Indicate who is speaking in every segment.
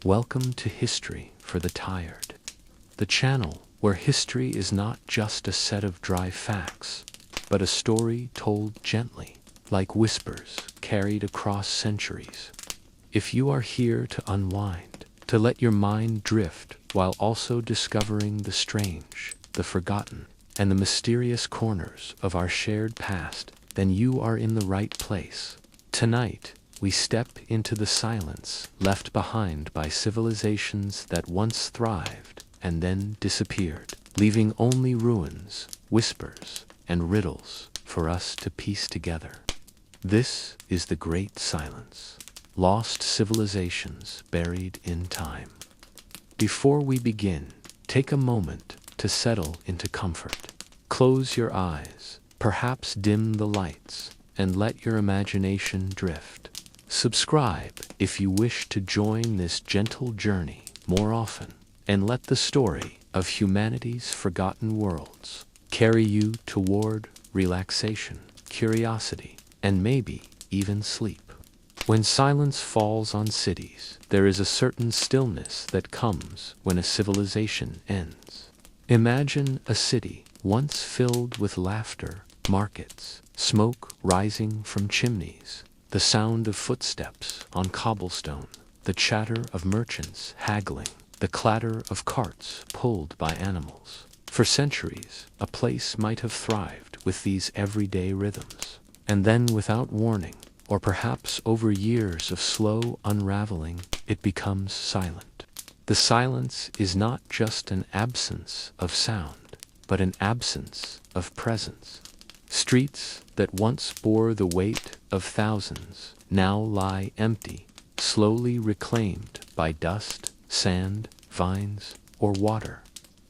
Speaker 1: Welcome to History for the Tired, the channel where history is not just a set of dry facts, but a story told gently, like whispers carried across centuries. If you are here to unwind, to let your mind drift while also discovering the strange, the forgotten, and the mysterious corners of our shared past, then you are in the right place. Tonight, we step into the silence left behind by civilizations that once thrived and then disappeared, leaving only ruins, whispers, and riddles for us to piece together. This is the Great Silence, lost civilizations buried in time. Before we begin, take a moment to settle into comfort. Close your eyes, perhaps dim the lights, and let your imagination drift. Subscribe if you wish to join this gentle journey more often, and let the story of humanity's forgotten worlds carry you toward relaxation, curiosity, and maybe even sleep. When silence falls on cities, there is a certain stillness that comes when a civilization ends. Imagine a city once filled with laughter, markets, smoke rising from chimneys, the sound of footsteps on cobblestone, the chatter of merchants haggling, the clatter of carts pulled by animals. For centuries, a place might have thrived with these everyday rhythms. And then, without warning, or perhaps over years of slow unraveling, it becomes silent. The silence is not just an absence of sound, but an absence of presence. Streets that once bore the weight of thousands now lie empty, slowly reclaimed by dust, sand, vines, or water.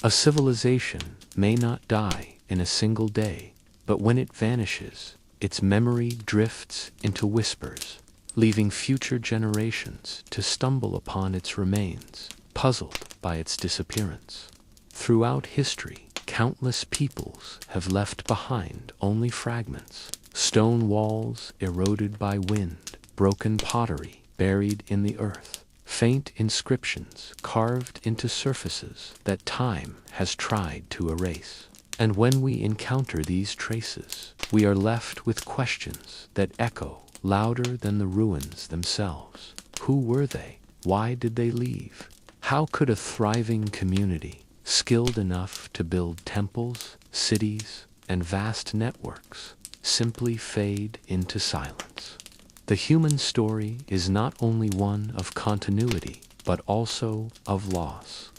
Speaker 1: A civilization may not die in a single day, but when it vanishes, its memory drifts into whispers, leaving future generations to stumble upon its remains, puzzled by its disappearance. Throughout history, countless peoples have left behind only fragments, stone walls eroded by wind, broken pottery buried in the earth, faint inscriptions carved into surfaces that time has tried to erase. And when we encounter these traces, we are left with questions that echo louder than the ruins themselves. Who were they? Why did they leave? How could a thriving community, skilled enough to build temples, cities, and vast networks, simply fade into silence? The human story is not only one of continuity, but also of loss.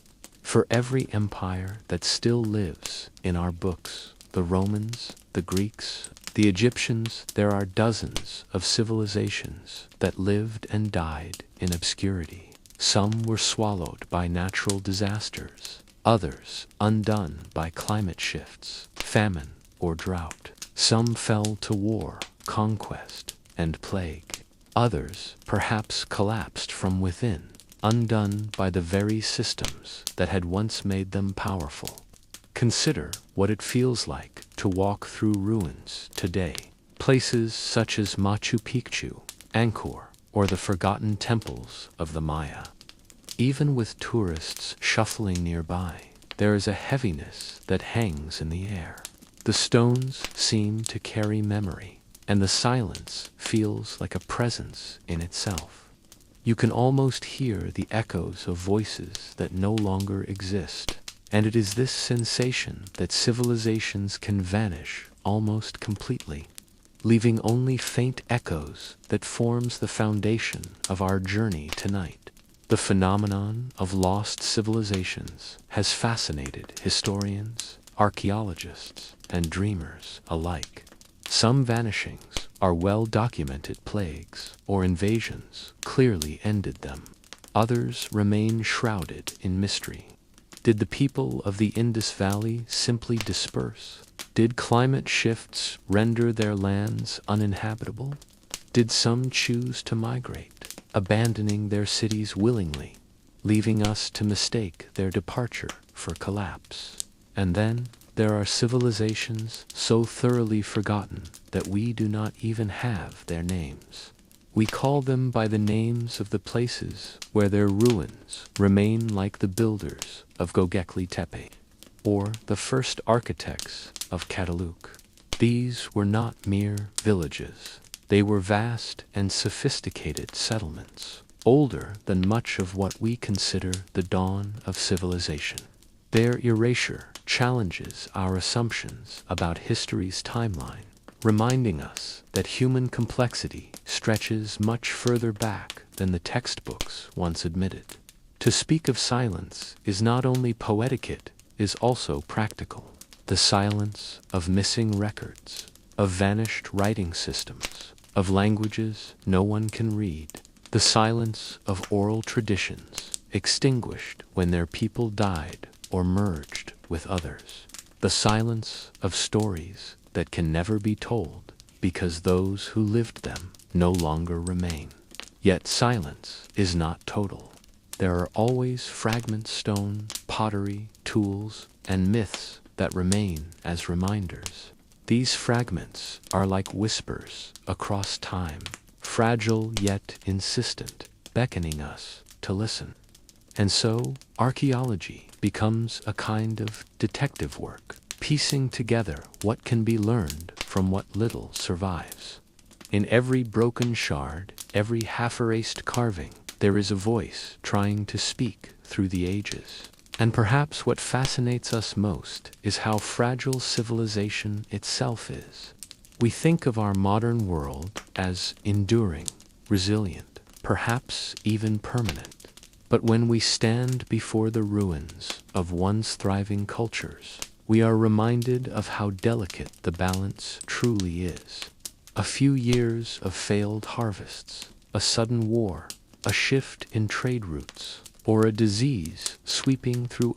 Speaker 1: For every empire that still lives in our books, the Romans, the Greeks, the Egyptians, there are dozens of civilizations that lived and died in obscurity. Some were swallowed by natural disasters, others undone by climate shifts, famine, or drought. Some fell to war, conquest, and plague. Others perhaps collapsed from within, undone by the very systems that had once made them powerful. Consider what it feels like to walk through ruins today. Places such as Machu Picchu, Angkor, or the forgotten temples of the Maya. Even with tourists shuffling nearby, there is a heaviness that hangs in the air. The stones seem to carry memory, and the silence feels like a presence in itself. You can almost hear the echoes of voices that no longer exist, and it is this sensation that civilizations can vanish almost completely, leaving only faint echoes that forms the foundation of our journey tonight. The phenomenon of lost civilizations has fascinated historians, archaeologists, and dreamers alike. Some vanishings are well-documented plagues or invasions clearly ended them. Others remain shrouded in mystery. Did the people of the Indus Valley simply disperse? Did climate shifts render their lands uninhabitable? Did some choose to migrate, abandoning their cities willingly, leaving us to mistake their departure for collapse? And then there are civilizations so thoroughly forgotten that we do not even have their names. We call them by the names of the places where their ruins remain, like the builders of Göbekli Tepe, or the first architects of Cataluk. These were not mere villages. They were vast and sophisticated settlements, older than much of what we consider the dawn of civilization. Their erasure challenges our assumptions about history's timeline, reminding us that human complexity stretches much further back than the textbooks once admitted. To speak of silence is not only poetic, it is also practical. The silence of missing records, of vanished writing systems, of languages no one can read. The silence of oral traditions, extinguished when their people died or merged with others. The silence of stories that can never be told because those who lived them no longer remain. Yet silence is not total. There are always fragments, stone, pottery, tools, and myths that remain as reminders. These fragments are like whispers across time, fragile yet insistent, beckoning us to listen. And so, archaeology becomes a kind of detective work, piecing together what can be learned from what little survives. In every broken shard, every half-erased carving, there is a voice trying to speak through the ages. And perhaps what fascinates us most is how fragile civilization itself is. We think of our modern world as enduring, resilient, perhaps even permanent. But when we stand before the ruins of once thriving cultures, we are reminded of how delicate the balance truly is. A few years of failed harvests, a sudden war, a shift in trade routes, or a disease sweeping through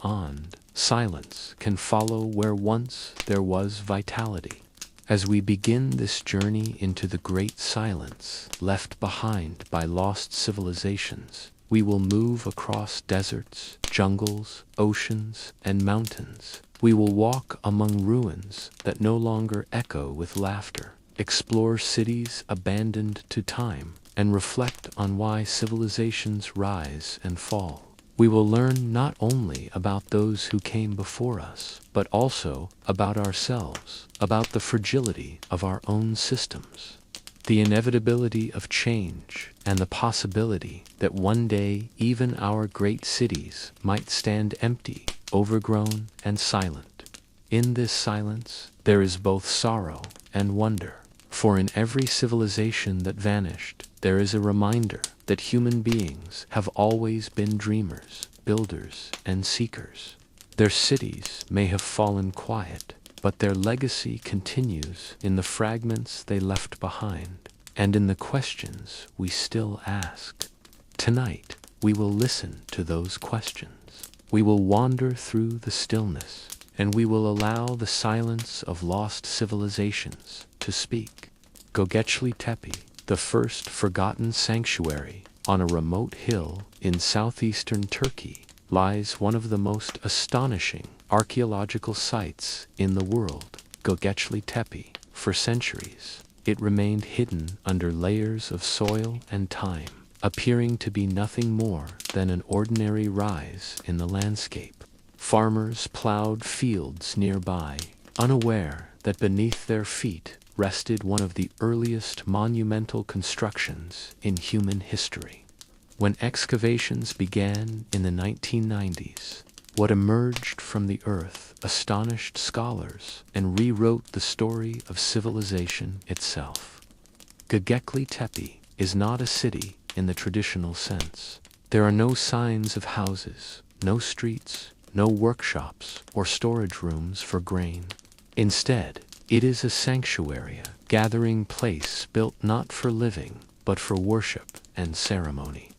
Speaker 1: silence can follow where once there was vitality. As we begin this journey into the great silence left behind by lost civilizations, we will move across deserts, jungles, oceans, and mountains. We will walk among ruins that no longer echo with laughter, explore cities abandoned to time, and reflect on why civilizations rise and fall. We will learn not only about those who came before us, but also about ourselves, about the fragility of our own systems, the inevitability of change, and the possibility that one day even our great cities might stand empty, overgrown, and silent. In this silence, there is both sorrow and wonder, for in every civilization that vanished, there is a reminder that human beings have always been dreamers, builders, and seekers. Their cities may have fallen quiet, but their legacy continues in the fragments they left behind, and in the questions we still ask. Tonight, we will listen to those questions. We will wander through the stillness, and we will allow the silence of lost civilizations to speak. Göbekli Tepe, the first forgotten sanctuary on a remote hill in southeastern Turkey, lies one of the most astonishing archaeological sites in the world. Göbekli Tepe, for centuries, it remained hidden under layers of soil and time, appearing to be nothing more than an ordinary rise in the landscape. Farmers plowed fields nearby, unaware that beneath their feet rested one of the earliest monumental constructions in human history. When excavations began in the 1990s, what emerged from the earth astonished scholars and rewrote the story of civilization itself. Göbekli Tepe is not a city in the traditional sense. There are no signs of houses, no streets, no workshops or storage rooms for grain. Instead, it is a sanctuary, a gathering place built not for living, but for worship and ceremony.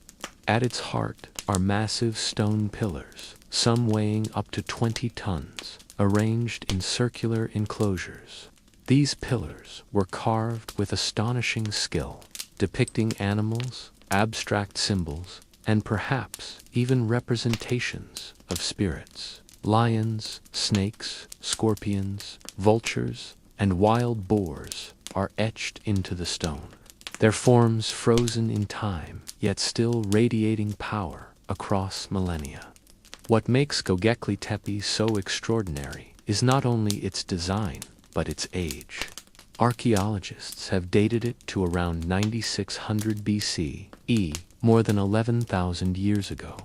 Speaker 1: At its heart are massive stone pillars, some weighing up to 20 tons, arranged in circular enclosures. These pillars were carved with astonishing skill, depicting animals, abstract symbols, and perhaps even representations of spirits. Lions, snakes, scorpions, vultures, and wild boars are etched into the stone. their forms frozen in time, yet still radiating power across millennia. What makes Göbekli Tepe so extraordinary is not only its design, but its age. Archaeologists have dated it to around 9600 BCE, more than 11,000 years ago.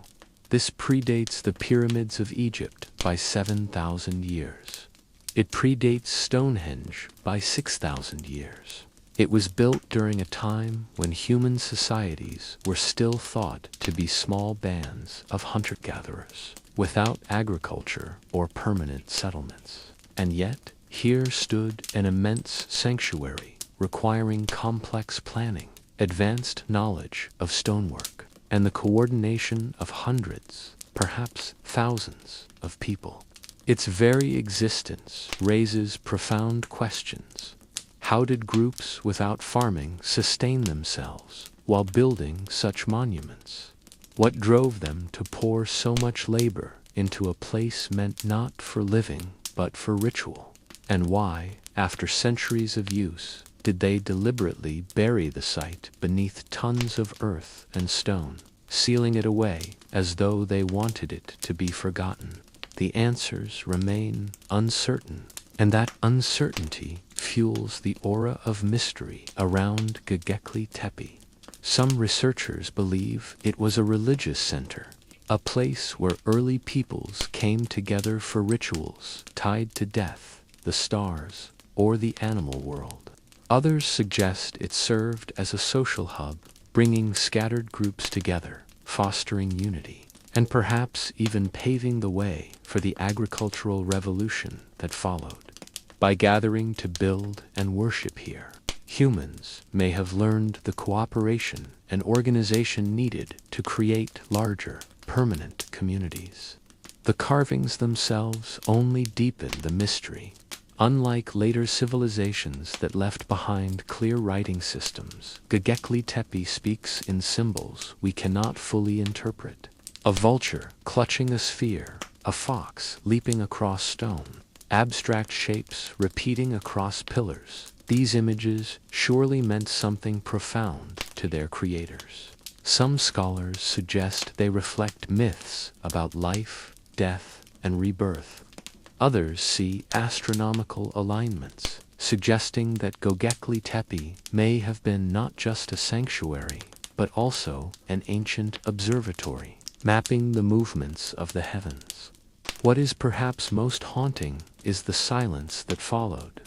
Speaker 1: This predates the pyramids of Egypt by 7,000 years. It predates Stonehenge by 6,000 years. It was built during a time when human societies were still thought to be small bands of hunter-gatherers, without agriculture or permanent settlements. And yet, here stood an immense sanctuary requiring complex planning, advanced knowledge of stonework, and the coordination of hundreds, perhaps thousands, of people. Its very existence raises profound questions. How did groups without farming sustain themselves while building such monuments? What drove them to pour so much labor into a place meant not for living but for ritual? And why, after centuries of use, did they deliberately bury the site beneath tons of earth and stone, sealing it away as though they wanted it to be forgotten? The answers remain uncertain, and that uncertainty fuels the aura of mystery around Göbekli Tepe. Some researchers believe it was a religious center, a place where early peoples came together for rituals tied to death, the stars, or the animal world. Others suggest it served as a social hub, bringing scattered groups together, fostering unity, and perhaps even paving the way for the agricultural revolution that followed. By gathering to build and worship here, humans may have learned the cooperation and organization needed to create larger, permanent communities. The carvings themselves only deepen the mystery. Unlike later civilizations that left behind clear writing systems, Göbekli Tepe speaks in symbols we cannot fully interpret. A vulture clutching a sphere, a fox leaping across stone, abstract shapes repeating across pillars. These images surely meant something profound to their creators. Some scholars suggest they reflect myths about life, death, and rebirth. Others see astronomical alignments, suggesting that Göbekli Tepe may have been not just a sanctuary, but also an ancient observatory, mapping the movements of the heavens. What is perhaps most haunting is the silence that followed.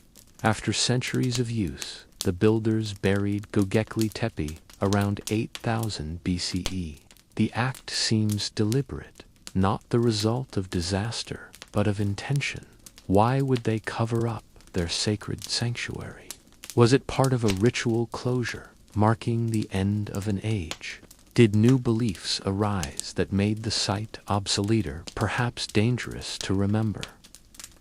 Speaker 1: After centuries of use, the builders buried Göbekli Tepe around 8000 BCE. The act seems deliberate, not the result of disaster, but of intention. Why would they cover up their sacred sanctuary? Was it part of a ritual closure, marking the end of an age? Did new beliefs arise that made the site obsolete or perhaps dangerous to remember?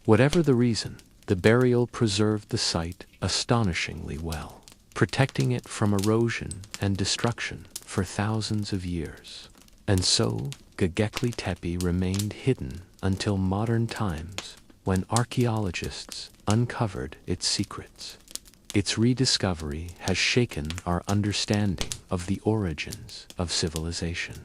Speaker 1: Whatever the reason, the burial preserved the site astonishingly well, protecting it from erosion and destruction for thousands of years. And so, Göbekli Tepe remained hidden until modern times, when archaeologists uncovered its secrets. Its rediscovery has shaken our understanding of the origins of civilization.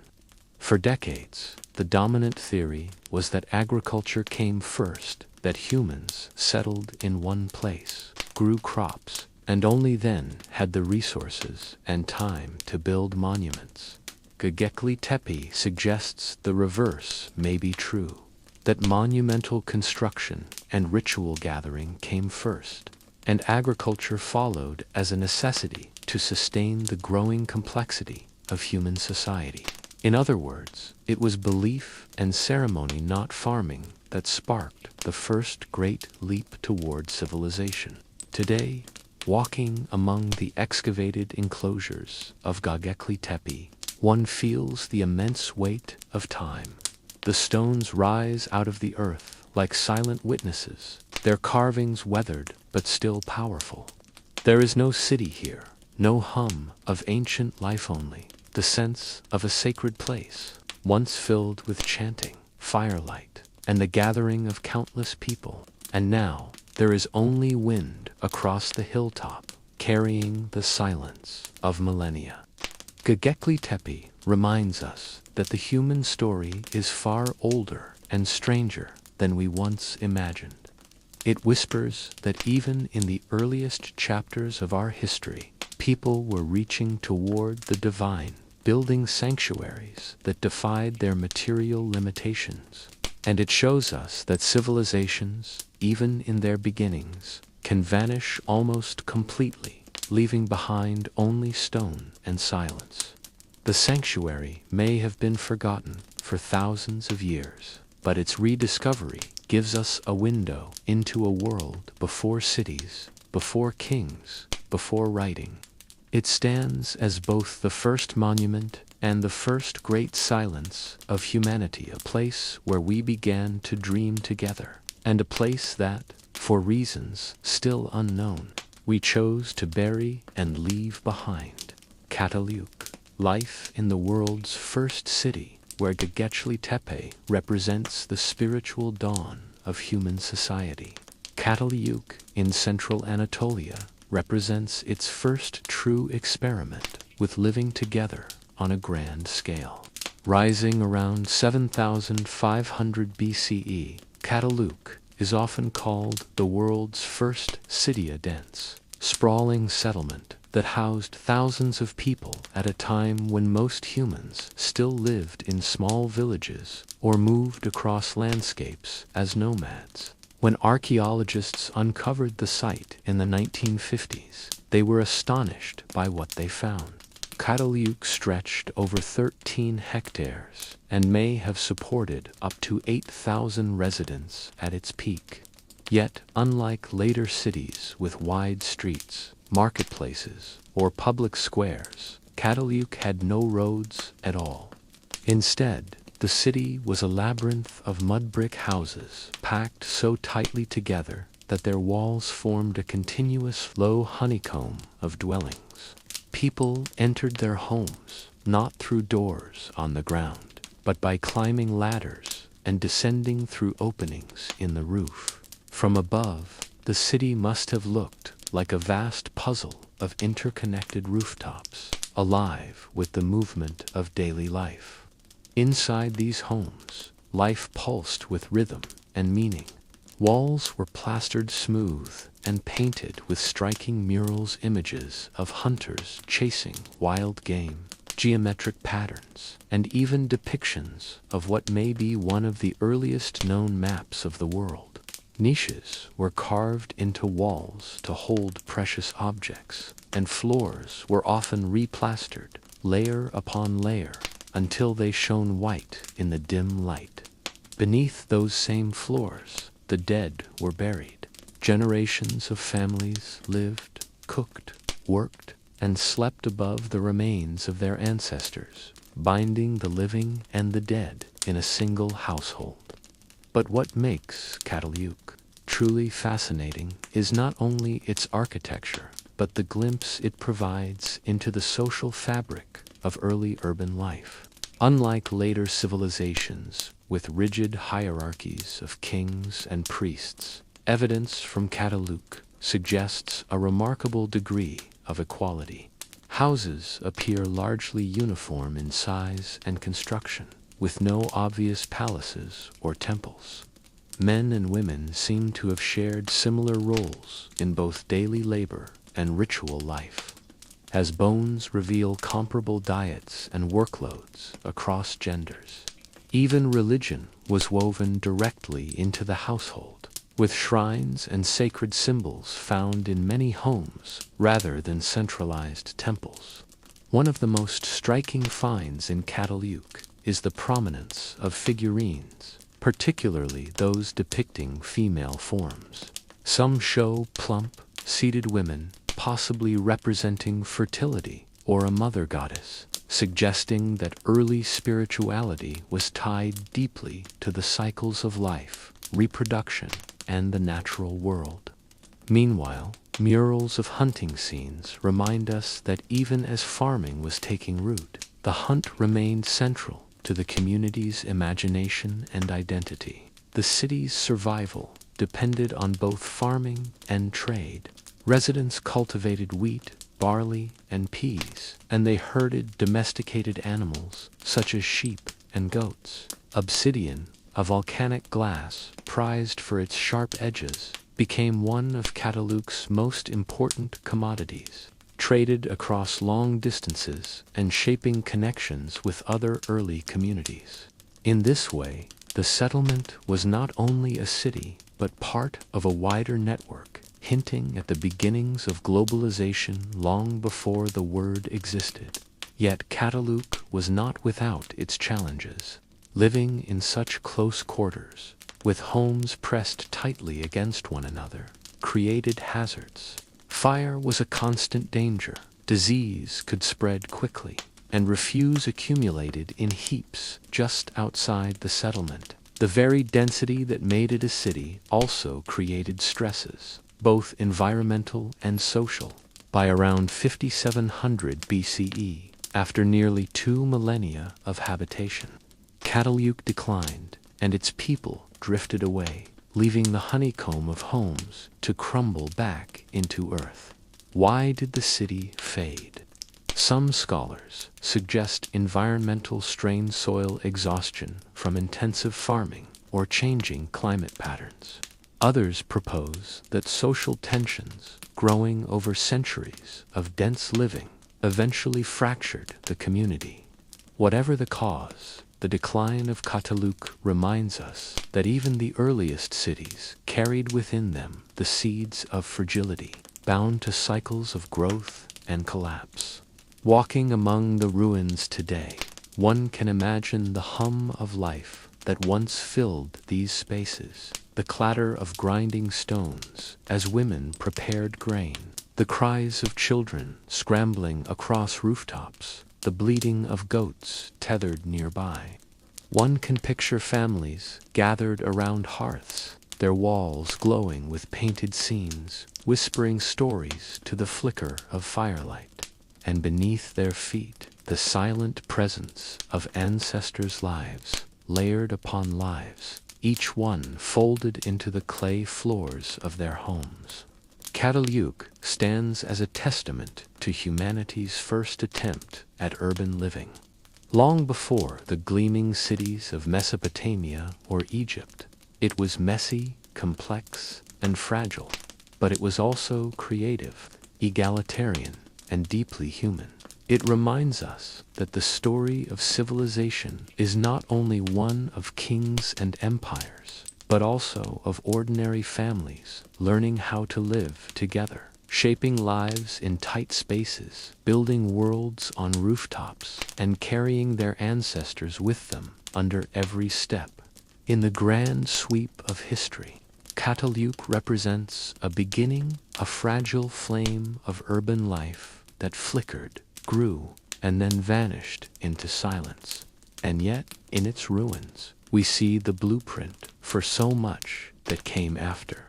Speaker 1: For decades, the dominant theory was that agriculture came first, that humans settled in one place, grew crops, and only then had the resources and time to build monuments. Göbekli Tepe suggests the reverse may be true, that monumental construction and ritual gathering came first, and agriculture followed as a necessity to sustain the growing complexity of human society. In other words, it was belief and ceremony, not farming, that sparked the first great leap toward civilization. Today, walking among the excavated enclosures of Göbekli Tepe, one feels the immense weight of time. The stones rise out of the earth like silent witnesses, their carvings weathered but still powerful. There is no city here, no hum of ancient life, only the sense of a sacred place, once filled with chanting, firelight, and the gathering of countless people. And now, there is only wind across the hilltop, carrying the silence of millennia. Göbekli Tepe reminds us that the human story is far older and stranger than we once imagined. It whispers that even in the earliest chapters of our history, people were reaching toward the divine, building sanctuaries that defied their material limitations. And it shows us that civilizations, even in their beginnings, can vanish almost completely, leaving behind only stone and silence. The sanctuary may have been forgotten for thousands of years, but its rediscovery gives us a window into a world before cities, before kings, before writing. It stands as both the first monument and the first great silence of humanity, a place where we began to dream together, and a place that, for reasons still unknown, we chose to bury and leave behind. Cataluyuk, life in the world's first city, where Göbekli Tepe represents the spiritual dawn of human society. Cataluyuk in central Anatolia represents its first true experiment with living together on a grand scale. Rising around 7,500 BCE, Cataluyuk is often called the world's first city-dense, sprawling settlement that housed thousands of people at a time when most humans still lived in small villages or moved across landscapes as nomads. When archaeologists uncovered the site in the 1950s, they were astonished by what they found. Cataluyuk stretched over 13 hectares and may have supported up to 8,000 residents at its peak. Yet, unlike later cities with wide streets, marketplaces, or public squares, Cataluyuk had no roads at all. Instead, the city was a labyrinth of mud brick houses packed so tightly together that their walls formed a continuous low honeycomb of dwellings. People entered their homes not through doors on the ground, but by climbing ladders and descending through openings in the roof. From above, the city must have looked like a vast puzzle of interconnected rooftops, alive with the movement of daily life. Inside these homes, life pulsed with rhythm and meaning. Walls were plastered smooth and painted with striking murals, images of hunters chasing wild game, geometric patterns, and even depictions of what may be one of the earliest known maps of the world. Niches were carved into walls to hold precious objects, and floors were often replastered, layer upon layer, until they shone white in the dim light. Beneath those same floors, the dead were buried. Generations of families lived, cooked, worked, and slept above the remains of their ancestors, binding the living and the dead in a single household. But what makes Cataluyuk truly fascinating is not only its architecture, but the glimpse it provides into the social fabric of early urban life. Unlike later civilizations with rigid hierarchies of kings and priests, evidence from Cataluyuk suggests a remarkable degree of equality. Houses appear largely uniform in size and construction, with no obvious palaces or temples. Men and women seem to have shared similar roles in both daily labor and ritual life, as bones reveal comparable diets and workloads across genders. Even religion was woven directly into the household, with shrines and sacred symbols found in many homes rather than centralized temples. One of the most striking finds in Cataluyuk is the prominence of figurines, particularly those depicting female forms. Some show plump, seated women, possibly representing fertility or a mother goddess, suggesting that early spirituality was tied deeply to the cycles of life, reproduction, and the natural world. Meanwhile, murals of hunting scenes remind us that even as farming was taking root, the hunt remained central to the community's imagination and identity. The city's survival depended on both farming and trade. Residents cultivated wheat, barley, and peas, and they herded domesticated animals such as sheep and goats. Obsidian, a volcanic glass prized for its sharp edges, became one of Cataluk's most important commodities, traded across long distances and shaping connections with other early communities. In this way, the settlement was not only a city, but part of a wider network, hinting at the beginnings of globalization long before the word existed. Yet Cataluk was not without its challenges. Living in such close quarters, with homes pressed tightly against one another, created hazards. Fire was a constant danger, disease could spread quickly, and refuse accumulated in heaps just outside the settlement. The very density that made it a city also created stresses, both environmental and social. By around 5700 BCE, after nearly 2 millennia of habitation, Cataluk declined, and its people drifted away, leaving the honeycomb of homes to crumble back into earth. Why did the city fade? Some scholars suggest environmental strain, soil exhaustion from intensive farming, or changing climate patterns. Others propose that social tensions, growing over centuries of dense living, eventually fractured the community. Whatever the cause, the decline of Cataluk reminds us that even the earliest cities carried within them the seeds of fragility, bound to cycles of growth and collapse. Walking among the ruins today, one can imagine the hum of life that once filled these spaces, the clatter of grinding stones as women prepared grain, the cries of children scrambling across rooftops, the bleating of goats tethered nearby. One can picture families gathered around hearths, their walls glowing with painted scenes, whispering stories to the flicker of firelight, and beneath their feet the silent presence of ancestors' lives, layered upon lives, each one folded into the clay floors of their homes. Cataluk stands as a testament to humanity's first attempt at urban living. Long before the gleaming cities of Mesopotamia or Egypt, it was messy, complex, and fragile, but it was also creative, egalitarian, and deeply human. It reminds us that the story of civilization is not only one of kings and empires, but also of ordinary families learning how to live together, shaping lives in tight spaces, building worlds on rooftops, and carrying their ancestors with them under every step. In the grand sweep of history, Cataluk represents a beginning, a fragile flame of urban life that flickered, grew, and then vanished into silence. And yet, in its ruins, we see the blueprint for so much that came after: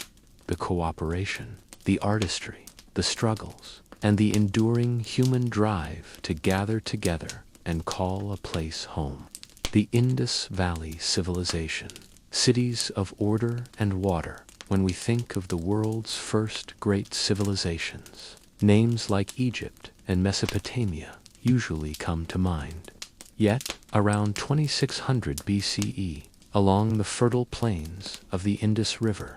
Speaker 1: the cooperation, the artistry, the struggles, and the enduring human drive to gather together and call a place home. The Indus Valley civilization, cities of order and water. When we think of the world's first great civilizations, names like Egypt and Mesopotamia usually come to mind. Yet, around 2600 BCE, along the fertile plains of the Indus River,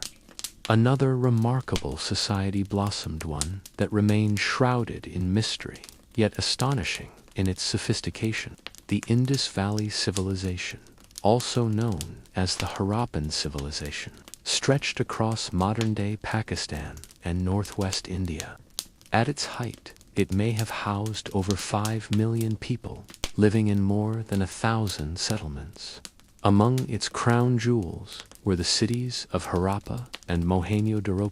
Speaker 1: another remarkable society blossomed, one that remained shrouded in mystery, yet astonishing in its sophistication: the Indus Valley civilization, also known as the Harappan civilization, stretched across modern-day Pakistan and northwest India. At its height, it may have housed over 5 million people, living in more than 1,000 settlements. Among its crown jewels were the cities of Harappa and Mohenjo-daro,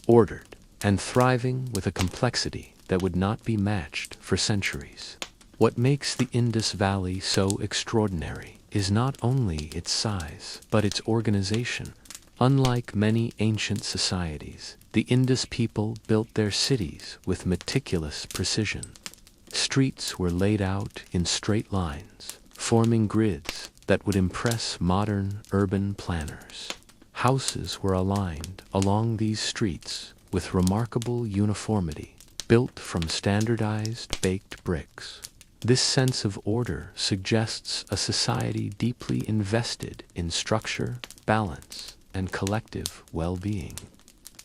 Speaker 1: ordered and thriving with a complexity that would not be matched for centuries. What makes the Indus Valley so extraordinary is not only its size, but its organization. Unlike many ancient societies, the Indus people built their cities with meticulous precision. Streets were laid out in straight lines, forming grids that would impress modern urban planners. Houses were aligned along these streets, with remarkable uniformity, built from standardized baked bricks. This sense of order suggests a society deeply invested in structure, balance, and collective well-being.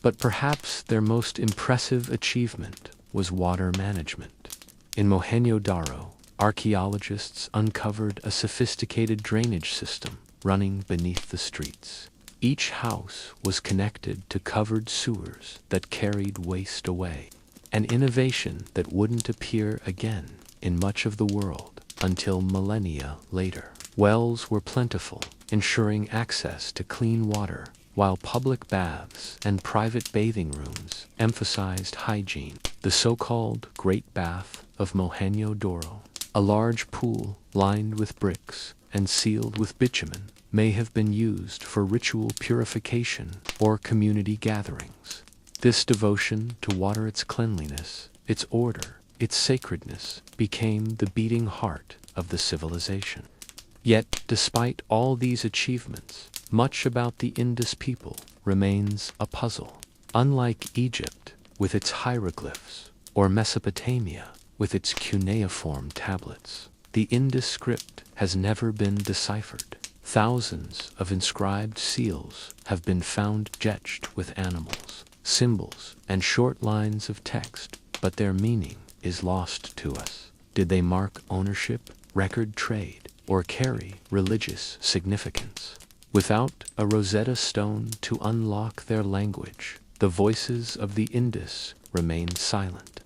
Speaker 1: But perhaps their most impressive achievement was water management. In Mohenjo-Daro, archaeologists uncovered a sophisticated drainage system running beneath the streets. Each house was connected to covered sewers that carried waste away, an innovation that wouldn't appear again in much of the world until millennia later. Wells were plentiful, ensuring access to clean water, while public baths and private bathing rooms emphasized hygiene. The so-called Great Bath of Mohenjo-Daro, a large pool lined with bricks and sealed with bitumen, may have been used for ritual purification or community gatherings. This devotion to water, its cleanliness, its order, its sacredness, became the beating heart of the civilization. Yet, despite all these achievements, much about the Indus people remains a puzzle. Unlike Egypt, with its hieroglyphs, or Mesopotamia, with its cuneiform tablets, the Indus script has never been deciphered. Thousands of inscribed seals have been found etched with animals, symbols, and short lines of text, but their meaning is lost to us. Did they mark ownership, record trade, or carry religious significance? Without a Rosetta Stone to unlock their language, the voices of the Indus remain silent.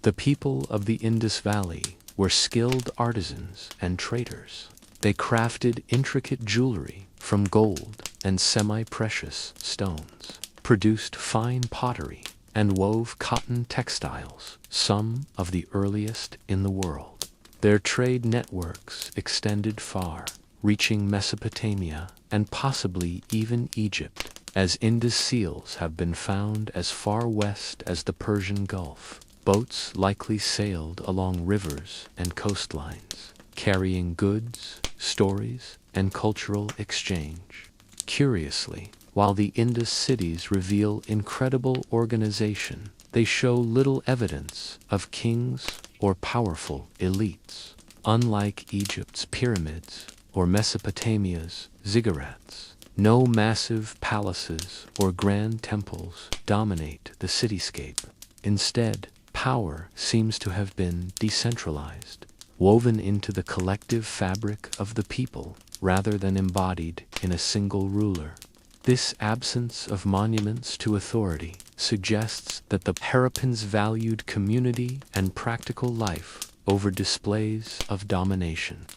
Speaker 1: The people of the Indus Valley were skilled artisans and traders. They crafted intricate jewelry from gold and semi-precious stones, produced fine pottery, and wove cotton textiles, some of the earliest in the world. Their trade networks extended far, reaching Mesopotamia and possibly even Egypt, as Indus seals have been found as far west as the Persian Gulf. Boats likely sailed along rivers and coastlines, carrying goods, stories, and cultural exchange. Curiously, while the Indus cities reveal incredible organization, they show little evidence of kings or powerful elites. Unlike Egypt's pyramids or Mesopotamia's ziggurats, no massive palaces or grand temples dominate the cityscape. Instead, power seems to have been decentralized, woven into the collective fabric of the people rather than embodied in a single ruler. This absence of monuments to authority suggests that the Harappans valued community and practical life over displays of domination.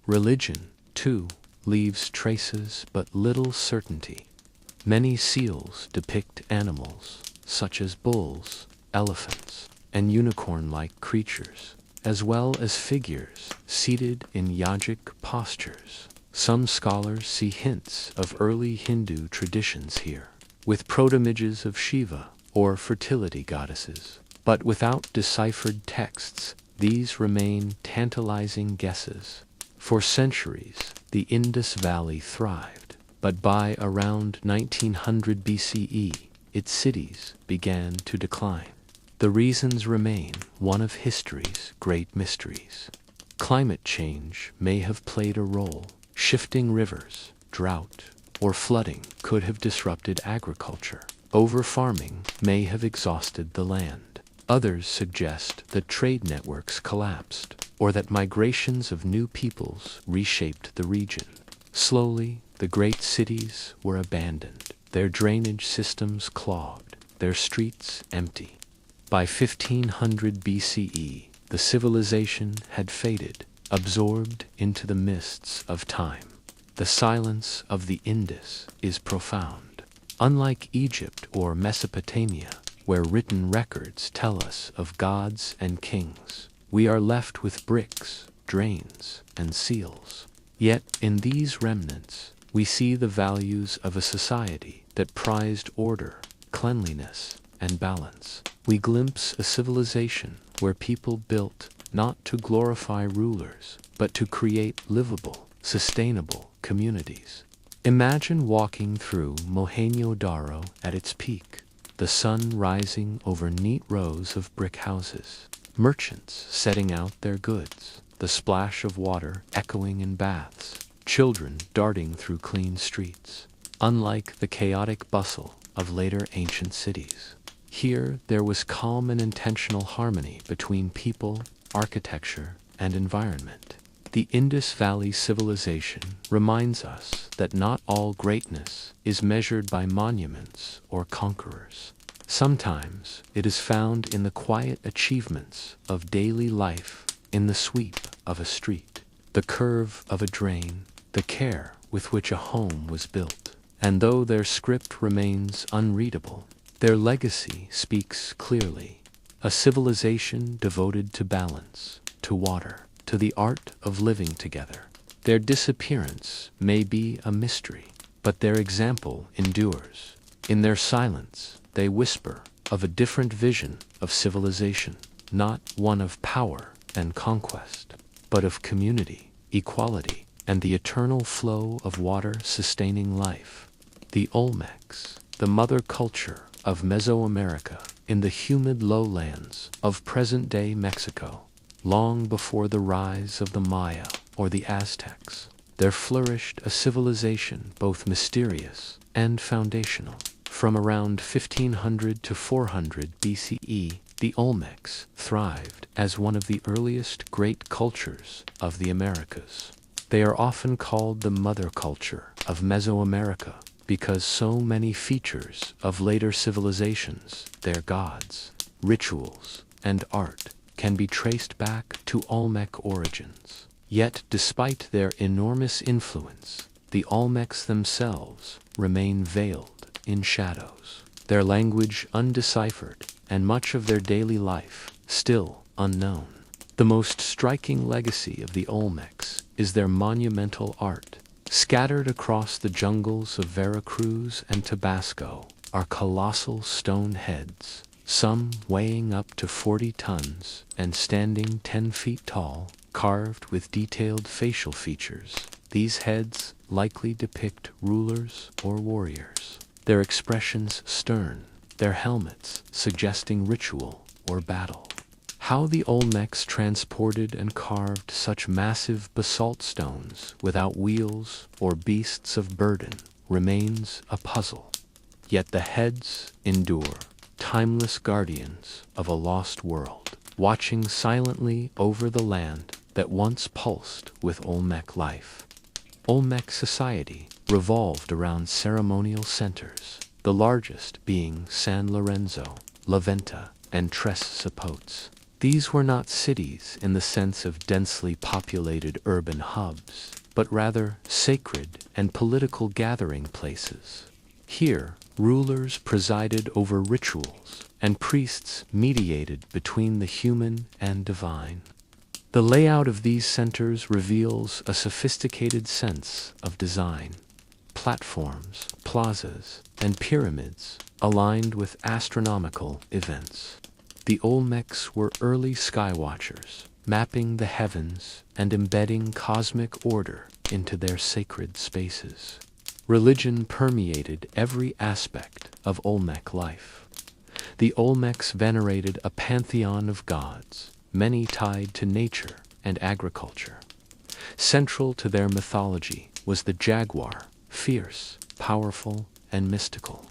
Speaker 1: Religion, too, leaves traces but little certainty. Many seals depict animals, such as bulls, elephants, and unicorn-like creatures, as well as figures seated in yogic postures. Some scholars see hints of early Hindu traditions here, with proto-images of Shiva or fertility goddesses. But without deciphered texts, these remain tantalizing guesses. For centuries, the Indus Valley thrived, but by around 1900 BCE, its cities began to decline. The reasons remain one of history's great mysteries. Climate change may have played a role. Shifting rivers, drought, or flooding could have disrupted agriculture. Over-farming may have exhausted the land. Others suggest that trade networks collapsed, or that migrations of new peoples reshaped the region. Slowly, the great cities were abandoned, their drainage systems clogged, their streets empty. By 1500 BCE, the civilization had faded, absorbed into the mists of time. The silence of the Indus is profound. Unlike Egypt or Mesopotamia, where written records tell us of gods and kings, we are left with bricks, drains, and seals. Yet, in these remnants, we see the values of a society that prized order, cleanliness, and balance. We glimpse a civilization where people built not to glorify rulers, but to create livable, sustainable communities. Imagine walking through Mohenjo-Daro at its peak. the sun rising over neat rows of brick houses, merchants setting out their goods, the splash of water echoing in baths, children darting through clean streets. Unlike the chaotic bustle of later ancient cities, here there was calm and intentional harmony between people, architecture, and environment. The Indus Valley civilization reminds us that not all greatness is measured by monuments or conquerors. Sometimes it is found in the quiet achievements of daily life, in the sweep of a street, the curve of a drain, the care with which a home was built. And though their script remains unreadable, their legacy speaks clearly. A civilization devoted to balance, to water, to the art of living together. Their disappearance may be a mystery, but their example endures. In their silence, they whisper of a different vision of civilization, not one of power and conquest, but of community, equality, and the eternal flow of water sustaining life. The Olmecs, the mother culture of Mesoamerica in the humid lowlands of present-day Mexico, long before the rise of the Maya or the Aztecs, there flourished a civilization both mysterious and foundational. From around 1500 to 400 BCE, the Olmecs thrived as one of the earliest great cultures of the Americas. They are often called the mother culture of Mesoamerica because so many features of later civilizations, their gods, rituals, and art, can be traced back to Olmec origins. Yet, despite their enormous influence, the Olmecs themselves remain veiled in shadows, their language undeciphered, and much of their daily life still unknown. The most striking legacy of the Olmecs is their monumental art. Scattered across the jungles of Veracruz and Tabasco are colossal stone heads, some weighing up to 40 tons and standing 10 feet tall, carved with detailed facial features. These heads likely depict rulers or warriors, their expressions stern, their helmets suggesting ritual or battle. How the Olmecs transported and carved such massive basalt stones without wheels or beasts of burden remains a puzzle. Yet the heads endure, timeless guardians of a lost world, watching silently over the land that once pulsed with Olmec life. Olmec society revolved around ceremonial centers, the largest being San Lorenzo, La Venta, and Tres Zapotes. These were not cities in the sense of densely populated urban hubs, but rather sacred and political gathering places. Here, rulers presided over rituals, and priests mediated between the human and divine. The layout of these centers reveals a sophisticated sense of design. Platforms, plazas, and pyramids aligned with astronomical events. The Olmecs were early skywatchers, mapping the heavens and embedding cosmic order into their sacred spaces. Religion permeated every aspect of Olmec life. The Olmecs venerated a pantheon of gods, many tied to nature and agriculture. Central to their mythology was the jaguar, fierce, powerful, and mystical.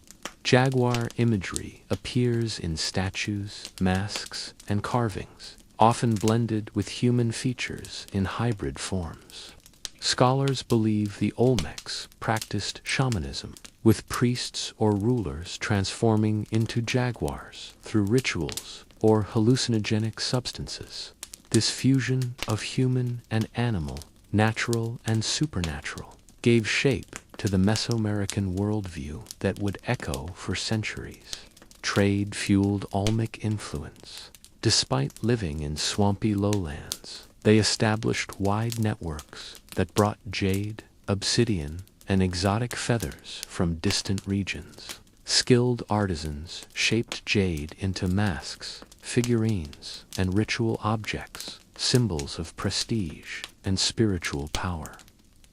Speaker 1: Jaguar imagery appears in statues, masks, and carvings, often blended with human features in hybrid forms. Scholars believe the Olmecs practiced shamanism, with priests or rulers transforming into jaguars through rituals or hallucinogenic substances. This fusion of human and animal, natural and supernatural, gave shape to the Mesoamerican worldview that would echo for centuries. Trade fueled Olmec influence. Despite living in swampy lowlands, they established wide networks that brought jade, obsidian, and exotic feathers from distant regions. Skilled artisans shaped jade into masks, figurines, and ritual objects, symbols of prestige and spiritual power.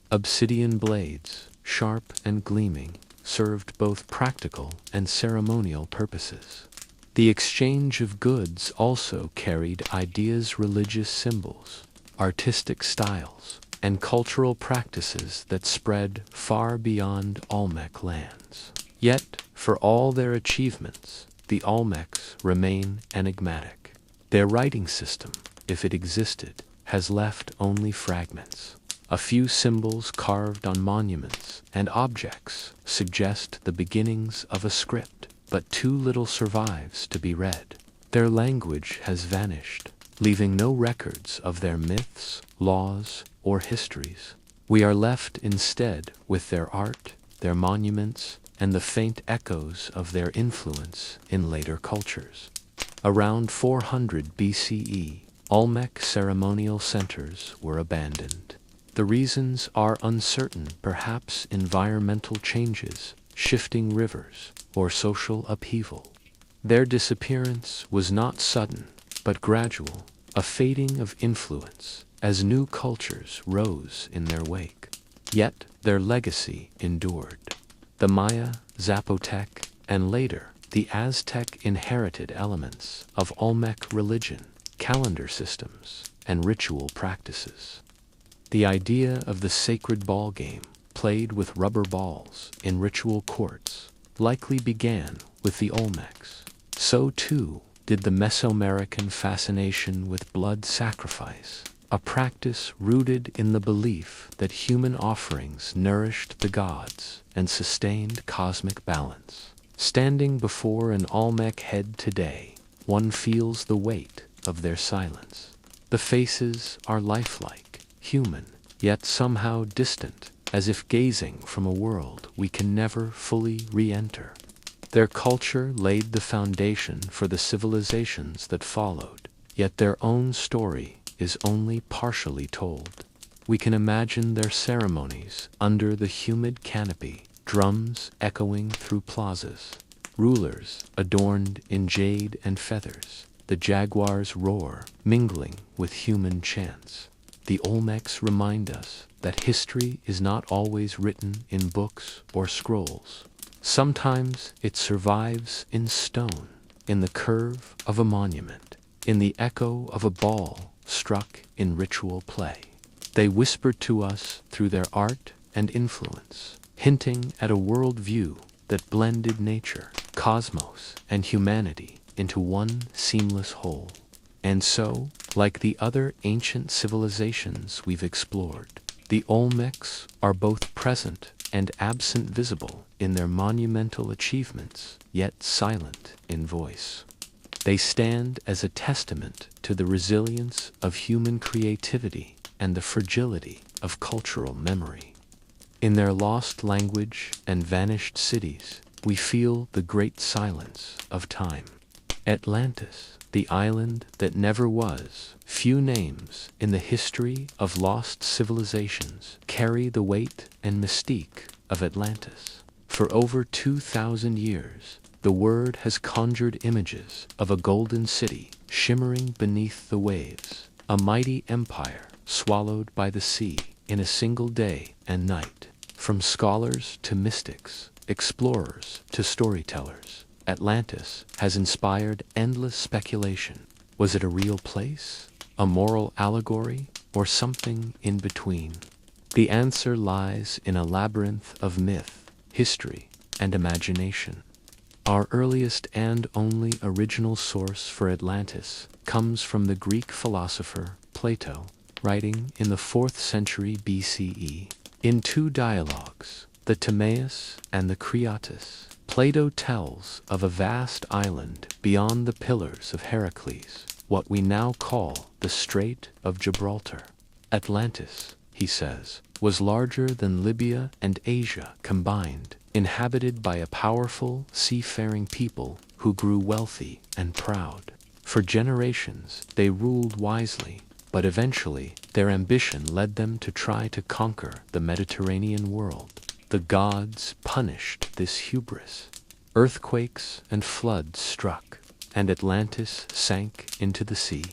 Speaker 1: Obsidian blades, sharp and gleaming, served both practical and ceremonial purposes. The exchange of goods also carried ideas, religious symbols, artistic styles, and cultural practices that spread far beyond Olmec lands. Yet, for all their achievements, the Olmecs remain enigmatic. Their writing system, if it existed, has left only fragments. A few symbols carved on monuments and objects suggest the beginnings of a script, but too little survives to be read. Their language has vanished, leaving no records of their myths, laws, or histories. We are left instead with their art, their monuments, and the faint echoes of their influence in later cultures. Around 400 BCE, Olmec ceremonial centers were abandoned. The reasons are uncertain, perhaps environmental changes, shifting rivers, or social upheaval. Their disappearance was not sudden, but gradual, a fading of influence as new cultures rose in their wake. Yet their legacy endured. The Maya, Zapotec, and later the Aztec inherited elements of Olmec religion, calendar systems, and ritual practices. The idea of the sacred ball game, played with rubber balls in ritual courts, likely began with the Olmecs. So too did the Mesoamerican fascination with blood sacrifice, a practice rooted in the belief that human offerings nourished the gods and sustained cosmic balance. Standing before an Olmec head today, one feels the weight of their silence. The faces are lifelike, human, yet somehow distant, as if gazing from a world we can never fully re-enter. Their culture laid the foundation for the civilizations that followed, yet their own story is only partially told. We can imagine their ceremonies under the humid canopy, drums echoing through plazas, rulers adorned in jade and feathers, the jaguar's roar mingling with human chants. The Olmecs remind us that history is not always written in books or scrolls. Sometimes it survives in stone, in the curve of a monument, in the echo of a ball struck in ritual play. They whispered to us through their art and influence, hinting at a worldview that blended nature, cosmos, and humanity into one seamless whole. And so, like the other ancient civilizations we've explored, the Olmecs are both present and absent, visible in their monumental achievements, yet silent in voice. They stand as a testament to the resilience of human creativity and the fragility of cultural memory. In their lost language and vanished cities, we feel the great silence of time. Atlantis, the island that never was, few names in the history of lost civilizations carry the weight and mystique of Atlantis. For over 2,000 years, the word has conjured images of a golden city shimmering beneath the waves, a mighty empire swallowed by the sea in a single day and night. From scholars to mystics, explorers to storytellers, Atlantis has inspired endless speculation. Was it a real place, a moral allegory, or something in between? The answer lies in a labyrinth of myth, history, and imagination. Our earliest and only original source for Atlantis comes from the Greek philosopher Plato, writing in the 4th century BCE. In two dialogues, the Timaeus and the Creatus, Plato tells of a vast island beyond the Pillars of Heracles, what we now call the Strait of Gibraltar. Atlantis, he says, was larger than Libya and Asia combined, inhabited by a powerful, seafaring people who grew wealthy and proud. For generations, they ruled wisely, but eventually their ambition led them to try to conquer the Mediterranean world. The gods punished this hubris. Earthquakes and floods struck, and Atlantis sank into the sea.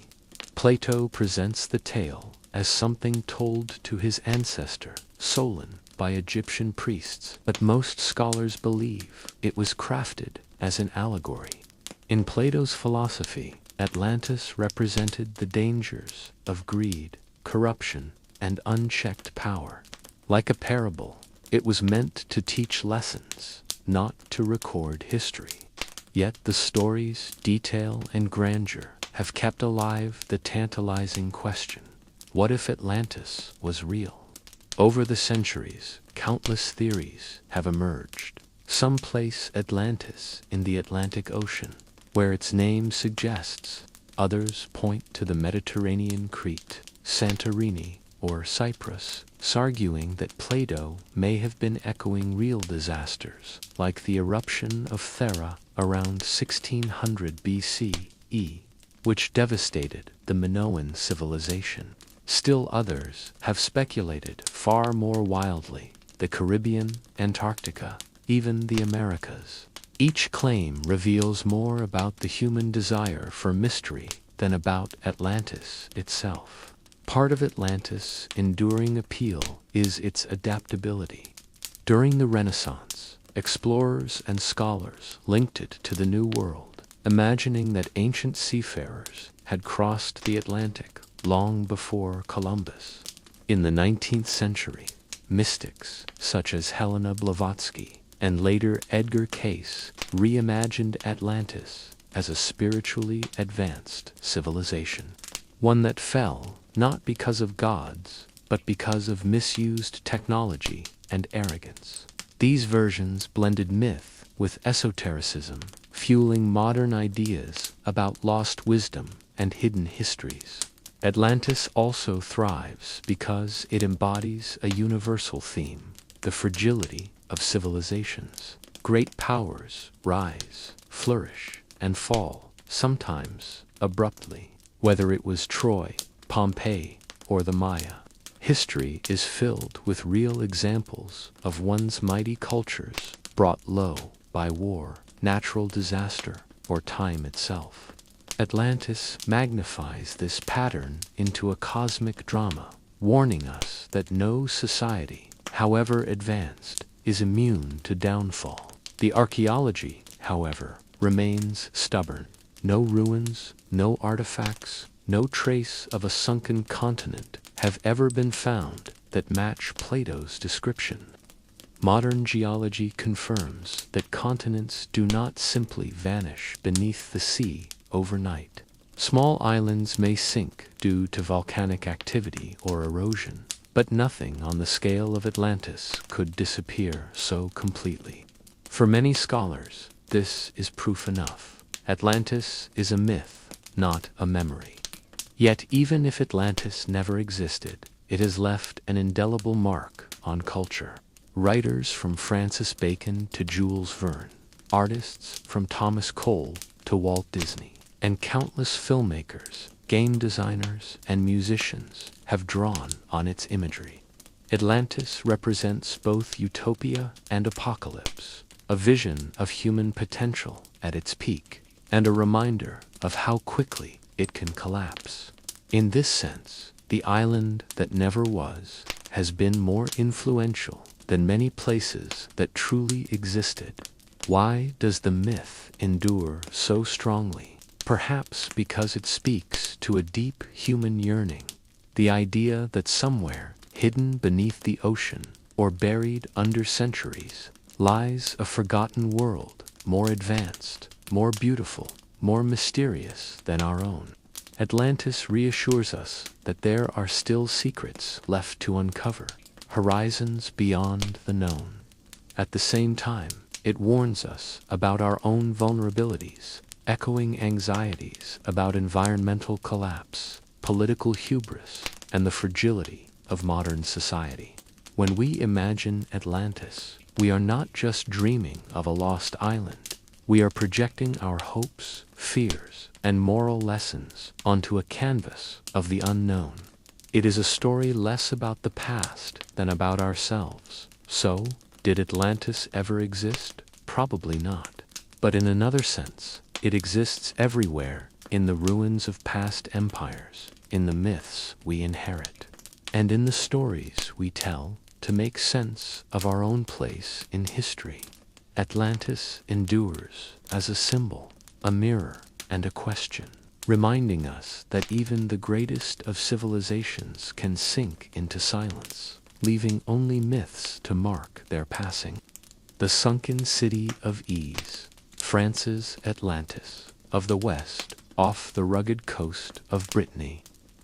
Speaker 1: Plato presents the tale as something told to his ancestor, Solon, by Egyptian priests, but most scholars believe it was crafted as an allegory. In Plato's philosophy, Atlantis represented the dangers of greed, corruption, and unchecked power. Like a parable, it was meant to teach lessons, not to record history. Yet the story's detail and grandeur have kept alive the tantalizing question: what if Atlantis was real? Over the centuries, countless theories have emerged. Some place Atlantis in the Atlantic Ocean, where its name suggests. Others point to the Mediterranean Crete, Santorini, or Cyprus, arguing that Plato may have been echoing real disasters, like the eruption of Thera around 1600 BCE, which devastated the Minoan civilization. Still others have speculated far more wildly: the Caribbean, Antarctica, even the Americas. Each claim reveals more about the human desire for mystery than about Atlantis itself. Part of Atlantis' enduring appeal is its adaptability. During the Renaissance, explorers and scholars linked it to the New World, imagining that ancient seafarers had crossed the Atlantic long before Columbus. In the 19th century, mystics such as Helena Blavatsky and later Edgar Cayce reimagined Atlantis as a spiritually advanced civilization, one that fell not because of gods, but because of misused technology and arrogance. These versions blended myth with esotericism, fueling modern ideas about lost wisdom and hidden histories. Atlantis also thrives because it embodies a universal theme: the fragility of civilizations. Great powers rise, flourish, and fall, sometimes abruptly. Whether it was Troy, Pompeii, or the Maya, history is filled with real examples of one's mighty cultures brought low by war, natural disaster, or time itself. Atlantis magnifies this pattern into a cosmic drama, warning us that no society, however advanced, is immune to downfall. The archaeology, however, remains stubborn. No ruins, no artifacts, no trace of a sunken continent have ever been found that match Plato's description. Modern geology confirms that continents do not simply vanish beneath the sea overnight. Small islands may sink due to volcanic activity or erosion, but nothing on the scale of Atlantis could disappear so completely. For many scholars, this is proof enough. Atlantis is a myth, not a memory. Yet even if Atlantis never existed, it has left an indelible mark on culture. Writers from Francis Bacon to Jules Verne, artists from Thomas Cole to Walt Disney, and countless filmmakers, game designers, and musicians have drawn on its imagery. Atlantis represents both utopia and apocalypse, a vision of human potential at its peak, and a reminder of how quickly it can collapse. In this sense, the island that never was has been more influential than many places that truly existed. Why does the myth endure so strongly? Perhaps because it speaks to a deep human yearning, the idea that somewhere, hidden beneath the ocean or buried under centuries, lies a forgotten world, more advanced, more beautiful, more mysterious than our own. Atlantis reassures us that there are still secrets left to uncover, horizons beyond the known. At the same time, it warns us about our own vulnerabilities, echoing anxieties about environmental collapse, political hubris, and the fragility of modern society. When we imagine Atlantis, we are not just dreaming of a lost island. We are projecting our hopes, fears, and moral lessons onto a canvas of the unknown. It is a story less about the past than about ourselves. So, did Atlantis ever exist? Probably not. But in another sense, it exists everywhere, in the ruins of past empires, in the myths we inherit, and in the stories we tell. to make sense of our own place in history. Atlantis endures as a symbol, a mirror, and a question, reminding us that even the greatest of civilizations can sink into silence, leaving only myths to mark their passing. The sunken city of Ease, France's Atlantis, of the West, off the rugged coast of Brittany.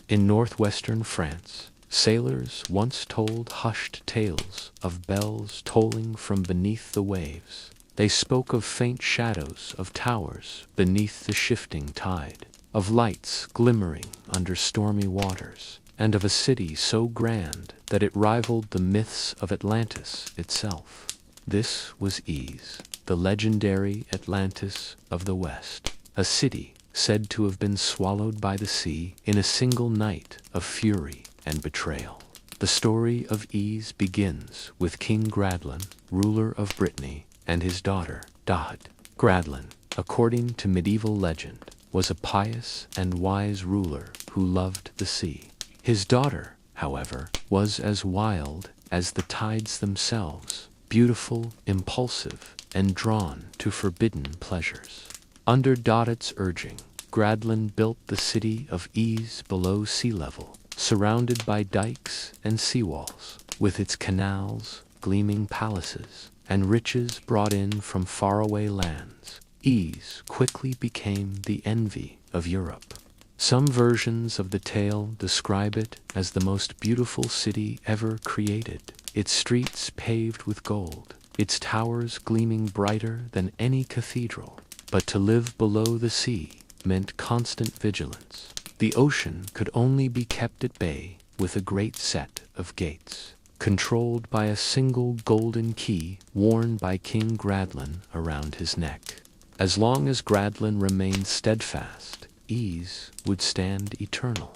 Speaker 1: In northwestern France, sailors once told hushed tales of bells tolling from beneath the waves. They spoke of faint shadows of towers beneath the shifting tide, of lights glimmering under stormy waters, and of a city so grand that it rivaled the myths of Atlantis itself. This was Ease, the legendary Atlantis of the West, a city said to have been swallowed by the sea in a single night of fury and betrayal. The story of Ease begins with King Gradlin, ruler of Brittany, and his daughter, Dahad. Gradlin, according to medieval legend, was a pious and wise ruler who loved the sea. His daughter, however, was as wild as the tides themselves, beautiful, impulsive, and drawn to forbidden pleasures. Under Dahad's urging, Gradlin built the city of Ease below sea level, surrounded by dikes and seawalls, with its canals, gleaming palaces, and riches brought in from faraway lands. Ease quickly became the envy of Europe. Some versions of the tale describe it as the most beautiful city ever created, its streets paved with gold, its towers gleaming brighter than any cathedral. But to live below the sea meant constant vigilance. The ocean could only be kept at bay with a great set of gates, controlled by a single golden key worn by King Gradlin around his neck. As long as Gradlin remained steadfast, Ease would stand eternal.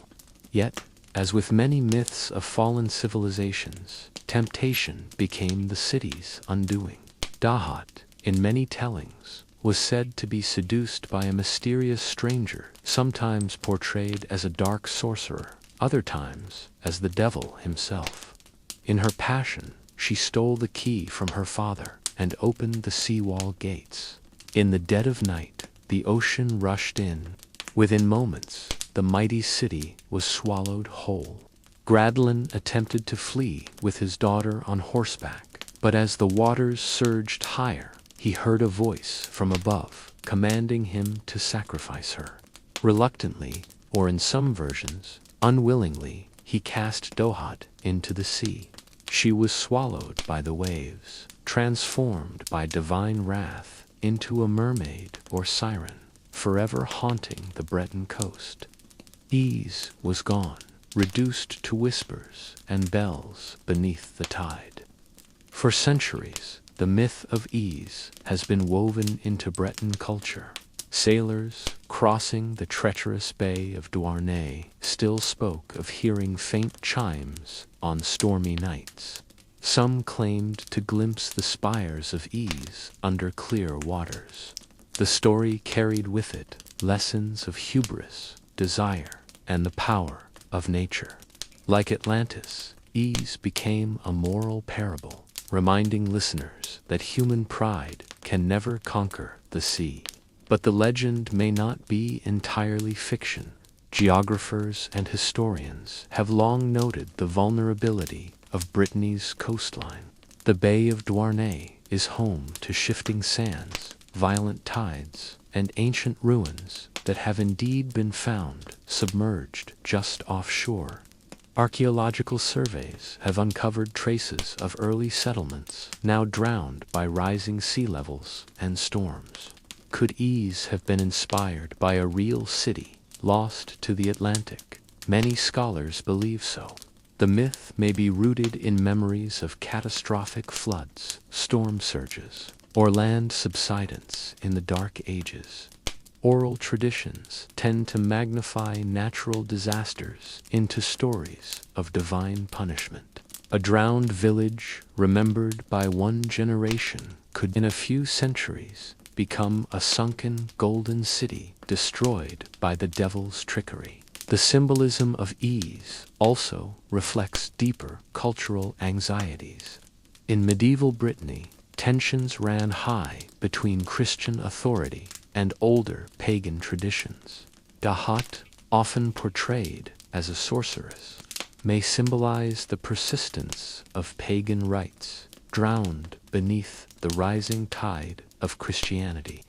Speaker 1: Yet, as with many myths of fallen civilizations, temptation became the city's undoing. Dahad, in many tellings, was said to be seduced by a mysterious stranger, sometimes portrayed as a dark sorcerer, other times as the devil himself. In her passion, she stole the key from her father and opened the seawall gates. In the dead of night, the ocean rushed in. Within moments, the mighty city was swallowed whole. Gradlin attempted to flee with his daughter on horseback, but as the waters surged higher, he heard a voice from above, commanding him to sacrifice her. Reluctantly, or in some versions, unwillingly, he cast Dahad into the sea. She was swallowed by the waves, transformed by divine wrath into a mermaid or siren, forever haunting the Breton coast. Ease was gone, reduced to whispers and bells beneath the tide. For centuries, the myth of Ease has been woven into Breton culture. Sailors, crossing the treacherous bay of Douarnenez, still spoke of hearing faint chimes on stormy nights. Some claimed to glimpse the spires of Ease under clear waters. The story carried with it lessons of hubris, desire, and the power of nature. Like Atlantis, Ease became a moral parable, reminding listeners that human pride can never conquer the sea. But the legend may not be entirely fiction. Geographers and historians have long noted the vulnerability of Brittany's coastline. The Bay of Douarnenez is home to shifting sands, violent tides, and ancient ruins that have indeed been found submerged just offshore. Archaeological surveys have uncovered traces of early settlements now drowned by rising sea levels and storms. Could Ease have been inspired by a real city lost to the Atlantic? Many scholars believe so. The myth may be rooted in memories of catastrophic floods, storm surges, or land subsidence in the Dark Ages. Oral traditions tend to magnify natural disasters into stories of divine punishment. A drowned village remembered by one generation could in a few centuries become a sunken golden city destroyed by the devil's trickery. The symbolism of ease also reflects deeper cultural anxieties. In medieval Brittany, tensions ran high between Christian authority and older pagan traditions. Dahat, often portrayed as a sorceress, may symbolize the persistence of pagan rites, drowned beneath the rising tide of Christianity.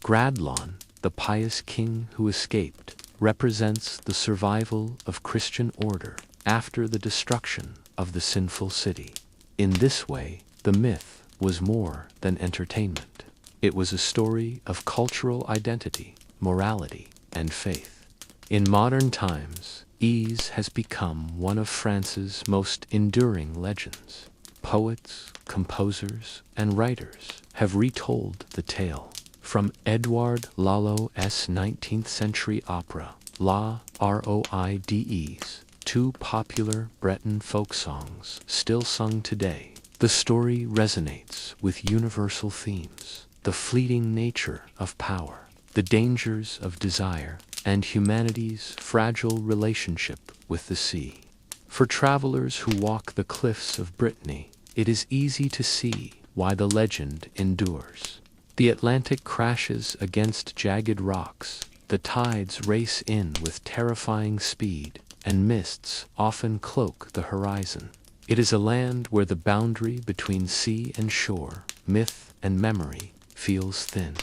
Speaker 1: Gradlon, the pious king who escaped, represents the survival of Christian order after the destruction of the sinful city. In this way, the myth was more than entertainment. It was a story of cultural identity, morality, and faith. In modern times, Ys has become one of France's most enduring legends. Poets, composers, and writers have retold the tale. From Edouard Lalot's 19th century opera, La Roides, to popular Breton folk songs still sung today, the story resonates with universal themes: the fleeting nature of power, the dangers of desire, and humanity's fragile relationship with the sea. For travelers who walk the cliffs of Brittany, it is easy to see why the legend endures. The Atlantic crashes against jagged rocks, the tides race in with terrifying speed, and mists often cloak the horizon. It is a land where the boundary between sea and shore, myth and memory, feels thin.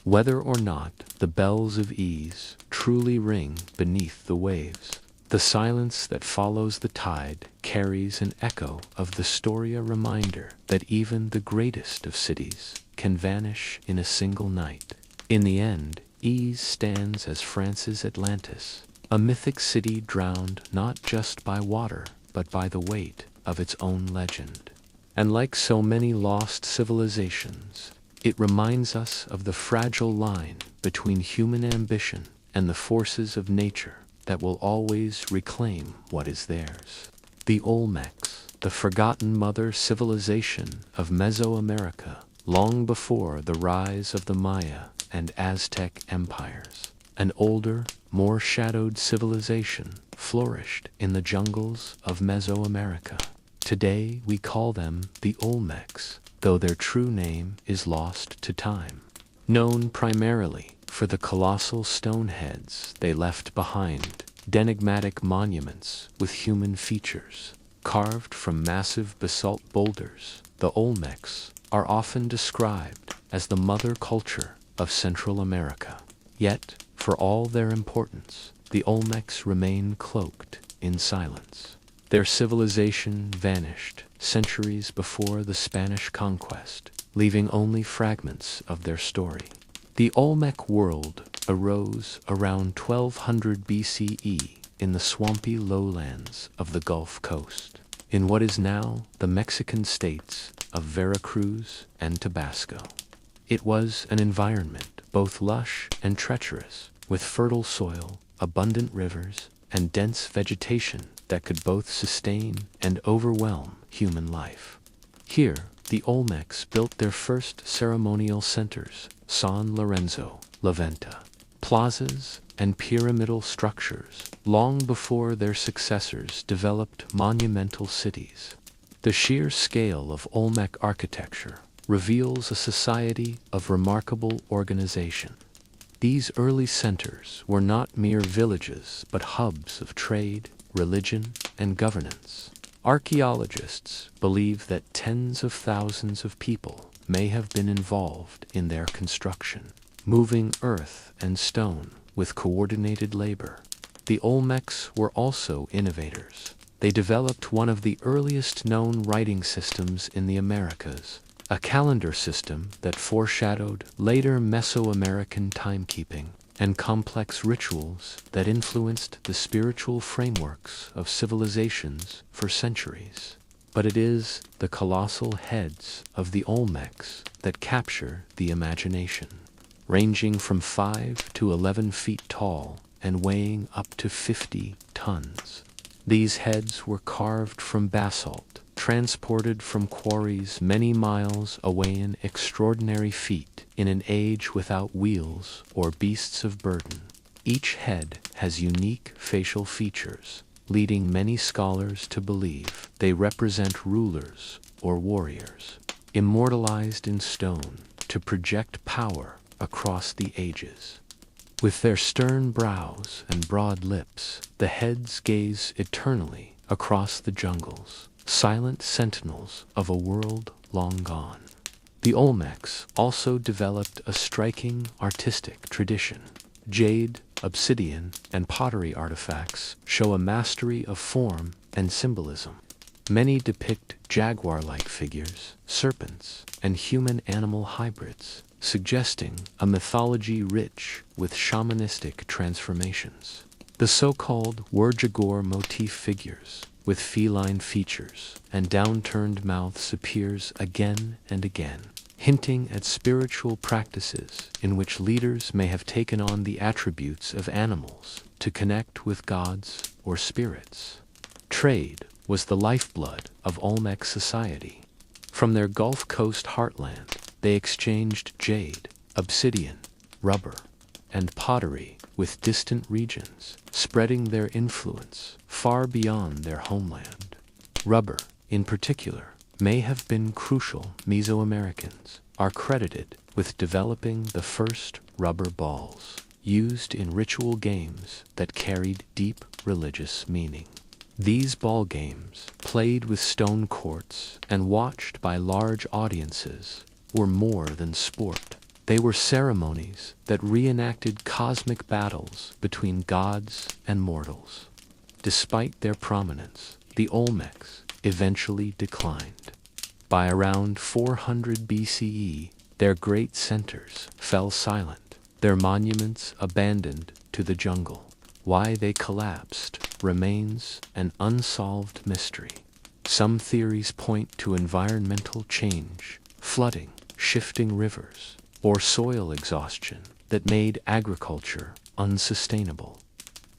Speaker 1: Whether or not the bells of Ys truly ring beneath the waves, the silence that follows the tide carries an echo of the story, a reminder that even the greatest of cities can vanish in a single night. In the end, Ys stands as France's Atlantis, a mythic city drowned not just by water, but by the weight of its own legend. And like so many lost civilizations, it reminds us of the fragile line between human ambition and the forces of nature that will always reclaim what is theirs. The Olmecs, the forgotten mother civilization of Mesoamerica, long before the rise of the Maya and Aztec empires. An older, more shadowed civilization flourished in the jungles of Mesoamerica. Today we call them the Olmecs, though their true name is lost to time. Known primarily for the colossal stone heads they left behind, enigmatic monuments with human features, carved from massive basalt boulders, the Olmecs are often described as the mother culture of Central America. Yet, for all their importance, the Olmecs remain cloaked in silence. Their civilization vanished centuries before the Spanish conquest, leaving only fragments of their story. The Olmec world arose around 1200 BCE in the swampy lowlands of the Gulf Coast, in what is now the Mexican states of Veracruz and Tabasco. It was an environment both lush and treacherous, with fertile soil, abundant rivers, and dense vegetation that could both sustain and overwhelm human life. Here, the Olmecs built their first ceremonial centers, San Lorenzo, La Venta, plazas, and pyramidal structures, long before their successors developed monumental cities. The sheer scale of Olmec architecture reveals a society of remarkable organization. These early centers were not mere villages, but hubs of trade, religion, and governance. Archaeologists believe that tens of thousands of people may have been involved in their construction, moving earth and stone with coordinated labor. The Olmecs were also innovators. They developed one of the earliest known writing systems in the Americas, a calendar system that foreshadowed later Mesoamerican timekeeping and complex rituals that influenced the spiritual frameworks of civilizations for centuries. But it is the colossal heads of the Olmecs that capture the imagination. Ranging from 5 to 11 feet tall and weighing up to 50 tons. These heads were carved from basalt, transported from quarries many miles away in extraordinary feat in an age without wheels or beasts of burden. Each head has unique facial features, leading many scholars to believe they represent rulers or warriors, immortalized in stone to project power across the ages. With their stern brows and broad lips, the heads gaze eternally across the jungles, silent sentinels of a world long gone. The Olmecs also developed a striking artistic tradition. Jade, obsidian, and pottery artifacts show a mastery of form and symbolism. Many depict jaguar-like figures, serpents, and human-animal hybrids, suggesting a mythology rich with shamanistic transformations. The so-called Wurjagor motif figures, with feline features and downturned mouths, appears again and again, hinting at spiritual practices in which leaders may have taken on the attributes of animals to connect with gods or spirits. Trade was the lifeblood of Olmec society. From their Gulf Coast heartland, they exchanged jade, obsidian, rubber, and pottery with distant regions, spreading their influence far beyond their homeland. Rubber, in particular, may have been crucial. Mesoamericans are credited with developing the first rubber balls, used in ritual games that carried deep religious meaning. These ball games, played with stone courts and watched by large audiences, were more than sport. They were ceremonies that reenacted cosmic battles between gods and mortals. Despite their prominence, the Olmecs eventually declined. By around 400 BCE, their great centers fell silent, their monuments abandoned to the jungle. Why they collapsed remains an unsolved mystery. Some theories point to environmental change, flooding, shifting rivers, or soil exhaustion that made agriculture unsustainable.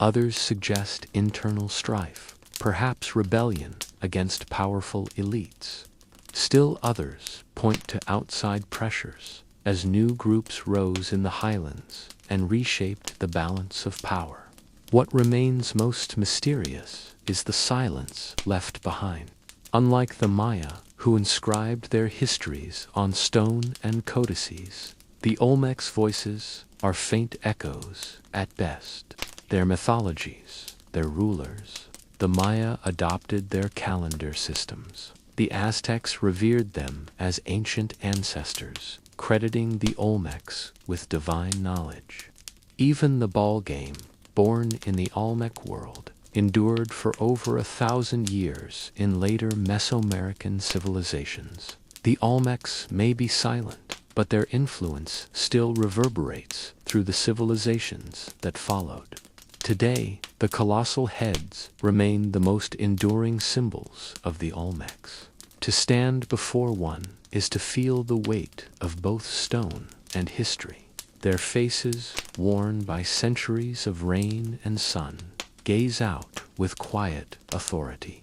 Speaker 1: Others suggest internal strife, perhaps rebellion against powerful elites. Still others point to outside pressures as new groups rose in the highlands and reshaped the balance of power. What remains most mysterious is the silence left behind. Unlike the Maya, who inscribed their histories on stone and codices, the Olmecs' voices are faint echoes at best. Their mythologies, their rulers. The Maya adopted their calendar systems. The Aztecs revered them as ancient ancestors, crediting the Olmecs with divine knowledge. Even the ball game, born in the Olmec world, endured for over 1,000 years in later Mesoamerican civilizations. The Olmecs may be silent, but their influence still reverberates through the civilizations that followed. Today, the colossal heads remain the most enduring symbols of the Olmecs. To stand before one is to feel the weight of both stone and history. Their faces, worn by centuries of rain and sun, gaze out with quiet authority.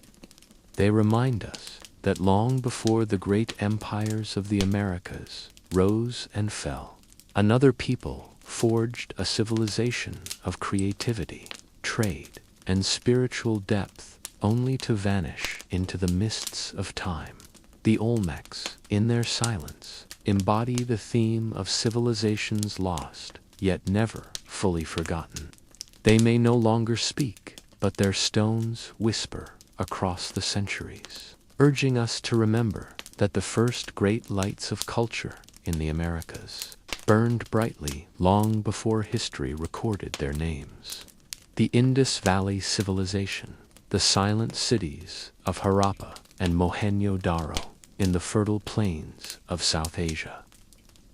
Speaker 1: They remind us that long before the great empires of the Americas rose and fell, another people forged a civilization of creativity, trade, and spiritual depth, only to vanish into the mists of time. The Olmecs, in their silence, embody the theme of civilizations lost, yet never fully forgotten. They may no longer speak, but their stones whisper across the centuries, urging us to remember that the first great lights of culture in the Americas burned brightly long before history recorded their names. The Indus Valley civilization, the silent cities of Harappa and Mohenjo-Daro in the fertile plains of South Asia.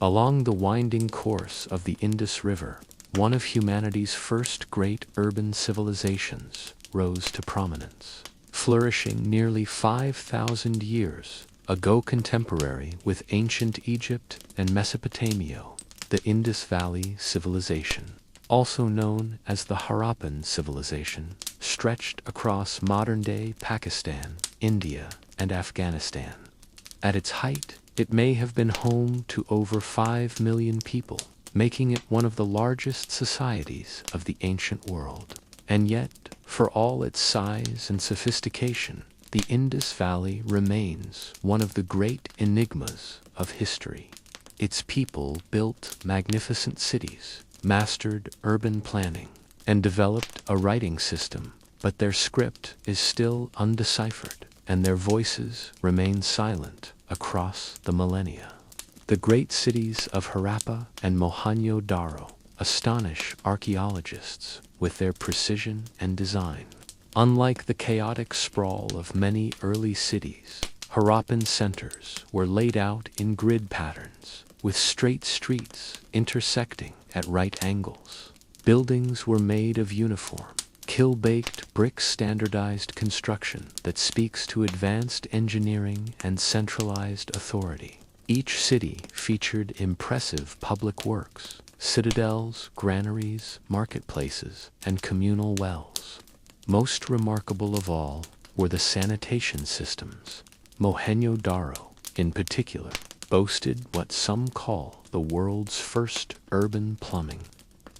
Speaker 1: Along the winding course of the Indus River, one of humanity's first great urban civilizations rose to prominence, flourishing nearly 5,000 years ago, contemporary with ancient Egypt and Mesopotamia. The Indus Valley civilization, also known as the Harappan civilization, stretched across modern-day Pakistan, India, and Afghanistan. At its height, it may have been home to over 5 million people, making it one of the largest societies of the ancient world. And yet, for all its size and sophistication, the Indus Valley remains one of the great enigmas of history. Its people built magnificent cities, mastered urban planning, and developed a writing system, but their script is still undeciphered, and their voices remain silent across the millennia. The great cities of Harappa and Mohenjo-daro astonish archaeologists with their precision and design. Unlike the chaotic sprawl of many early cities, Harappan centers were laid out in grid patterns, with straight streets intersecting at right angles. Buildings were made of uniform, kill-baked brick standardized construction that speaks to advanced engineering and centralized authority. Each city featured impressive public works, citadels, granaries, marketplaces, and communal wells. Most remarkable of all were the sanitation systems. Mohenjo-daro, in particular, boasted what some call the world's first urban plumbing.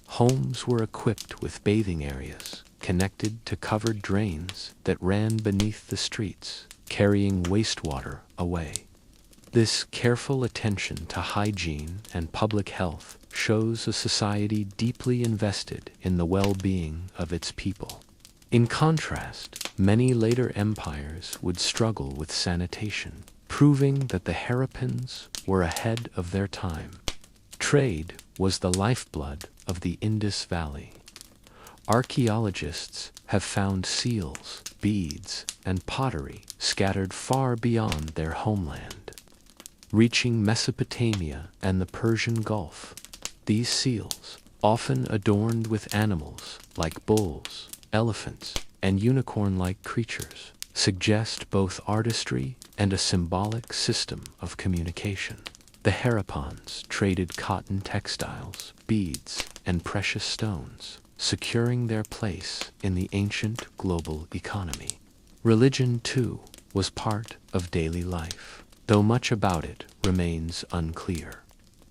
Speaker 1: Homes were equipped with bathing areas, connected to covered drains that ran beneath the streets, carrying wastewater away. This careful attention to hygiene and public health shows a society deeply invested in the well-being of its people. In contrast, many later empires would struggle with sanitation, proving that the Harappans were ahead of their time. Trade was the lifeblood of the Indus Valley. Archaeologists have found seals, beads, and pottery scattered far beyond their homeland. Reaching Mesopotamia and the Persian Gulf, these seals, often adorned with animals like bulls, elephants, and unicorn-like creatures, suggest both artistry and a symbolic system of communication. The Harappans traded cotton textiles, beads, and precious stones, securing their place in the ancient global economy. Religion, too, was part of daily life, though much about it remains unclear.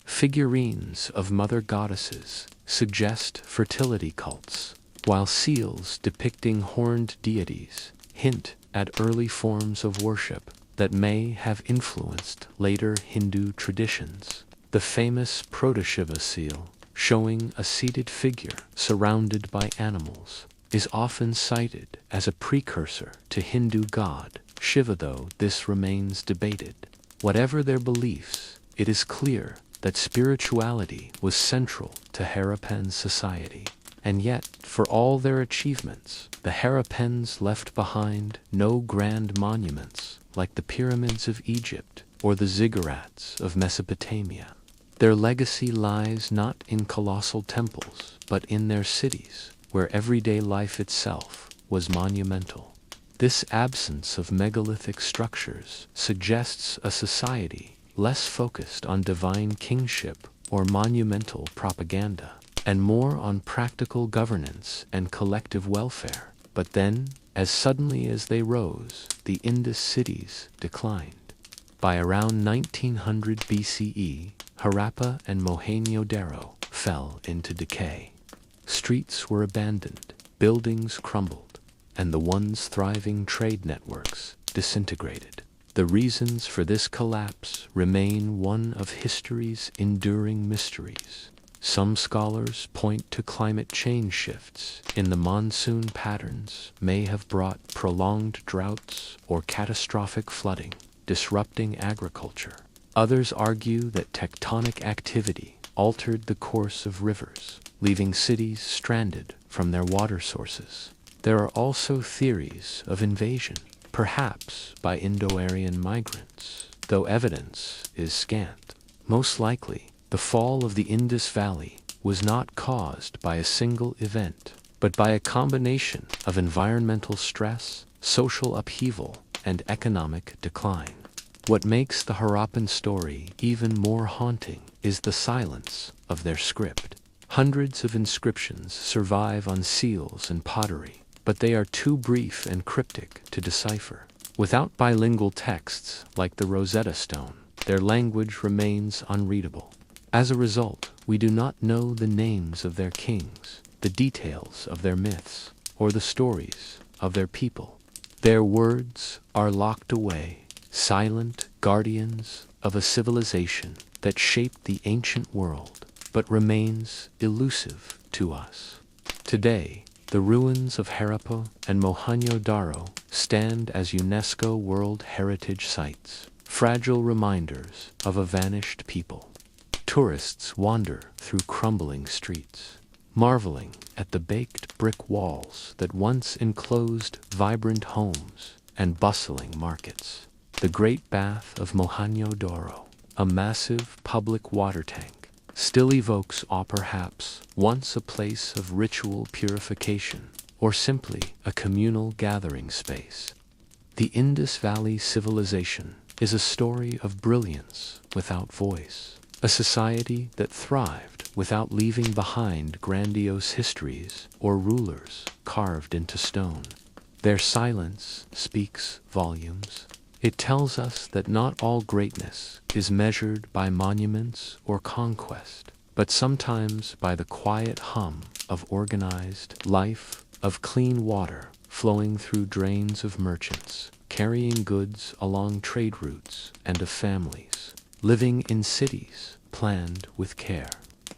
Speaker 1: Figurines of mother goddesses suggest fertility cults, while seals depicting horned deities hint at early forms of worship that may have influenced later Hindu traditions. The famous Proto-Shiva seal, showing a seated figure surrounded by animals, is often cited as a precursor to Hindu god Shiva, though this remains debated. Whatever their beliefs, it is clear that spirituality was central to Harappan society. And yet, for all their achievements, the Harappans left behind no grand monuments like the pyramids of Egypt or the ziggurats of Mesopotamia. Their legacy lies not in colossal temples, but in their cities, where everyday life itself was monumental. This absence of megalithic structures suggests a society less focused on divine kingship or monumental propaganda, and more on practical governance and collective welfare. But then, as suddenly as they rose, the Indus cities declined. By around 1900 BCE, Harappa and Mohenjo-daro fell into decay. Streets were abandoned, buildings crumbled, and the once thriving trade networks disintegrated. The reasons for this collapse remain one of history's enduring mysteries. Some scholars point to climate change shifts in the monsoon patterns may have brought prolonged droughts or catastrophic flooding, disrupting agriculture. Others argue that tectonic activity altered the course of rivers, leaving cities stranded from their water sources. There are also theories of invasion, perhaps by Indo-Aryan migrants, though evidence is scant. Most likely, the fall of the Indus Valley was not caused by a single event, but by a combination of environmental stress, social upheaval, and economic decline. What makes the Harappan story even more haunting is the silence of their script. Hundreds of inscriptions survive on seals and pottery, but they are too brief and cryptic to decipher. Without bilingual texts like the Rosetta Stone, their language remains unreadable. As a result, we do not know the names of their kings, the details of their myths, or the stories of their people. Their words are locked away, silent guardians of a civilization that shaped the ancient world, but remains elusive to us. Today, the ruins of Harappa and Mohenjo-daro stand as UNESCO World Heritage Sites, fragile reminders of a vanished people. Tourists wander through crumbling streets, marveling at the baked brick walls that once enclosed vibrant homes and bustling markets. The Great Bath of Mohenjo-daro, a massive public water tank, still evokes awe, perhaps once a place of ritual purification, or simply a communal gathering space. The Indus Valley civilization is a story of brilliance without voice, a society that thrived without leaving behind grandiose histories or rulers carved into stone. Their silence speaks volumes. It tells us that not all greatness is measured by monuments or conquest, but sometimes by the quiet hum of organized life, of clean water flowing through drains of merchants, carrying goods along trade routes, and of families living in cities planned with care.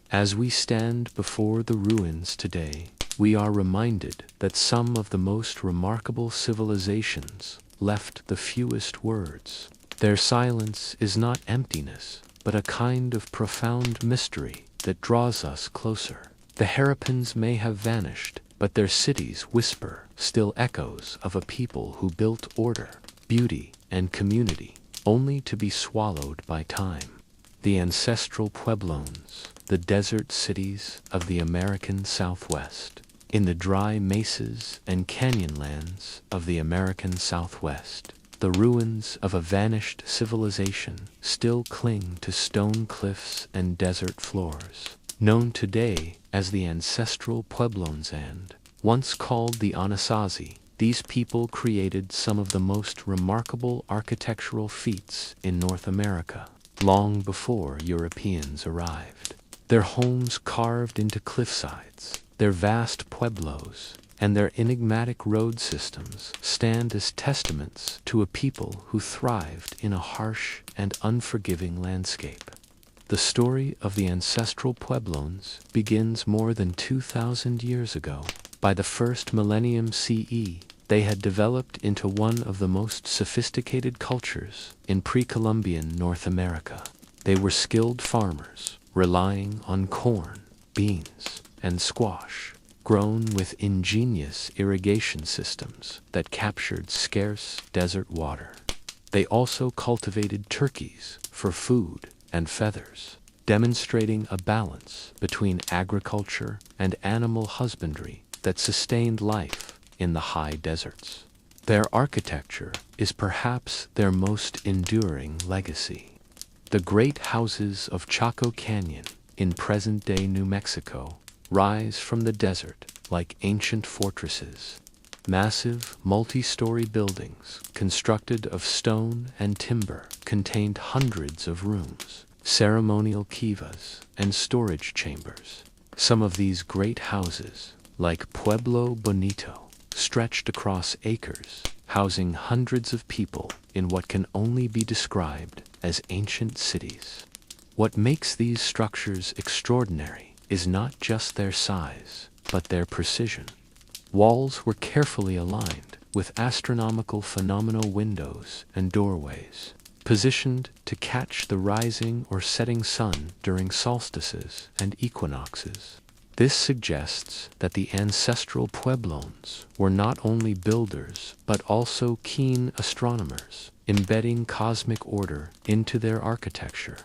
Speaker 1: As we stand before the ruins today, we are reminded that some of the most remarkable civilizations left the fewest words. Their silence is not emptiness, but a kind of profound mystery that draws us closer. The Harappans may have vanished, but their cities whisper still echoes of a people who built order, beauty, and community, only to be swallowed by time. The ancestral pueblones, the desert cities of the American Southwest, in the dry mesas and canyonlands of the American Southwest, the ruins of a vanished civilization still cling to stone cliffs and desert floors. Known today as the ancestral pueblones and once called the Anasazi, these people created some of the most remarkable architectural feats in North America, long before Europeans arrived. Their homes carved into cliffsides, their vast pueblos, and their enigmatic road systems stand as testaments to a people who thrived in a harsh and unforgiving landscape. The story of the ancestral pueblones begins more than 2,000 years ago. By the first millennium CE, they had developed into one of the most sophisticated cultures in pre-Columbian North America. They were skilled farmers, relying on corn, beans, and squash, grown with ingenious irrigation systems that captured scarce desert water. They also cultivated turkeys for food and feathers, demonstrating a balance between agriculture and animal husbandry that sustained life in the high deserts. Their architecture is perhaps their most enduring legacy. The great houses of Chaco Canyon in present-day New Mexico rise from the desert like ancient fortresses. Massive, multi-story buildings constructed of stone and timber contained hundreds of rooms, ceremonial kivas, and storage chambers. Some of these great houses, like Pueblo Bonito, stretched across acres, housing hundreds of people in what can only be described as ancient cities. What makes these structures extraordinary is not just their size, but their precision. Walls were carefully aligned with astronomical phenomenal windows and doorways, positioned to catch the rising or setting sun during solstices and equinoxes. This suggests that the ancestral pueblones were not only builders but also keen astronomers, embedding cosmic order into their architecture.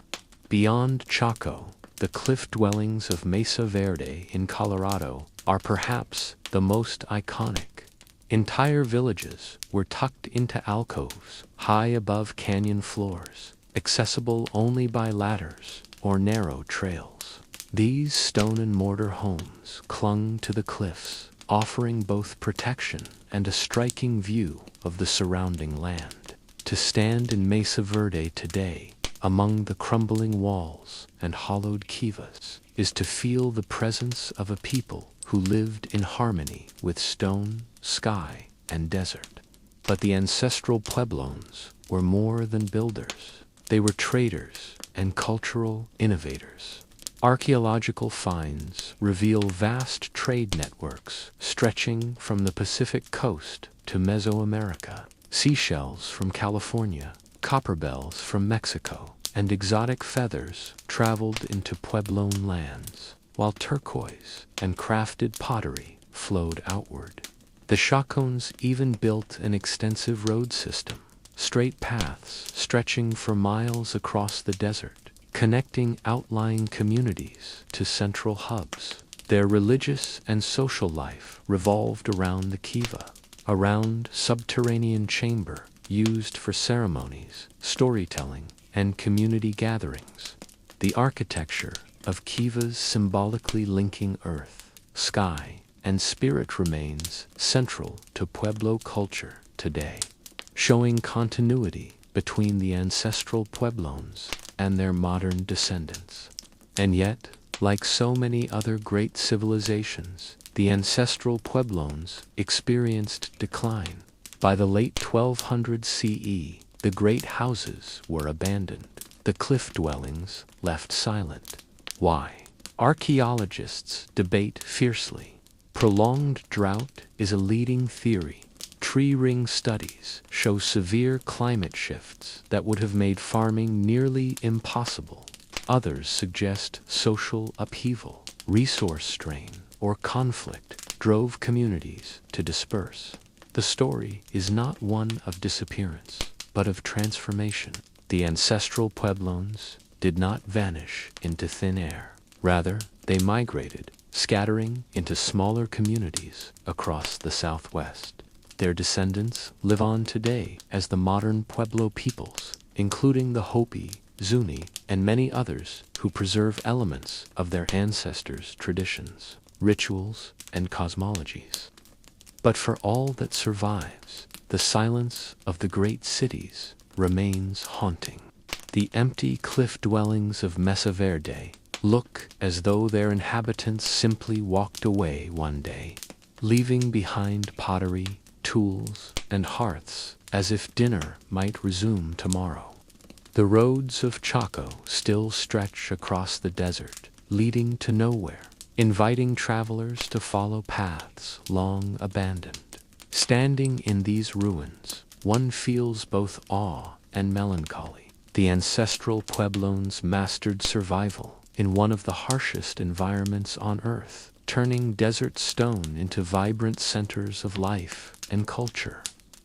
Speaker 1: Beyond Chaco, the cliff dwellings of Mesa Verde in Colorado are perhaps the most iconic. Entire villages were tucked into alcoves high above canyon floors, accessible only by ladders or narrow trails. These stone and mortar homes clung to the cliffs, offering both protection and a striking view of the surrounding land. To stand in Mesa Verde today, among the crumbling walls and hollowed kivas, is to feel the presence of a people who lived in harmony with stone, sky, and desert. But the ancestral Pueblones were more than builders. They were traders and cultural innovators. Archaeological finds reveal vast trade networks stretching from the Pacific coast to Mesoamerica. Seashells from California, copper bells from Mexico, and exotic feathers traveled into Puebloan lands, while turquoise and crafted pottery flowed outward. The Chacones even built an extensive road system, straight paths stretching for miles across the desert, connecting outlying communities to central hubs. Their religious and social life revolved around the kiva, a round subterranean chamber used for ceremonies, storytelling, and community gatherings. The architecture of kivas symbolically linking earth, sky, and spirit remains central to Pueblo culture today, showing continuity between the ancestral Pueblones and their modern descendants. And yet, like so many other great civilizations, the ancestral Pueblones experienced decline. By the late 1200 CE, the great houses were abandoned, the cliff dwellings left silent. Why? Archaeologists debate fiercely. Prolonged drought is a leading theory. Tree ring studies show severe climate shifts that would have made farming nearly impossible. Others suggest social upheaval, resource strain, or conflict drove communities to disperse. The story is not one of disappearance, but of transformation. The ancestral Pueblones did not vanish into thin air. Rather, they migrated, scattering into smaller communities across the Southwest. Their descendants live on today as the modern Pueblo peoples, including the Hopi, Zuni, and many others who preserve elements of their ancestors' traditions, rituals, and cosmologies. But for all that survives, the silence of the great cities remains haunting. The empty cliff dwellings of Mesa Verde look as though their inhabitants simply walked away one day, leaving behind pottery, tools, and hearths as if dinner might resume tomorrow. The roads of Chaco still stretch across the desert, leading to nowhere, inviting travelers to follow paths long abandoned. Standing in these ruins, one feels both awe and melancholy. The ancestral Pueblones mastered survival in one of the harshest environments on Earth, turning desert stone into vibrant centers of life and culture.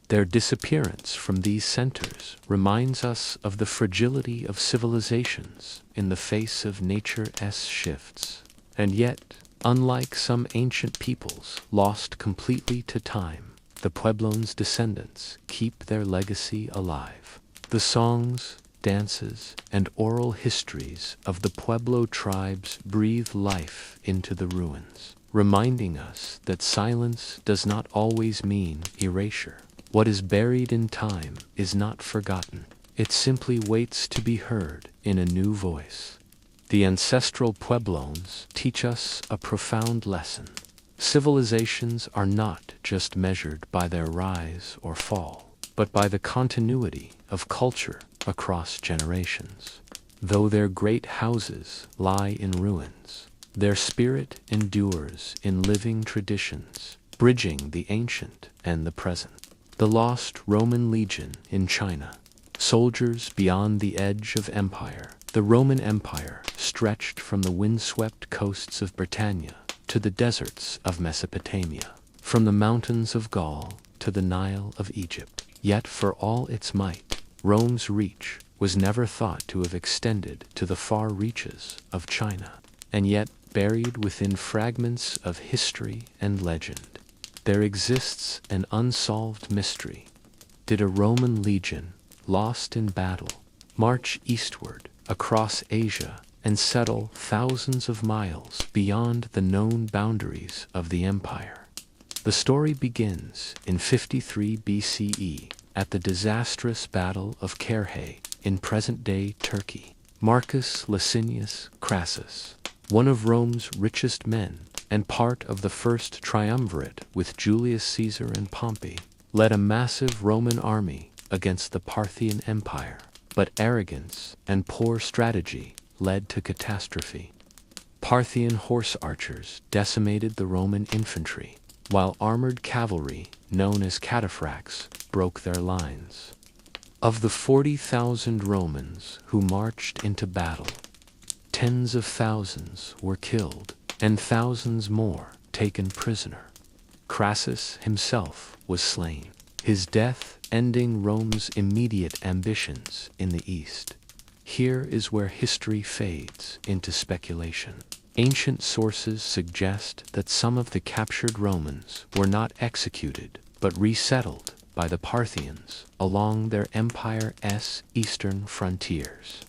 Speaker 1: Their disappearance from these centers reminds us of the fragility of civilizations in the face of nature's shifts. And yet, unlike some ancient peoples lost completely to time, the Pueblones' descendants keep their legacy alive. The songs, dances, and oral histories of the Pueblo tribes breathe life into the ruins, reminding us that silence does not always mean erasure. What is buried in time is not forgotten. It simply waits to be heard in a new voice. The ancestral Pueblones teach us a profound lesson. Civilizations are not just measured by their rise or fall, but by the continuity of culture across generations. Though their great houses lie in ruins, their spirit endures in living traditions, bridging the ancient and the present. The lost Roman legion in China, soldiers beyond the edge of empire. The Roman Empire stretched from the windswept coasts of Britannia to the deserts of Mesopotamia, from the mountains of Gaul to the Nile of Egypt. Yet for all its might, Rome's reach was never thought to have extended to the far reaches of China. And yet, buried within fragments of history and legend, there exists an unsolved mystery. Did a Roman legion, lost in battle, march eastward across Asia and settle thousands of miles beyond the known boundaries of the empire? The story begins in 53 BCE at the disastrous Battle of Carrhae in present-day Turkey. Marcus Licinius Crassus, one of Rome's richest men, and part of the first triumvirate with Julius Caesar and Pompey, led a massive Roman army against the Parthian Empire, but arrogance and poor strategy led to catastrophe. Parthian horse archers decimated the Roman infantry, while armored cavalry, known as cataphracts, broke their lines. Of the 40,000 Romans who marched into battle, tens of thousands were killed, and thousands more taken prisoner. Crassus himself was slain, his death ending Rome's immediate ambitions in the east. Here is where history fades into speculation. Ancient sources suggest that some of the captured Romans were not executed, but resettled by the Parthians along their empire's eastern frontiers.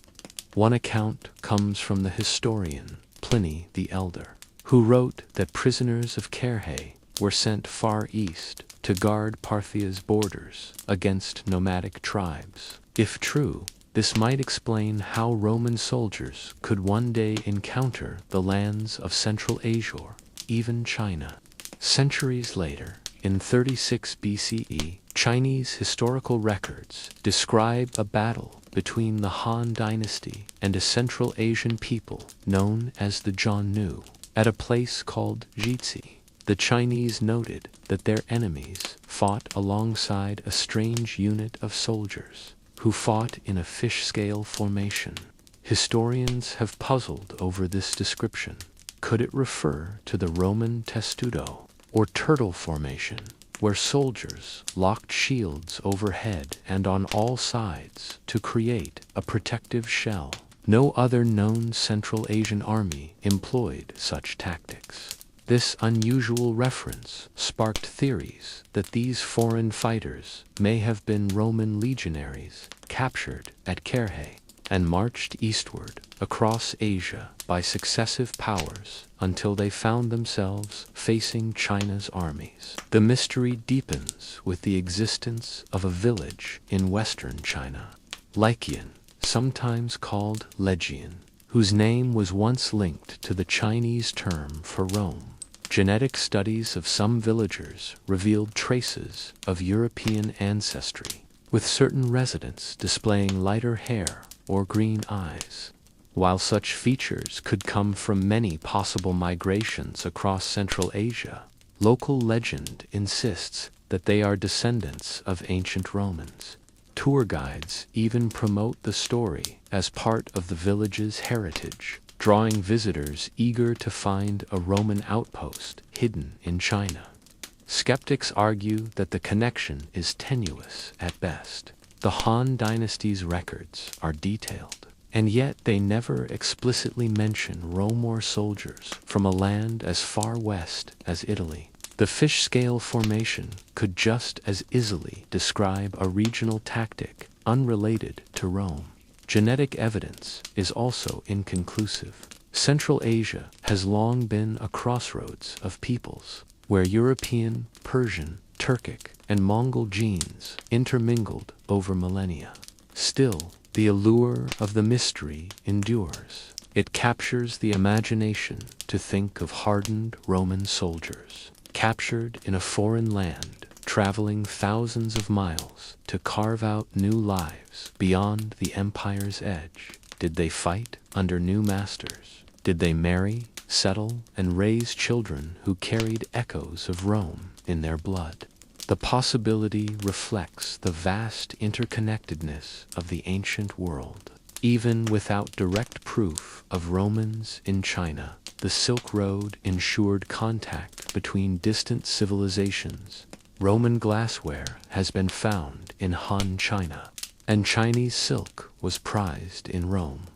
Speaker 1: One account comes from the historian Pliny the Elder, who wrote that prisoners of Carrhae were sent far east to guard Parthia's borders against nomadic tribes. If true, this might explain how Roman soldiers could one day encounter the lands of Central Asia, even China. Centuries later, in 36 BCE, Chinese historical records describe a battle between the Han Dynasty and a Central Asian people known as the Jiannu at a place called Jizhi. The Chinese noted that their enemies fought alongside a strange unit of soldiers who fought in a fish-scale formation. Historians have puzzled over this description. Could it refer to the Roman testudo, or turtle formation, where soldiers locked shields overhead and on all sides to create a protective shell? No other known Central Asian army employed such tactics. This unusual reference sparked theories that these foreign fighters may have been Roman legionaries captured at Carrhae and marched eastward across Asia by successive powers until they found themselves facing China's armies. The mystery deepens with the existence of a village in western China, Lycian, sometimes called Legion, whose name was once linked to the Chinese term for Rome. Genetic studies of some villagers revealed traces of European ancestry, with certain residents displaying lighter hair or green eyes. While such features could come from many possible migrations across Central Asia, local legend insists that they are descendants of ancient Romans. Tour guides even promote the story as part of the village's heritage, drawing visitors eager to find a Roman outpost hidden in China. Skeptics argue that the connection is tenuous at best. The Han Dynasty's records are detailed, and yet they never explicitly mention Rome or soldiers from a land as far west as Italy. The fish-scale formation could just as easily describe a regional tactic unrelated to Rome. Genetic evidence is also inconclusive. Central Asia has long been a crossroads of peoples, where European, Persian, Turkic, and Mongol genes intermingled over millennia. Still, the allure of the mystery endures. It captures the imagination to think of hardened Roman soldiers, captured in a foreign land, traveling thousands of miles to carve out new lives beyond the empire's edge. Did they fight under new masters? Did they marry, settle, and raise children who carried echoes of Rome in their blood? The possibility reflects the vast interconnectedness of the ancient world. Even without direct proof of Romans in China, the Silk Road ensured contact between distant civilizations. Roman glassware has been found in Han China, and Chinese silk was prized in Rome.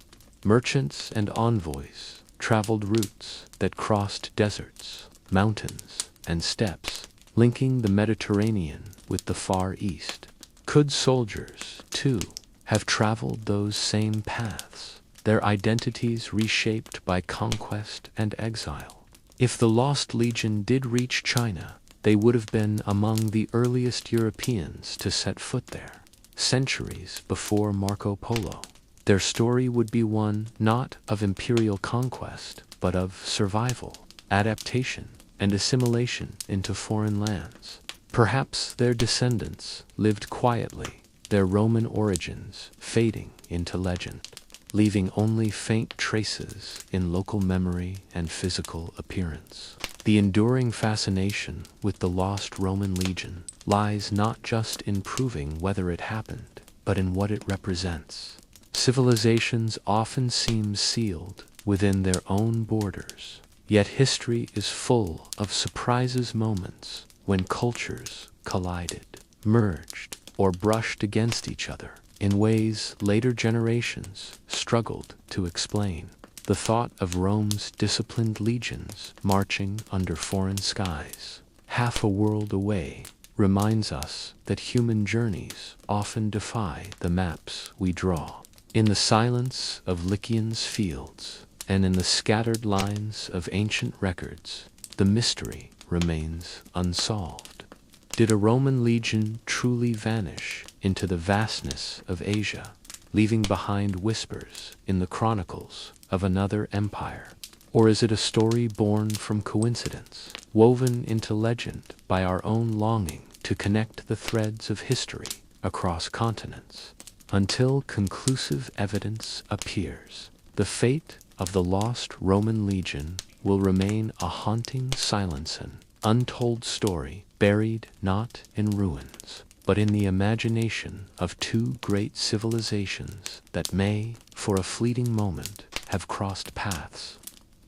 Speaker 1: Merchants and envoys traveled routes that crossed deserts, mountains, and steppes, linking the Mediterranean with the Far East. Could soldiers, too, have traveled those same paths, their identities reshaped by conquest and exile? If the Lost Legion did reach China, they would have been among the earliest Europeans to set foot there, centuries before Marco Polo. their story would be one not of imperial conquest, but of survival, adaptation, and assimilation into foreign lands. Perhaps their descendants lived quietly, their Roman origins fading into legend, leaving only faint traces in local memory and physical appearance. The enduring fascination with the lost Roman legion lies not just in proving whether it happened, but in what it represents. Civilizations often seem sealed within their own borders, yet history is full of surprises, moments when cultures collided, merged, or brushed against each other in ways later generations struggled to explain. The thought of Rome's disciplined legions marching under foreign skies, half a world away, reminds us that human journeys often defy the maps we draw. In the silence of Lycian's fields and in the scattered lines of ancient records, the mystery remains unsolved. Did a Roman legion truly vanish into the vastness of Asia, leaving behind whispers in the chronicles of another empire? Or is it a story born from coincidence, woven into legend by our own longing to connect the threads of history across continents? Until conclusive evidence appears, the fate of the lost Roman legion will remain a haunting silence, an untold story buried not in ruins, but in the imagination of two great civilizations that may, for a fleeting moment, have crossed paths.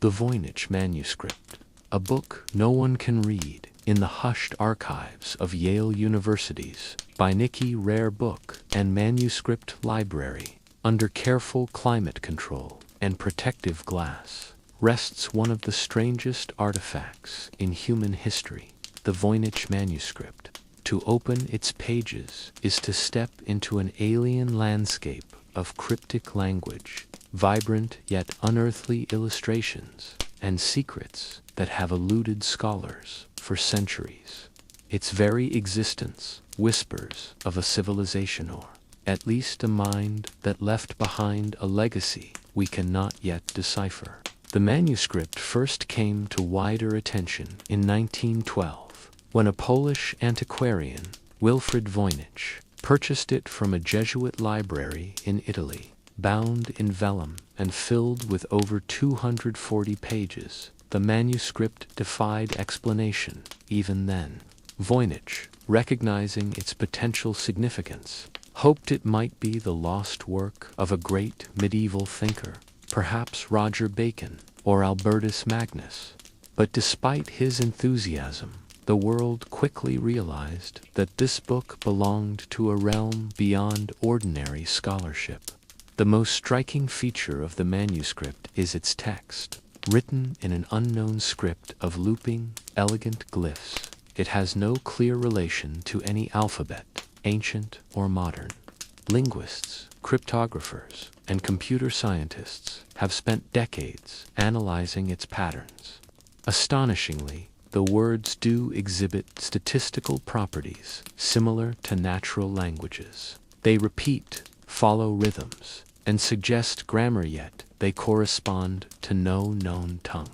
Speaker 1: The Voynich Manuscript, a book no one can read in the hushed archives of Yale University's Beinecke Rare Book and Manuscript Library, under careful climate control and protective glass, rests one of the strangest artifacts in human history, the Voynich Manuscript. To open its pages is to step into an alien landscape of cryptic language, vibrant yet unearthly illustrations, and secrets that have eluded scholars for centuries. Its very existence whispers of a civilization, or at least a mind that left behind a legacy we cannot yet decipher. The manuscript first came to wider attention in 1912, when a Polish antiquarian, Wilfrid Voynich, purchased it from a Jesuit library in Italy. Bound in vellum and filled with over 240 pages, the manuscript defied explanation even then. Voynich, recognizing its potential significance, hoped it might be the lost work of a great medieval thinker, perhaps Roger Bacon or Albertus Magnus. But despite his enthusiasm, the world quickly realized that this book belonged to a realm beyond ordinary scholarship. The most striking feature of the manuscript is its text. Written in an unknown script of looping, elegant glyphs, it has no clear relation to any alphabet, ancient or modern. Linguists, cryptographers, and computer scientists have spent decades analyzing its patterns. Astonishingly, the words do exhibit statistical properties similar to natural languages. They repeat, follow rhythms, and suggest grammar, yet they correspond to no known tongue.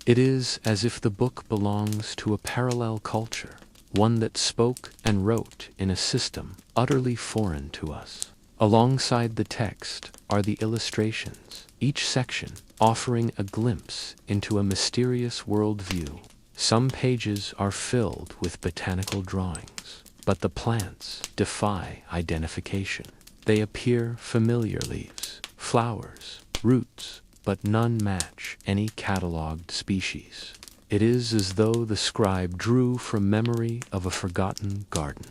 Speaker 1: It is as if the book belongs to a parallel culture, one that spoke and wrote in a system utterly foreign to us. Alongside the text are the illustrations, each section offering a glimpse into a mysterious worldview. Some pages are filled with botanical drawings, but the plants defy identification. They appear familiar: leaves, flowers, roots, but none match any catalogued species. It is as though the scribe drew from memory of a forgotten garden.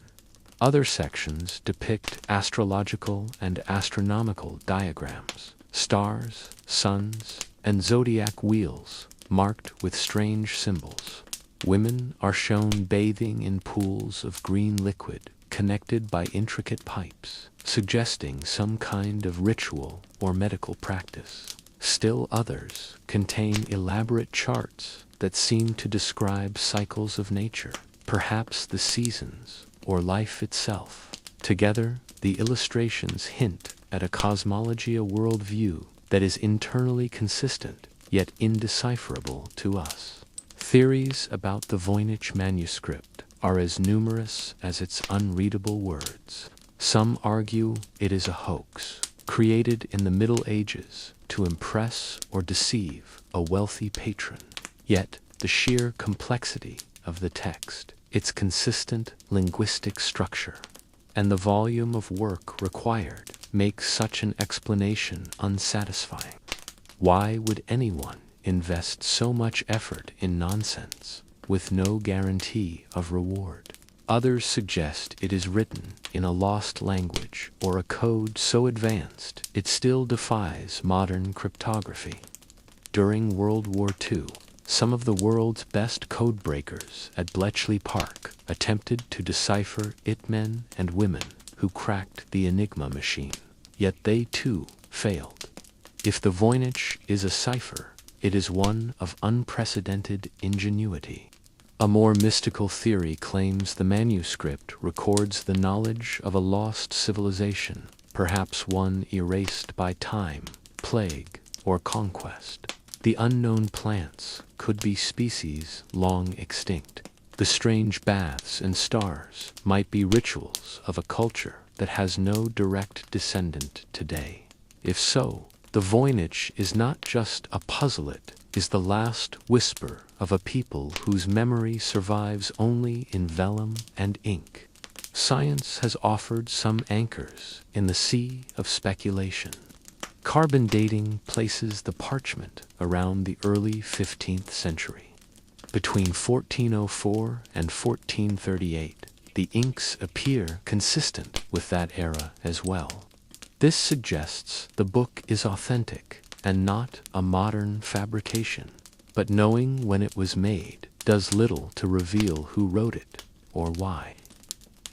Speaker 1: Other sections depict astrological and astronomical diagrams, stars, suns, and zodiac wheels marked with strange symbols. Women are shown bathing in pools of green liquid connected by intricate pipes, suggesting some kind of ritual or medical practice. Still others contain elaborate charts that seem to describe cycles of nature, perhaps the seasons or life itself. Together, the illustrations hint at a cosmology, a worldview that is internally consistent, yet indecipherable to us. Theories about the Voynich manuscript are as numerous as its unreadable words. Some argue it is a hoax, created in the Middle Ages to impress or deceive a wealthy patron. Yet, the sheer complexity of the text, its consistent linguistic structure, and the volume of work required make such an explanation unsatisfying. Why would anyone invest so much effort in nonsense with no guarantee of reward? Others suggest it is written in a lost language or a code so advanced it still defies modern cryptography. During World War II, some of the world's best codebreakers at Bletchley Park attempted to decipher it, men and women who cracked the Enigma machine. Yet they too failed. If the Voynich is a cipher, it is one of unprecedented ingenuity. A more mystical theory claims the manuscript records the knowledge of a lost civilization, perhaps one erased by time, plague, or conquest. The unknown plants could be species long extinct. The strange baths and stars might be rituals of a culture that has no direct descendant today. If so, the Voynich is not just a puzzle, it is the last whisper of a people whose memory survives only in vellum and ink. Science has offered some anchors in the sea of speculation. Carbon dating places the parchment around the early 15th century. Between 1404 and 1438, the inks appear consistent with that era as well. This suggests the book is authentic and not a modern fabrication, but knowing when it was made does little to reveal who wrote it or why.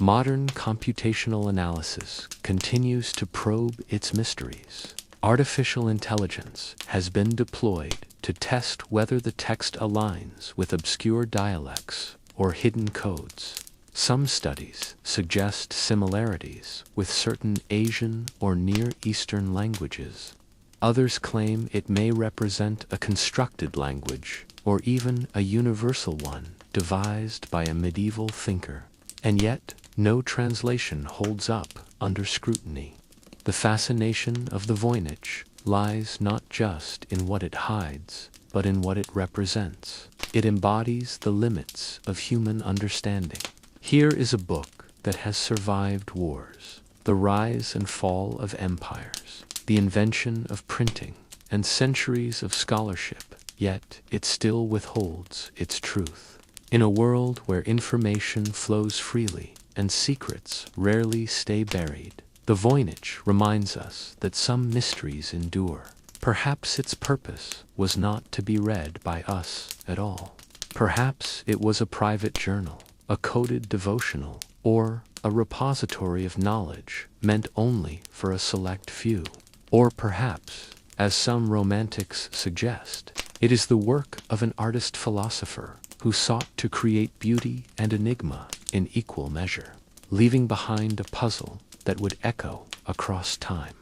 Speaker 1: Modern computational analysis continues to probe its mysteries. Artificial intelligence has been deployed to test whether the text aligns with obscure dialects or hidden codes. Some studies suggest similarities with certain Asian or Near Eastern languages. Others claim it may represent a constructed language or even a universal one devised by a medieval thinker. And yet, no translation holds up under scrutiny. The fascination of the Voynich lies not just in what it hides, but in what it represents. It embodies the limits of human understanding. Here is a book that has survived wars, the rise and fall of empires, the invention of printing, and centuries of scholarship, yet it still withholds its truth. In a world where information flows freely and secrets rarely stay buried, the Voynich reminds us that some mysteries endure. Perhaps its purpose was not to be read by us at all. Perhaps it was a private journal, a coded devotional, or a repository of knowledge meant only for a select few. Or perhaps, as some romantics suggest, it is the work of an artist-philosopher who sought to create beauty and enigma in equal measure, leaving behind a puzzle that would echo across time.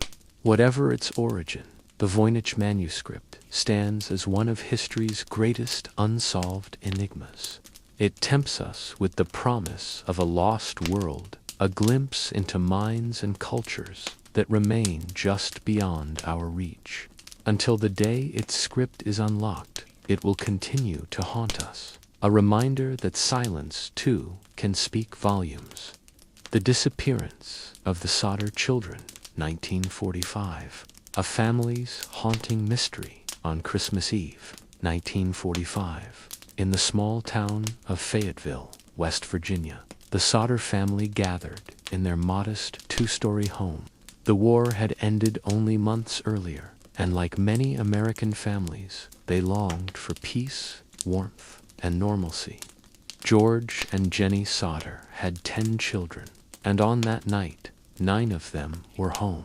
Speaker 1: Whatever its origin, the Voynich manuscript stands as one of history's greatest unsolved enigmas. It tempts us with the promise of a lost world, a glimpse into minds and cultures that remain just beyond our reach. Until the day its script is unlocked, it will continue to haunt us, a reminder that silence, too, can speak volumes. The disappearance of the Sodder children, 1945. A family's haunting mystery on Christmas Eve, 1945. In the small town of Fayetteville, West Virginia, the Sodder family gathered in their modest two-story home. The war had ended only months earlier, and like many American families, they longed for peace, warmth, and normalcy. George and Jenny Sodder had 10 children, and on that night, 9 of them were home.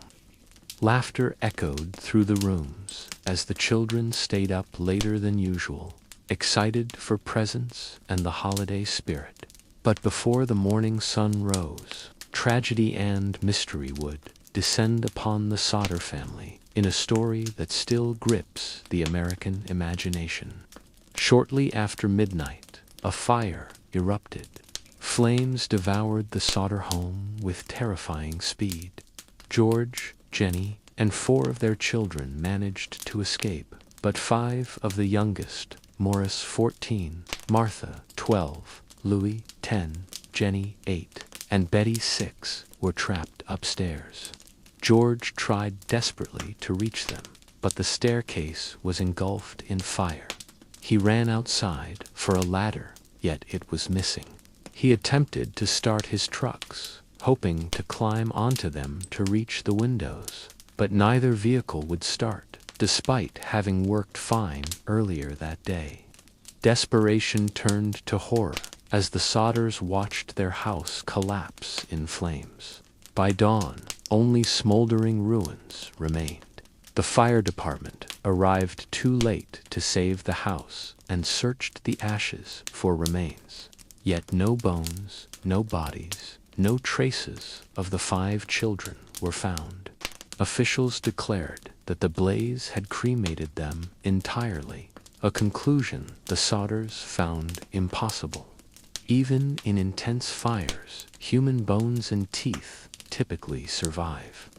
Speaker 1: Laughter echoed through the rooms as the children stayed up later than usual, excited for presents and the holiday spirit. But before the morning sun rose, tragedy and mystery would descend upon the Sodder family in a story that still grips the American imagination. Shortly after midnight, a fire erupted. Flames devoured the Sodder home with terrifying speed. George, Jenny, and 4 of their children managed to escape, but 5 of the youngest, Morris 14, Martha 12, Louis 10, Jenny 8, and Betty 6, were trapped upstairs. George tried desperately to reach them, but the staircase was engulfed in fire. He ran outside for a ladder, yet it was missing. He attempted to start his trucks, hoping to climb onto them to reach the windows, but neither vehicle would start, despite having worked fine earlier that day. Desperation turned to horror as the Sodders watched their house collapse in flames. By dawn, only smoldering ruins remained. The fire department arrived too late to save the house and searched the ashes for remains. Yet no bones, no bodies, no traces of the 5 children were found. Officials declared that the blaze had cremated them entirely, a conclusion the Sodders found impossible. Even in intense fires, human bones and teeth typically survive.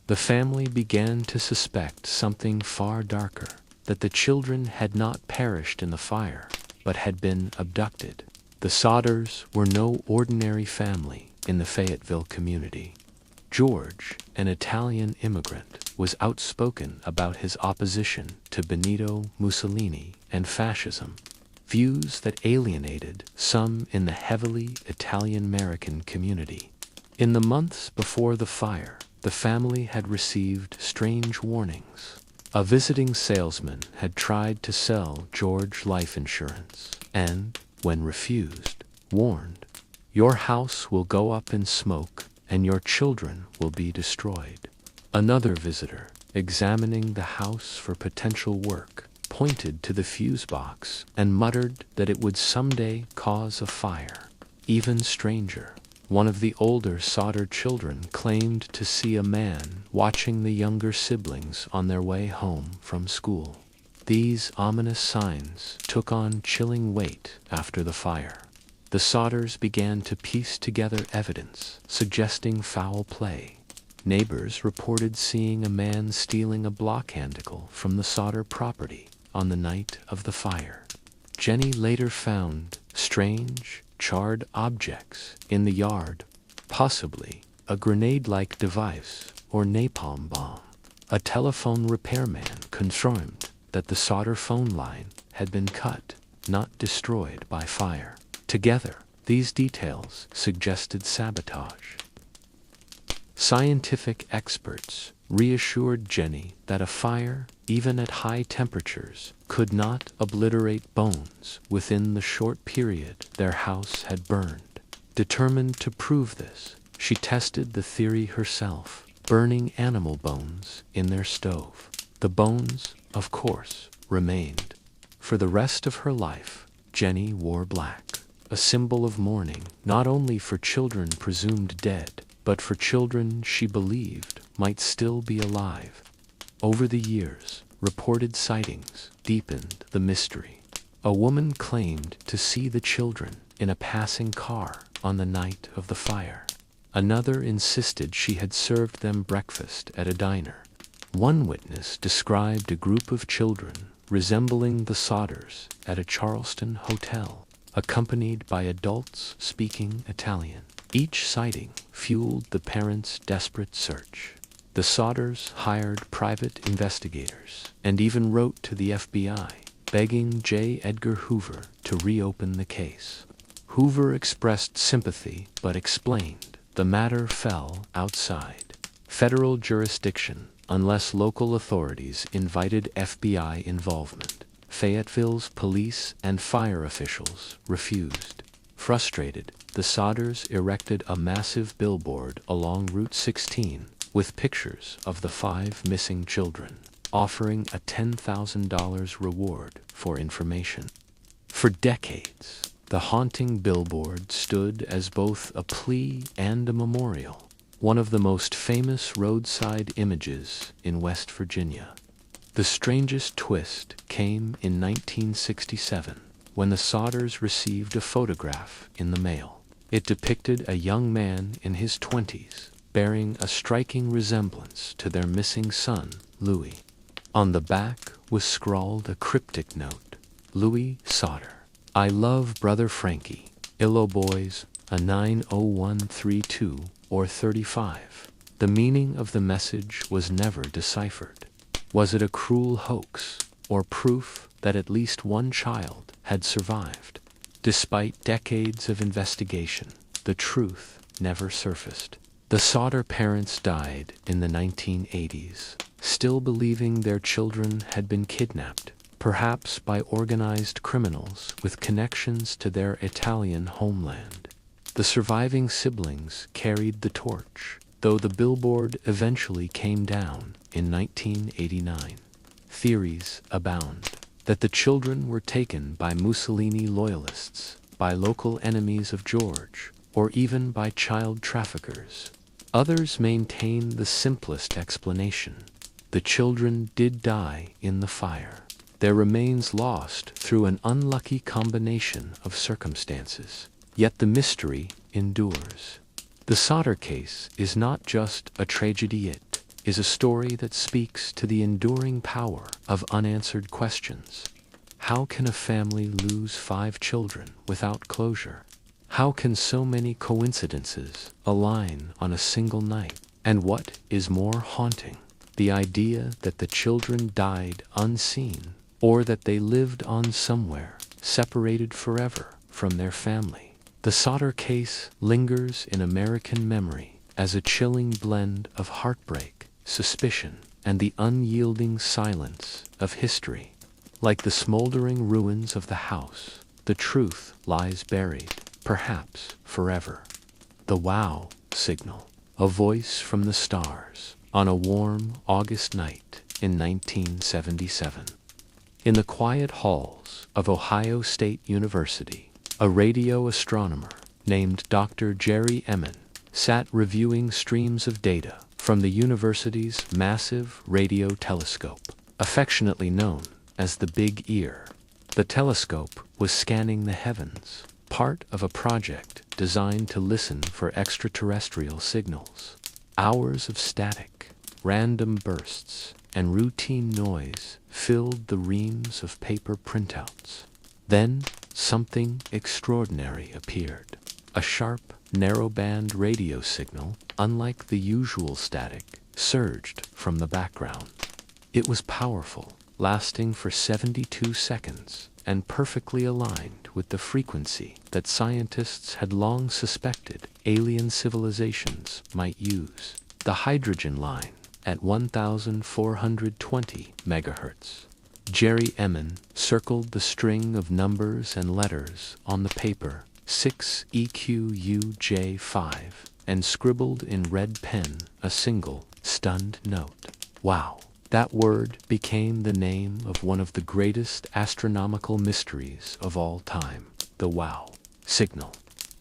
Speaker 1: The family began to suspect something far darker, that the children had not perished in the fire, but had been abducted. The Sodders were no ordinary family in the Fayetteville community. George, an Italian immigrant, was outspoken about his opposition to Benito Mussolini and fascism, views that alienated some in the heavily Italian-American community. In the months before the fire, the family had received strange warnings. A visiting salesman had tried to sell George life insurance and, when refused, warned, "Your house will go up in smoke and your children will be destroyed." Another visitor, examining the house for potential work, pointed to the fuse box and muttered that it would someday cause a fire. Even stranger, one of the older Sodder children claimed to see a man watching the younger siblings on their way home from school. These ominous signs took on chilling weight after the fire. The Sodders began to piece together evidence suggesting foul play. Neighbors reported seeing a man stealing a block handle from the Sodder property on the night of the fire. Jenny later found strange, charred objects in the yard, possibly a grenade-like device or napalm bomb. A telephone repairman confirmed that the Sodder phone line had been cut, not destroyed by fire. Together, these details suggested sabotage. Scientific experts reassured Jenny that a fire, even at high temperatures, could not obliterate bones within the short period their house had burned. Determined to prove this, she tested the theory herself, burning animal bones in their stove. The bones, of course, remained. For the rest of her life, Jenny wore black, a symbol of mourning not only for children presumed dead, but for children she believed might still be alive. Over the years, reported sightings deepened the mystery. A woman claimed to see the children in a passing car on the night of the fire. Another insisted she had served them breakfast at a diner. One witness described a group of children resembling the Sodders at a Charleston hotel, accompanied by adults speaking Italian. Each sighting fueled the parents' desperate search. The Sodders hired private investigators and even wrote to the FBI, begging J. Edgar Hoover to reopen the case. Hoover expressed sympathy but explained the matter fell outside federal jurisdiction unless local authorities invited FBI involvement. Fayetteville's police and fire officials refused. Frustrated, the Sodders erected a massive billboard along Route 16 with pictures of the 5 missing children, offering a $10,000 reward for information. For decades, The haunting billboard stood as both a plea and a memorial, one of the most famous roadside images in West Virginia. The strangest twist came in 1967, when the Sodders received a photograph in the mail. It depicted a young man in his 20s, bearing a striking resemblance to their missing son, Louis. On the back was scrawled a cryptic note: Louis Sodder, I love brother Frankie, Illo boys, a 90132 or 35. The meaning of the message was never deciphered. Was it a cruel hoax, or proof that at least one child had survived? Despite decades of investigation, the truth never surfaced. The Sodder parents died in the 1980s, still believing their children had been kidnapped, perhaps by organized criminals with connections to their Italian homeland. The surviving siblings carried the torch, though the billboard eventually came down in 1989. Theories abound that the children were taken by Mussolini loyalists, by local enemies of George, or even by child traffickers. Others maintain the simplest explanation: the children did die in the fire, their remains lost through an unlucky combination of circumstances. Yet the mystery endures. The Sodder case is not just a tragedy, it is a story that speaks to the enduring power of unanswered questions. How can a family lose 5 children without closure? How can so many coincidences align on a single night? And what is more haunting, the idea that the children died unseen, or that they lived on somewhere, separated forever from their family. The Sodder case lingers in American memory as a chilling blend of heartbreak, suspicion, and the unyielding silence of history. Like the smoldering ruins of the house, the truth lies buried, perhaps forever. The wow signal, a voice from the stars, on a warm August night in 1977. In the quiet halls of Ohio State University, a radio astronomer named Dr. Jerry Emin sat reviewing streams of data from the university's massive radio telescope, affectionately known as the Big Ear. The telescope was scanning the heavens, part of a project designed to listen for extraterrestrial signals. Hours of static, random bursts, and routine noise filled the reams of paper printouts. Then something extraordinary appeared. A sharp, narrowband radio signal, unlike the usual static, surged from the background. It was powerful, lasting for 72 seconds, and perfectly aligned with the frequency that scientists had long suspected alien civilizations might use. The hydrogen line at 1420 megahertz. Jerry Emin circled the string of numbers and letters on the paper, 6EQUJ5, and scribbled in red pen a single, stunned note. Wow! That word became the name of one of the greatest astronomical mysteries of all time, the wow signal.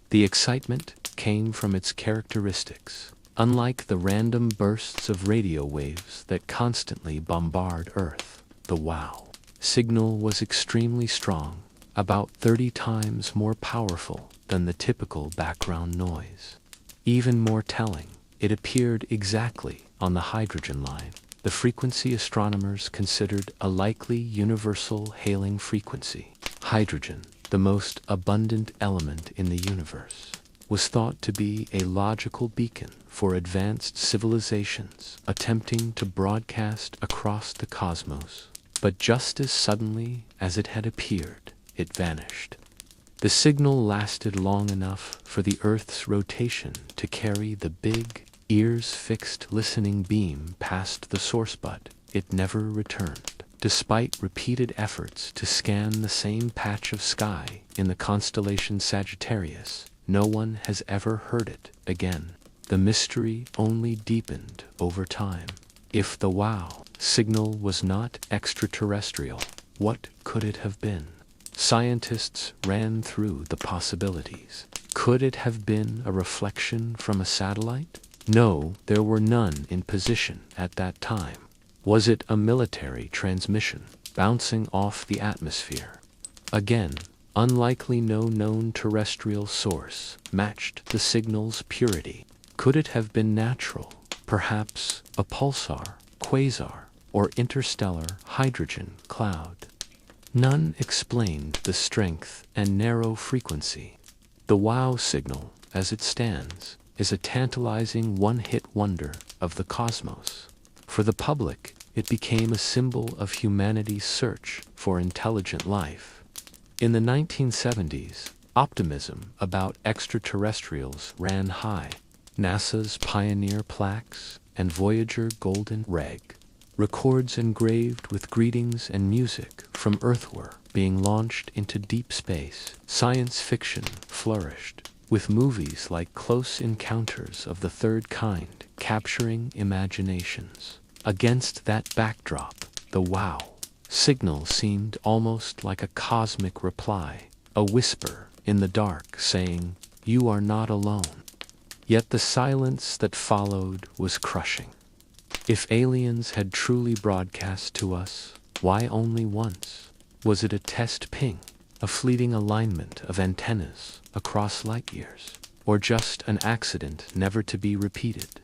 Speaker 1: The excitement came from its characteristics. Unlike the random bursts of radio waves that constantly bombard Earth, the wow signal was extremely strong, about 30 times more powerful than the typical background noise. Even more telling, it appeared exactly on the hydrogen line, the frequency astronomers considered a likely universal hailing frequency. Hydrogen, the most abundant element in the universe, was thought to be a logical beacon for advanced civilizations attempting to broadcast across the cosmos. But just as suddenly as it had appeared, it vanished. The signal lasted long enough for the Earth's rotation to carry the big, ears-fixed listening beam past the source, but it never returned. Despite repeated efforts to scan the same patch of sky in the constellation Sagittarius, no one has ever heard it again. The mystery only deepened over time. If the wow signal was not extraterrestrial, what could it have been? Scientists ran through the possibilities. Could it have been a reflection from a satellite? No, there were none in position at that time. Was it a military transmission, bouncing off the atmosphere? Again, unlikely. No known terrestrial source matched the signal's purity. Could it have been natural? Perhaps a pulsar, quasar, or interstellar hydrogen cloud? None explained the strength and narrow frequency. The WOW signal, as it stands, is a tantalizing one-hit wonder of the cosmos. For the public, it became a symbol of humanity's search for intelligent life. In the 1970s, optimism about extraterrestrials ran high. NASA's Pioneer plaques and Voyager Golden Reg records engraved with greetings and music from Earth were being launched into deep space. Science fiction flourished, with movies like Close Encounters of the Third Kind capturing imaginations. Against that backdrop, the WOW signal seemed almost like a cosmic reply, a whisper in the dark saying, "You are not alone." Yet the silence that followed was crushing. If aliens had truly broadcast to us, why only once? Was it a test ping, a fleeting alignment of antennas across light years, or just an accident never to be repeated?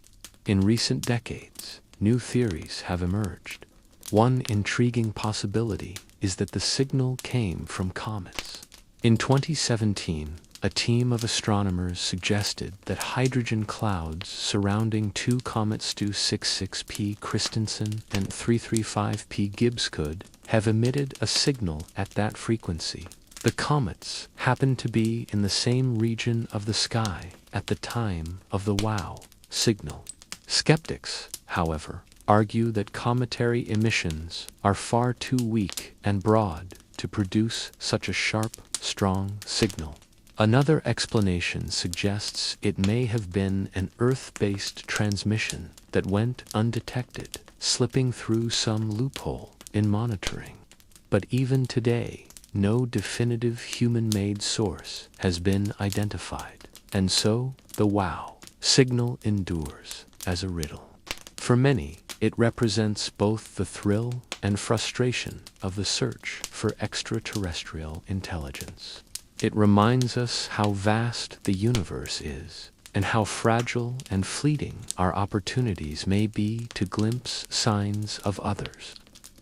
Speaker 1: In recent decades, new theories have emerged. One intriguing possibility is that the signal came from comets. In 2017, a team of astronomers suggested that hydrogen clouds surrounding two comets 266P Christensen and 335P Gibbs could have emitted a signal at that frequency. The comets happened to be in the same region of the sky at the time of the WOW signal. Skeptics, however, argue that cometary emissions are far too weak and broad to produce such a sharp, strong signal. Another explanation suggests it may have been an Earth-based transmission that went undetected, slipping through some loophole in monitoring. But even today, no definitive human-made source has been identified, and so the WOW signal endures as a riddle. For many, it represents both the thrill and frustration of the search for extraterrestrial intelligence. It reminds us how vast the universe is, and how fragile and fleeting our opportunities may be to glimpse signs of others.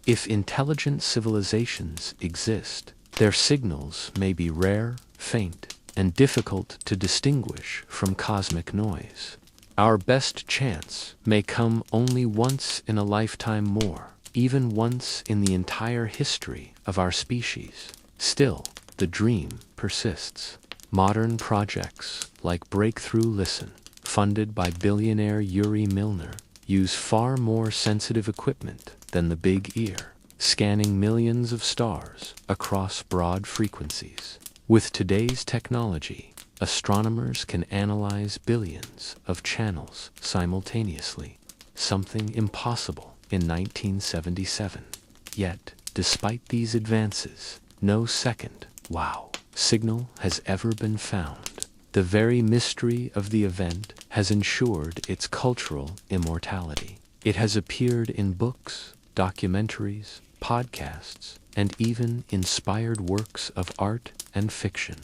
Speaker 1: If intelligent civilizations exist, their signals may be rare, faint, and difficult to distinguish from cosmic noise. Our best chance may come only once in a lifetime more, even once in the entire history of our species. Still, the dream persists. Modern projects like Breakthrough Listen, funded by billionaire Yuri Milner, use far more sensitive equipment than the Big Ear, scanning millions of stars across broad frequencies. With today's technology, astronomers can analyze billions of channels simultaneously, something impossible in 1977. Yet, despite these advances, no second WOW signal has ever been found. The very mystery of the event has ensured its cultural immortality. It has appeared in books, documentaries, podcasts, and even inspired works of art and fiction.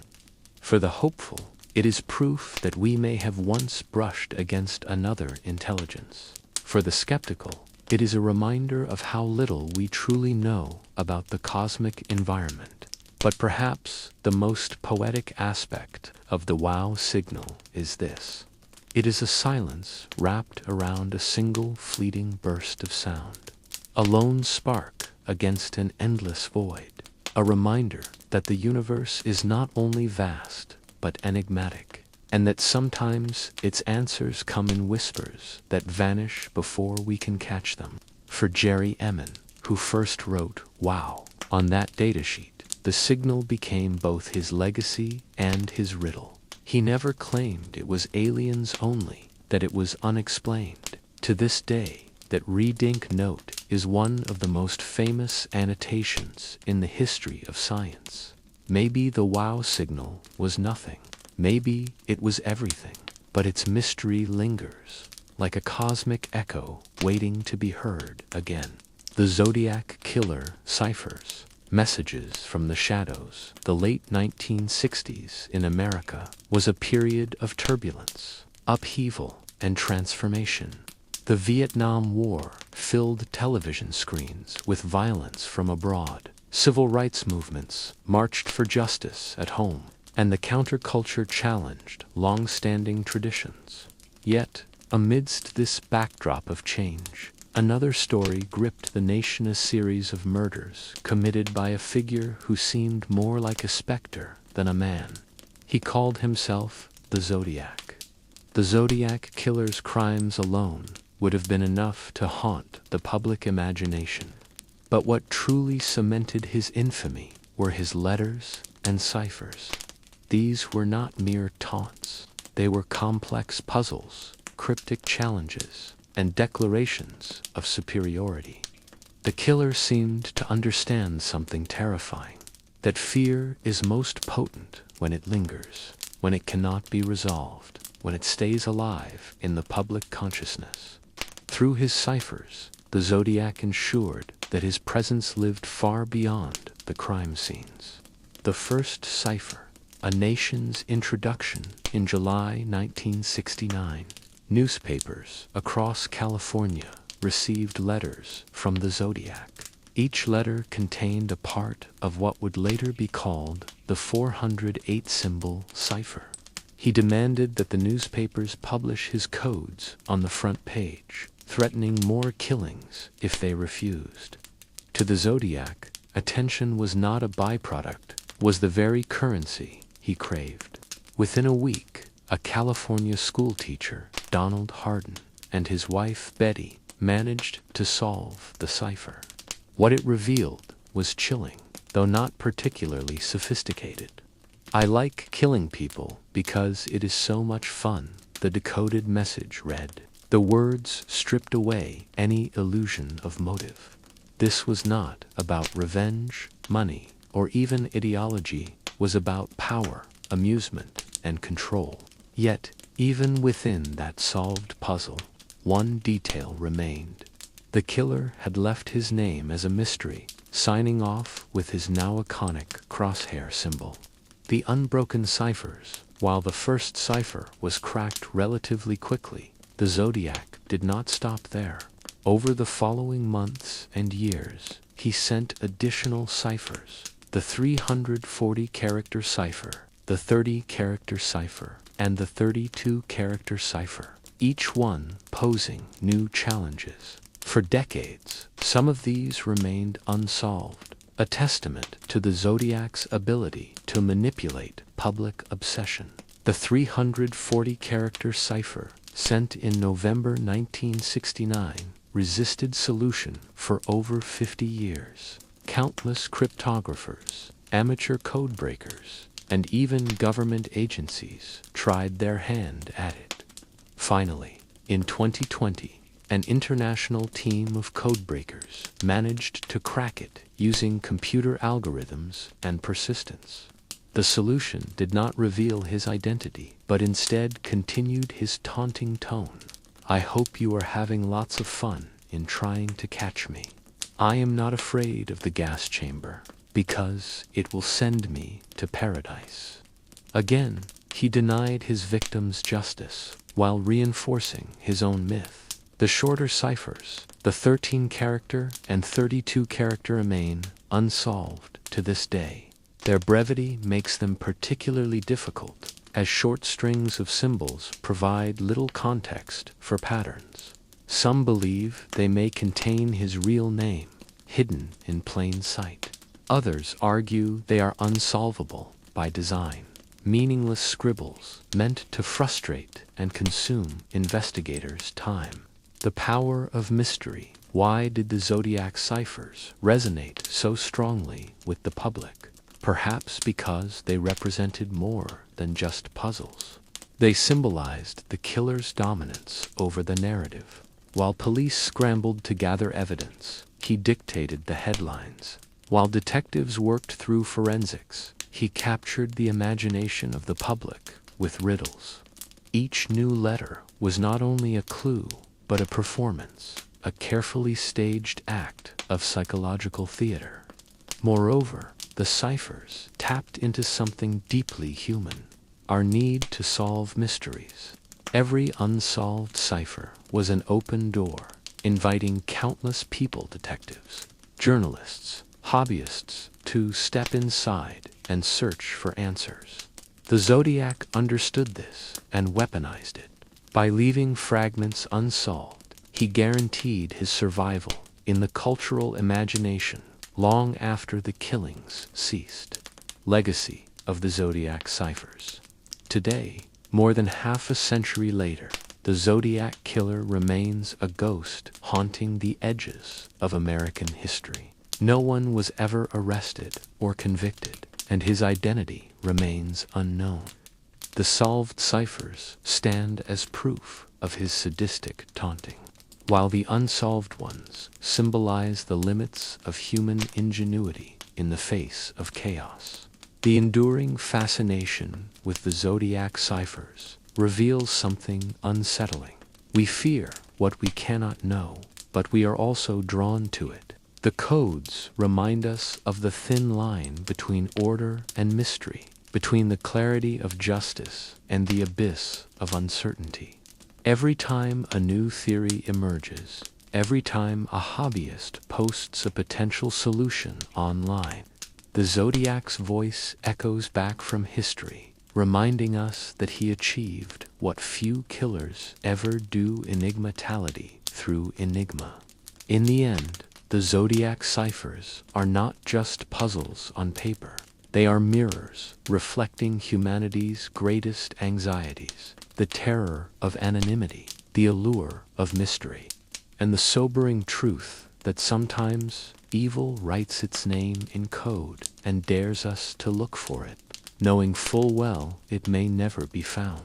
Speaker 1: For the hopeful, it is proof that we may have once brushed against another intelligence. For the skeptical, it is a reminder of how little we truly know about the cosmic environment. But perhaps the most poetic aspect of the WOW signal is this. It is a silence wrapped around a single fleeting burst of sound. A lone spark against an endless void. A reminder that the universe is not only vast, but enigmatic, and that sometimes its answers come in whispers that vanish before we can catch them. For Jerry Emmon, who first wrote WOW on that datasheet, the signal became both his legacy and his riddle. He never claimed it was aliens only, that it was unexplained. To this day, that Redink note is one of the most famous annotations in the history of science. Maybe the wow signal was nothing. Maybe it was everything. But its mystery lingers, like a cosmic echo waiting to be heard again. The Zodiac Killer ciphers, messages from the shadows. The late 1960s in America was a period of turbulence, upheaval, and transformation. The Vietnam War filled television screens with violence from abroad. Civil rights movements marched for justice at home, and the counterculture challenged long-standing traditions. Yet, amidst this backdrop of change, another story gripped the nation, a series of murders committed by a figure who seemed more like a specter than a man. He called himself the Zodiac. The Zodiac Killer's crimes alone would have been enough to haunt the public imagination. But what truly cemented his infamy were his letters and ciphers. These were not mere taunts. They were complex puzzles, cryptic challenges, and declarations of superiority. The killer seemed to understand something terrifying, that fear is most potent when it lingers, when it cannot be resolved, when it stays alive in the public consciousness. Through his ciphers, the Zodiac ensured that his presence lived far beyond the crime scenes. The first cipher, a nation's introduction, in July 1969. Newspapers across California received letters from the Zodiac. Each letter contained a part of what would later be called the 408-symbol cipher. He demanded that the newspapers publish his codes on the front page, threatening more killings if they refused. To the Zodiac, attention was not a byproduct, was the very currency he craved. Within a week, a California schoolteacher, Donald Hardin, and his wife Betty managed to solve the cipher. What it revealed was chilling, though not particularly sophisticated. "I like killing people because it is so much fun," the decoded message read. The words stripped away any illusion of motive. This was not about revenge, money, or even ideology. It was about power, amusement, and control. Yet, even within that solved puzzle, one detail remained. The killer had left his name as a mystery, signing off with his now iconic crosshair symbol. The unbroken ciphers, while the first cipher was cracked relatively quickly, the Zodiac did not stop there. Over the following months and years, he sent additional ciphers: the 340-character cipher, the 30-character cipher, and the 32-character cipher, each one posing new challenges. For decades, some of these remained unsolved, a testament to the Zodiac's ability to manipulate public obsession. The 340-character cipher, sent in November 1969, resisted solution for over 50 years. Countless cryptographers, amateur codebreakers, and even government agencies tried their hand at it. Finally, in 2020, an international team of codebreakers managed to crack it using computer algorithms and persistence. The solution did not reveal his identity, but instead continued his taunting tone. "I hope you are having lots of fun in trying to catch me. I am not afraid of the gas chamber, because it will send me to paradise." Again, he denied his victims justice, while reinforcing his own myth. The shorter ciphers, the 13-character and 32-character, remain unsolved to this day. Their brevity makes them particularly difficult, as short strings of symbols provide little context for patterns. Some believe they may contain his real name, hidden in plain sight. Others argue they are unsolvable by design, meaningless scribbles meant to frustrate and consume investigators' time. The power of mystery. Why did the Zodiac ciphers resonate so strongly with the public? Perhaps because they represented more than just puzzles. They symbolized the killer's dominance over the narrative. While police scrambled to gather evidence, he dictated the headlines. While detectives worked through forensics, he captured the imagination of the public with riddles. Each new letter was not only a clue, but a performance, a carefully staged act of psychological theater. Moreover, the ciphers tapped into something deeply human, our need to solve mysteries. Every unsolved cipher was an open door, inviting countless people detectives, journalists, hobbyists to step inside and search for answers. The Zodiac understood this and weaponized it. By leaving fragments unsolved, he guaranteed his survival in the cultural imagination long after the killings ceased. Legacy of the Zodiac ciphers. Today, more than half a century later, the Zodiac Killer remains a ghost haunting the edges of American history. No one was ever arrested or convicted, and his identity remains unknown. The solved ciphers stand as proof of his sadistic taunting, while the unsolved ones symbolize the limits of human ingenuity in the face of chaos. The enduring fascination with the Zodiac ciphers reveals something unsettling. We fear what we cannot know, but we are also drawn to it. The codes remind us of the thin line between order and mystery, between the clarity of justice and the abyss of uncertainty. Every time a new theory emerges, every time a hobbyist posts a potential solution online, the Zodiac's voice echoes back from history, reminding us that he achieved what few killers ever do: enigmatality through enigma. In the end, the Zodiac ciphers are not just puzzles on paper. They are mirrors reflecting humanity's greatest anxieties, the terror of anonymity, the allure of mystery, and the sobering truth that sometimes evil writes its name in code and dares us to look for it, knowing full well it may never be found.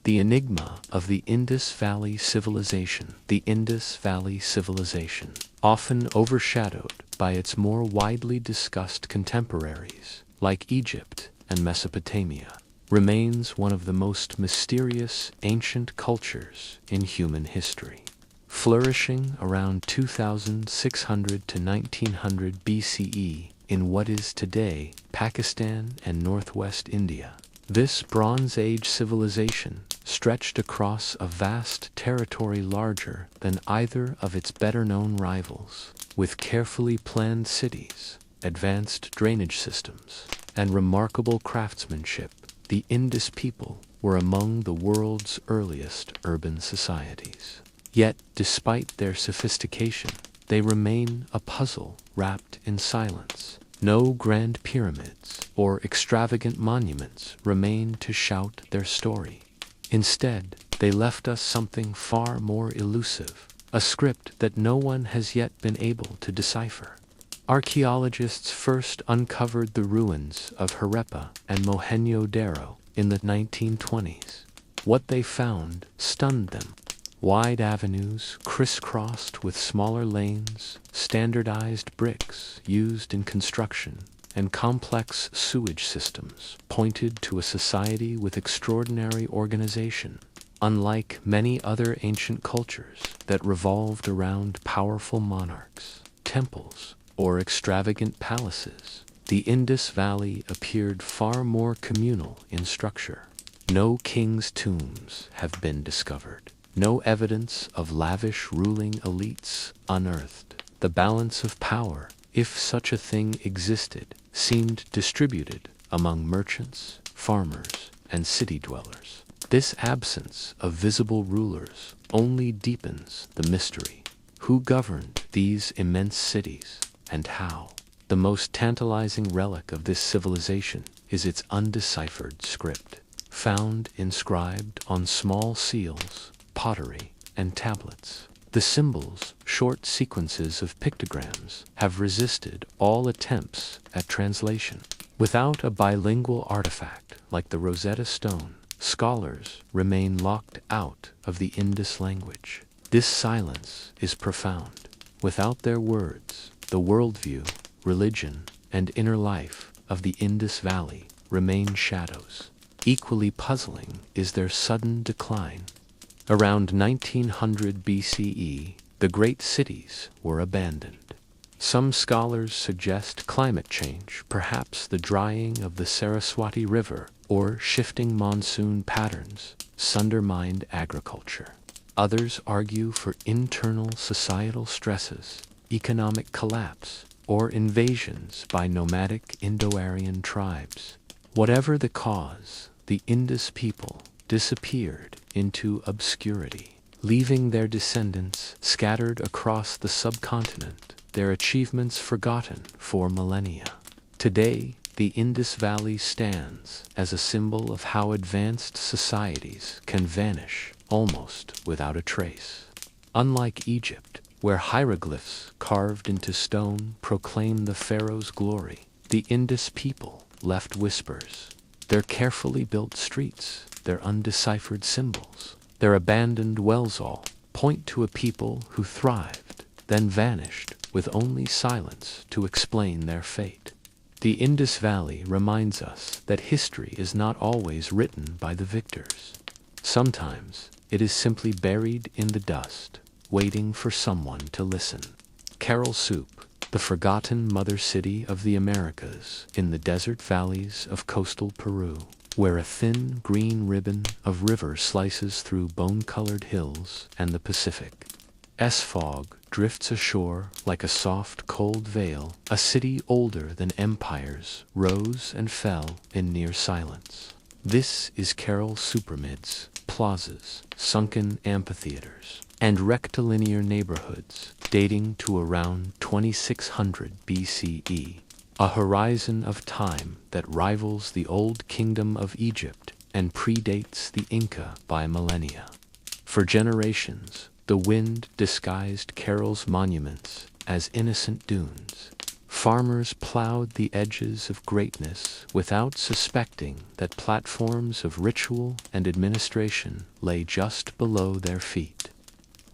Speaker 1: The enigma of the Indus Valley civilization. The Indus Valley civilization, often overshadowed by its more widely discussed contemporaries, like Egypt and Mesopotamia, remains one of the most mysterious ancient cultures in human history. Flourishing around 2600 to 1900 BCE in what is today Pakistan and northwest India, this Bronze Age civilization stretched across a vast territory larger than either of its better-known rivals, with carefully planned cities, advanced drainage systems, and remarkable craftsmanship. The Indus people were among the world's earliest urban societies. Yet, despite their sophistication, they remain a puzzle wrapped in silence. No grand pyramids or extravagant monuments remain to shout their story. Instead, they left us something far more elusive, a script that no one has yet been able to decipher. Archaeologists first uncovered the ruins of Harappa and Mohenjo-Daro in the 1920s. What they found stunned them. Wide avenues crisscrossed with smaller lanes, standardized bricks used in construction, and complex sewage systems pointed to a society with extraordinary organization. Unlike many other ancient cultures that revolved around powerful monarchs, temples, or extravagant palaces, the Indus Valley appeared far more communal in structure. No king's tombs have been discovered. No evidence of lavish ruling elites unearthed. The balance of power, if such a thing existed, seemed distributed among merchants, farmers, and city dwellers. This absence of visible rulers only deepens the mystery. Who governed these immense cities, and how? The most tantalizing relic of this civilization is its undeciphered script, found inscribed on small seals, pottery, and tablets. The symbols, short sequences of pictograms, have resisted all attempts at translation. Without a bilingual artifact like the Rosetta Stone, scholars remain locked out of the Indus language. This silence is profound. Without their words, the worldview, religion, and inner life of the Indus Valley remain shadows. Equally puzzling is their sudden decline. Around 1900 BCE, the great cities were abandoned. Some scholars suggest climate change, perhaps the drying of the Saraswati River or shifting monsoon patterns, undermined agriculture. Others argue for internal societal stresses, economic collapse, or invasions by nomadic Indo-Aryan tribes. Whatever the cause, the Indus people disappeared into obscurity, leaving their descendants scattered across the subcontinent, their achievements forgotten for millennia. Today, the Indus Valley stands as a symbol of how advanced societies can vanish almost without a trace. Unlike Egypt, where hieroglyphs carved into stone proclaim the pharaoh's glory, the Indus people left whispers. Their carefully built streets, their undeciphered symbols, their abandoned wells all point to a people who thrived, then vanished with only silence to explain their fate. The Indus Valley reminds us that history is not always written by the victors. Sometimes it is simply buried in the dust, waiting for someone to listen. Caral Soup, the forgotten mother city of the Americas in the desert valleys of coastal Peru, where a thin green ribbon of river slices through bone-colored hills and the Pacific. Fog drifts ashore like a soft, cold veil. A city older than empires rose and fell in near silence. This is Caral Supermids, plazas, sunken amphitheaters, and rectilinear neighborhoods dating to around 2600 BCE, a horizon of time that rivals the Old Kingdom of Egypt and predates the Inca by millennia. For generations, the wind disguised Caral's monuments as innocent dunes. Farmers plowed the edges of greatness without suspecting that platforms of ritual and administration lay just below their feet.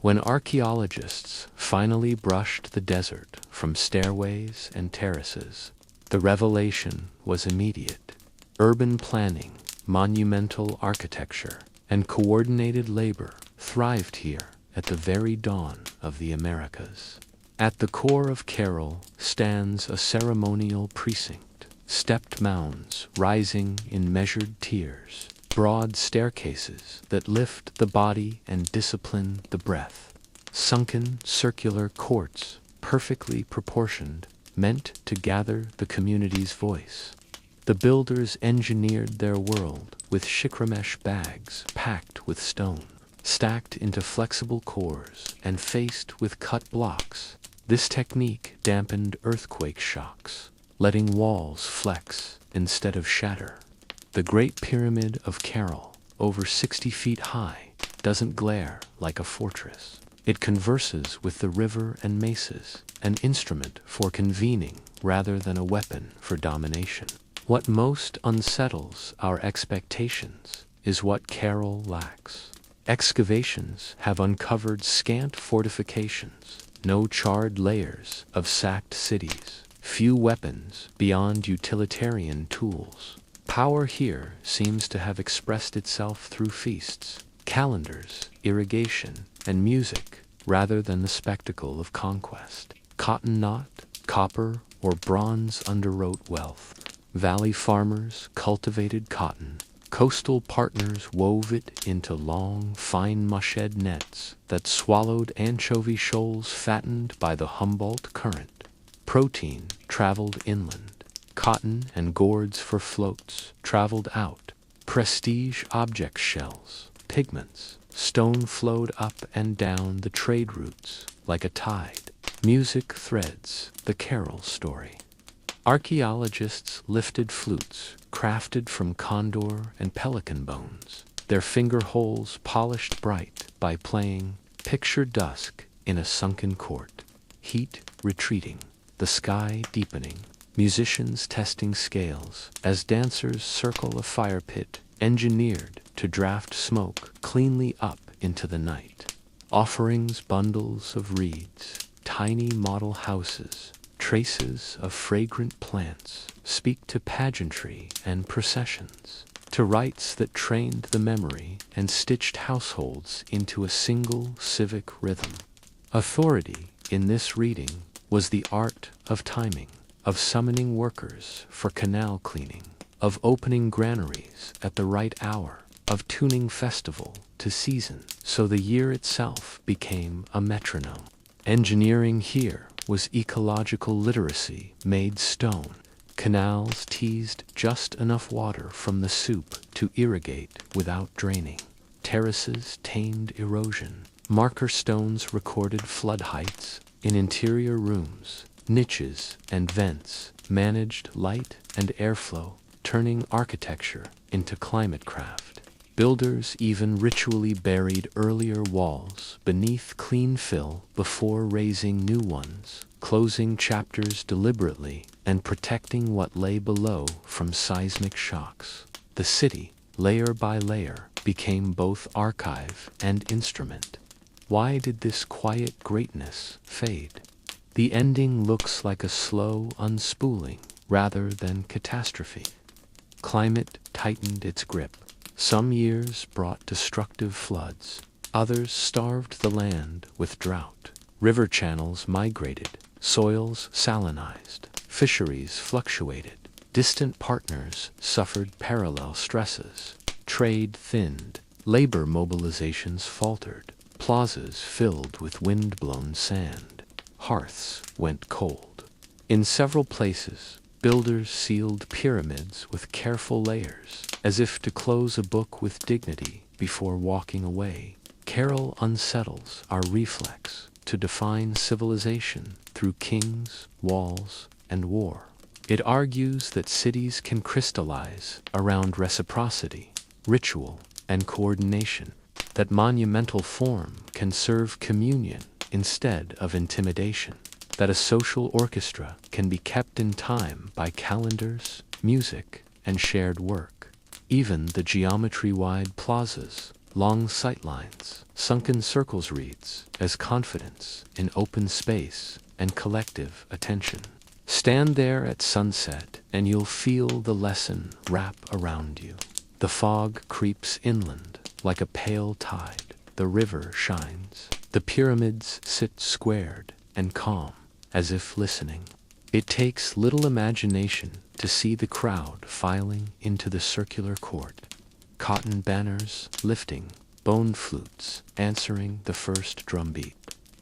Speaker 1: When archaeologists finally brushed the desert from stairways and terraces, the revelation was immediate. Urban planning, monumental architecture, and coordinated labor thrived here at the very dawn of the Americas. At the core of Caral stands a ceremonial precinct, stepped mounds rising in measured tiers, broad staircases that lift the body and discipline the breath, sunken circular courts perfectly proportioned, meant to gather the community's voice. The builders engineered their world with shikramesh bags packed with stone, stacked into flexible cores and faced with cut blocks. This technique dampened earthquake shocks, letting walls flex instead of shatter. The Great Pyramid of Caral, over 60 feet high, doesn't glare like a fortress. It converses with the river and mesas, an instrument for convening rather than a weapon for domination. What most unsettles our expectations is what Caral lacks. Excavations have uncovered scant fortifications, no charred layers of sacked cities, few weapons beyond utilitarian tools. Power here seems to have expressed itself through feasts, calendars, irrigation, and music, rather than the spectacle of conquest. Cotton knot, copper, or bronze underwrote wealth. Valley farmers cultivated cotton. Coastal partners wove it into long, fine mushed nets that swallowed anchovy shoals fattened by the Humboldt Current. Protein traveled inland. Cotton and gourds for floats traveled out. Prestige object shells, pigments, stone flowed up and down the trade routes like a tide. Music threads the Caral story. Archaeologists lifted flutes, crafted from condor and pelican bones, their finger holes polished bright by playing Picture Dusk in a sunken court. Heat retreating, the sky deepening, musicians testing scales as dancers circle a fire pit engineered to draft smoke cleanly up into the night. Offerings, bundles of reeds, tiny model houses, Traces of fragrant plants speak to pageantry and processions, to rites that trained the memory and stitched households into a single civic rhythm. Authority in this reading was the art of timing, of summoning workers for canal cleaning, of opening granaries at the right hour, of tuning festival to season so the year itself became a metronome. Engineering here was ecological literacy made stone. Canals teased just enough water from the soup to irrigate without draining. Terraces tamed erosion. Marker stones recorded flood heights. In interior rooms, niches and vents managed light and airflow, turning architecture into climate craft. Builders even ritually buried earlier walls beneath clean fill before raising new ones, closing chapters deliberately and protecting what lay below from seismic shocks. The city, layer by layer, became both archive and instrument. Why did this quiet greatness fade? The ending looks like a slow unspooling rather than catastrophe. Climate tightened its grip. Some years brought destructive floods. Others starved the land with drought. River channels migrated. Soils salinized. Fisheries fluctuated. Distant partners suffered parallel stresses. Trade thinned. Labor mobilizations faltered. Plazas filled with wind-blown sand. Hearths went cold. In several places, builders sealed pyramids with careful layers, as if to close a book with dignity before walking away. Carol unsettles our reflex to define civilization through kings, walls, and war. It argues that cities can crystallize around reciprocity, ritual, and coordination, that monumental form can serve communion instead of intimidation, that a social orchestra can be kept in time by calendars, music, and shared work. Even the geometry-wide plazas, long sightlines, sunken circles reads as confidence in open space and collective attention. Stand there at sunset and you'll feel the lesson wrap around you. The fog creeps inland like a pale tide. The river shines. The pyramids sit squared and calm, as if listening. It takes little imagination to see the crowd filing into the circular court. Cotton banners lifting, bone flutes answering the first drumbeat.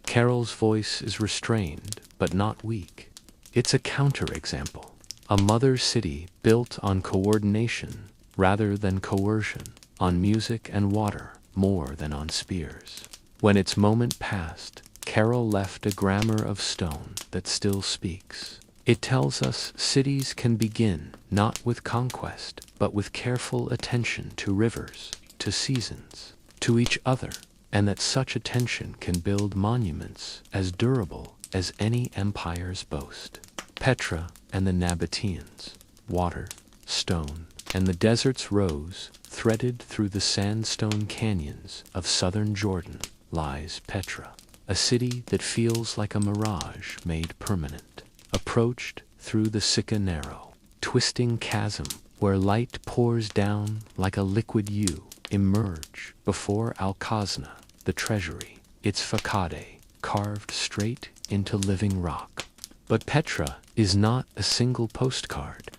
Speaker 1: Carol's voice is restrained, but not weak. It's a counterexample, a mother city built on coordination rather than coercion, on music and water more than on spears. When its moment passed, Carol left a grammar of stone that still speaks. It tells us cities can begin not with conquest, but with careful attention to rivers, to seasons, to each other, and that such attention can build monuments as durable as any empire's boast. Petra and the Nabateans, water, stone, and the desert's rose, threaded through the sandstone canyons of southern Jordan, lies Petra, a city that feels like a mirage made permanent. Approached through the Sika narrow, twisting chasm where light pours down like a liquid U, emerge before Al-Khazna, the treasury, its facade carved straight into living rock. But Petra is not a single postcard.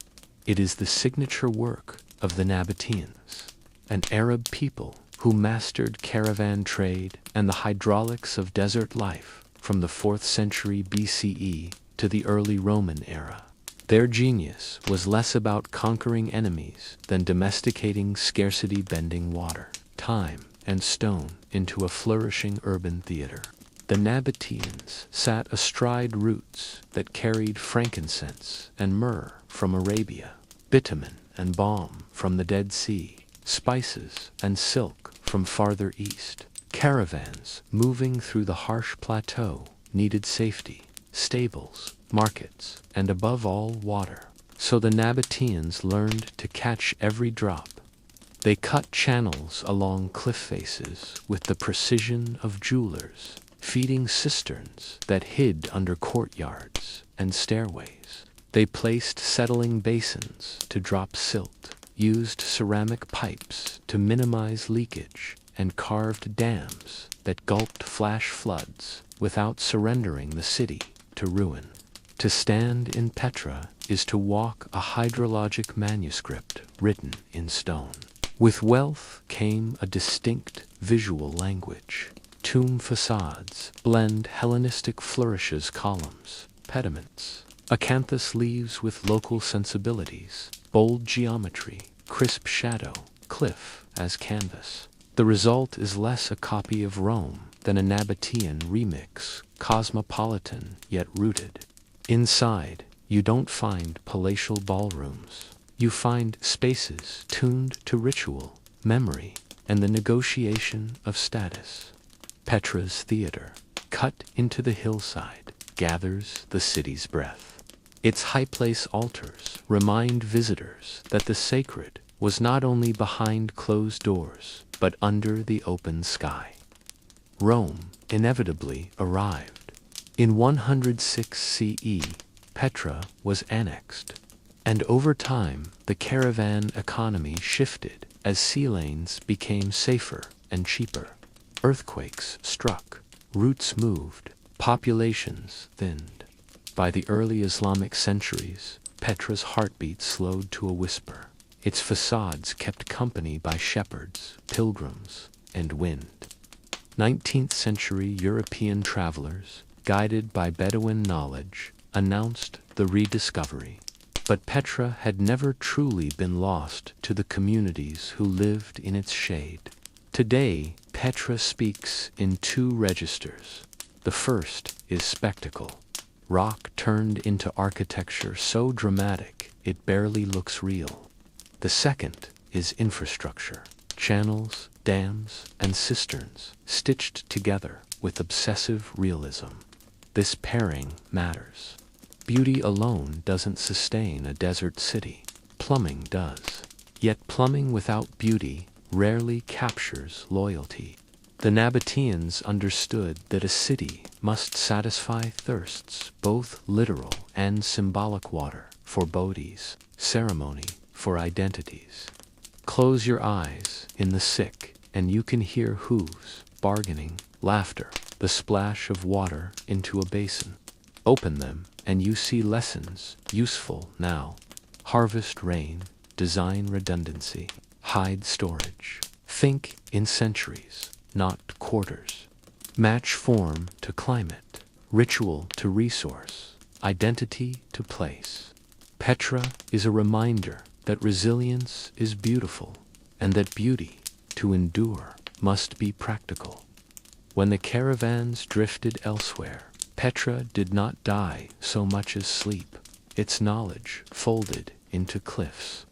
Speaker 1: It is the signature work of the Nabateans, an Arab people who mastered caravan trade and the hydraulics of desert life from the 4th century BCE to the early Roman era. Their genius was less about conquering enemies than domesticating scarcity-bending water, time, and stone into a flourishing urban theater. The Nabateans sat astride roots that carried frankincense and myrrh from Arabia, bitumen and balm from the Dead Sea, spices and silk from farther east. Caravans moving through the harsh plateau needed safety, stables, markets, and above all water. So the Nabateans learned to catch every drop. They cut channels along cliff faces with the precision of jewelers, feeding cisterns that hid under courtyards, and stairways. They placed settling basins to drop silt, used ceramic pipes to minimize leakage, and carved dams that gulped flash floods without surrendering the city to ruin. To stand in Petra is to walk a hydrologic manuscript written in stone. With wealth came a distinct visual language. Tomb facades blend Hellenistic flourishes, columns, pediments, acanthus leaves with local sensibilities, bold geometry, crisp shadow, cliff as canvas. The result is less a copy of Rome than a Nabatean remix, cosmopolitan yet rooted. Inside, you don't find palatial ballrooms. You find spaces tuned to ritual, memory, and the negotiation of status. Petra's theater, cut into the hillside, gathers the city's breath. Its high place altars remind visitors that the sacred was not only behind closed doors, but under the open sky. Rome inevitably arrived. In 106 CE, Petra was annexed, and over time the caravan economy shifted as sea lanes became safer and cheaper. Earthquakes struck, roots moved, populations thinned. By the early Islamic centuries, Petra's heartbeat slowed to a whisper. Its facades kept company by shepherds, pilgrims, and wind. 19th century European travelers, guided by Bedouin knowledge, announced the rediscovery. But Petra had never truly been lost to the communities who lived in its shade. Today, Petra speaks in two registers. The first is spectacle. Rock turned into architecture so dramatic it barely looks real. The second is infrastructure. Channels, dams, and cisterns stitched together with obsessive realism. This pairing matters. Beauty alone doesn't sustain a desert city. Plumbing does. Yet plumbing without beauty rarely captures loyalty. The Nabateans understood that a city must satisfy thirsts, both literal and symbolic: water for bodies, ceremony for identities. Close your eyes in the sick, and you can hear hooves, bargaining, laughter, the splash of water into a basin. Open them, and you see lessons useful now. Harvest rain, design redundancy, hide storage. Think in centuries, not quarters. Match form to climate, ritual to resource, identity to place. Petra is a reminder that resilience is beautiful, and that beauty, to endure, must be practical. When the caravans drifted elsewhere, Petra did not die so much as sleep. Its knowledge folded into cliffs.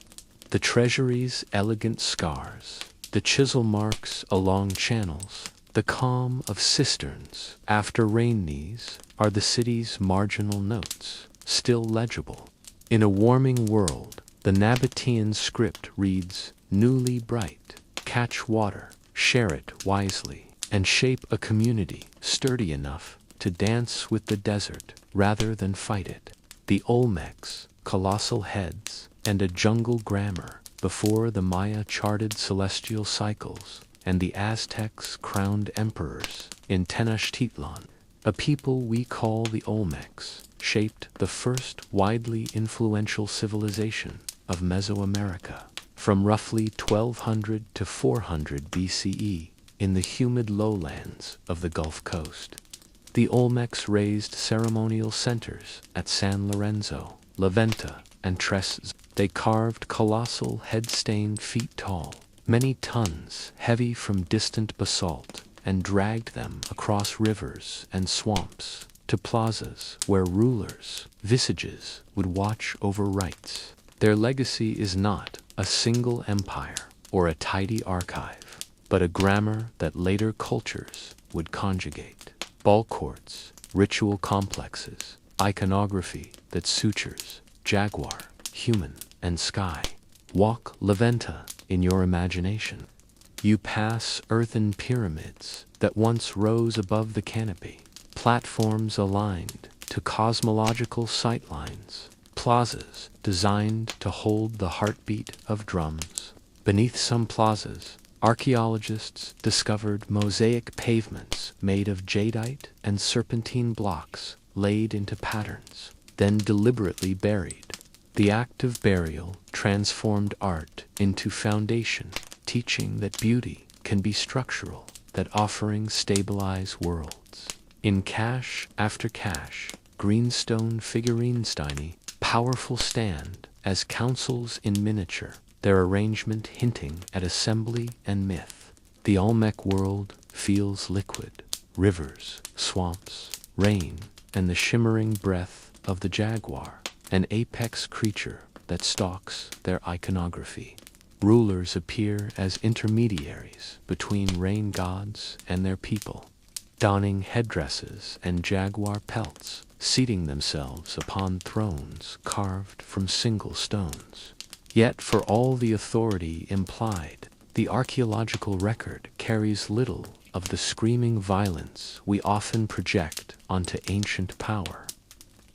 Speaker 1: The treasury's elegant scars, the chisel marks along channels, the calm of cisterns after rain, these are the city's marginal notes, still legible. In a warming world, the Nabatean script reads newly bright: catch water, share it wisely, and shape a community sturdy enough to dance with the desert rather than fight it. The Olmecs, colossal heads, and a jungle grammar before the Maya charted celestial cycles, and the Aztecs crowned emperors in Tenochtitlan. A people we call the Olmecs shaped the first widely influential civilization of Mesoamerica, from roughly 1200 to 400 BCE in the humid lowlands of the Gulf Coast. The Olmecs raised ceremonial centers at San Lorenzo, La Venta, and Tres. They carved colossal head-stained feet tall, many tons heavy from distant basalt, and dragged them across rivers and swamps to plazas where rulers' visages would watch over rites. Their legacy is not a single empire or a tidy archive, but a grammar that later cultures would conjugate. Ball courts, ritual complexes, iconography that sutures jaguar, human, and sky. Walk La Venta in your imagination. You pass earthen pyramids that once rose above the canopy, platforms aligned to cosmological sightlines, plazas designed to hold the heartbeat of drums. Beneath some plazas, archaeologists discovered mosaic pavements made of jadeite and serpentine blocks laid into patterns, then deliberately buried. The act of burial transformed art into foundation, teaching that beauty can be structural, that offerings stabilize worlds. In cache after cache, greenstone figurines tiny, powerful stand as councils in miniature, their arrangement hinting at assembly and myth. The Olmec world feels liquid, rivers, swamps, rain, and the shimmering breath of the jaguar, an apex creature that stalks their iconography. Rulers appear as intermediaries between rain gods and their people, donning headdresses and jaguar pelts, seating themselves upon thrones carved from single stones. Yet for all the authority implied, the archaeological record carries little of the screaming violence we often project onto ancient power.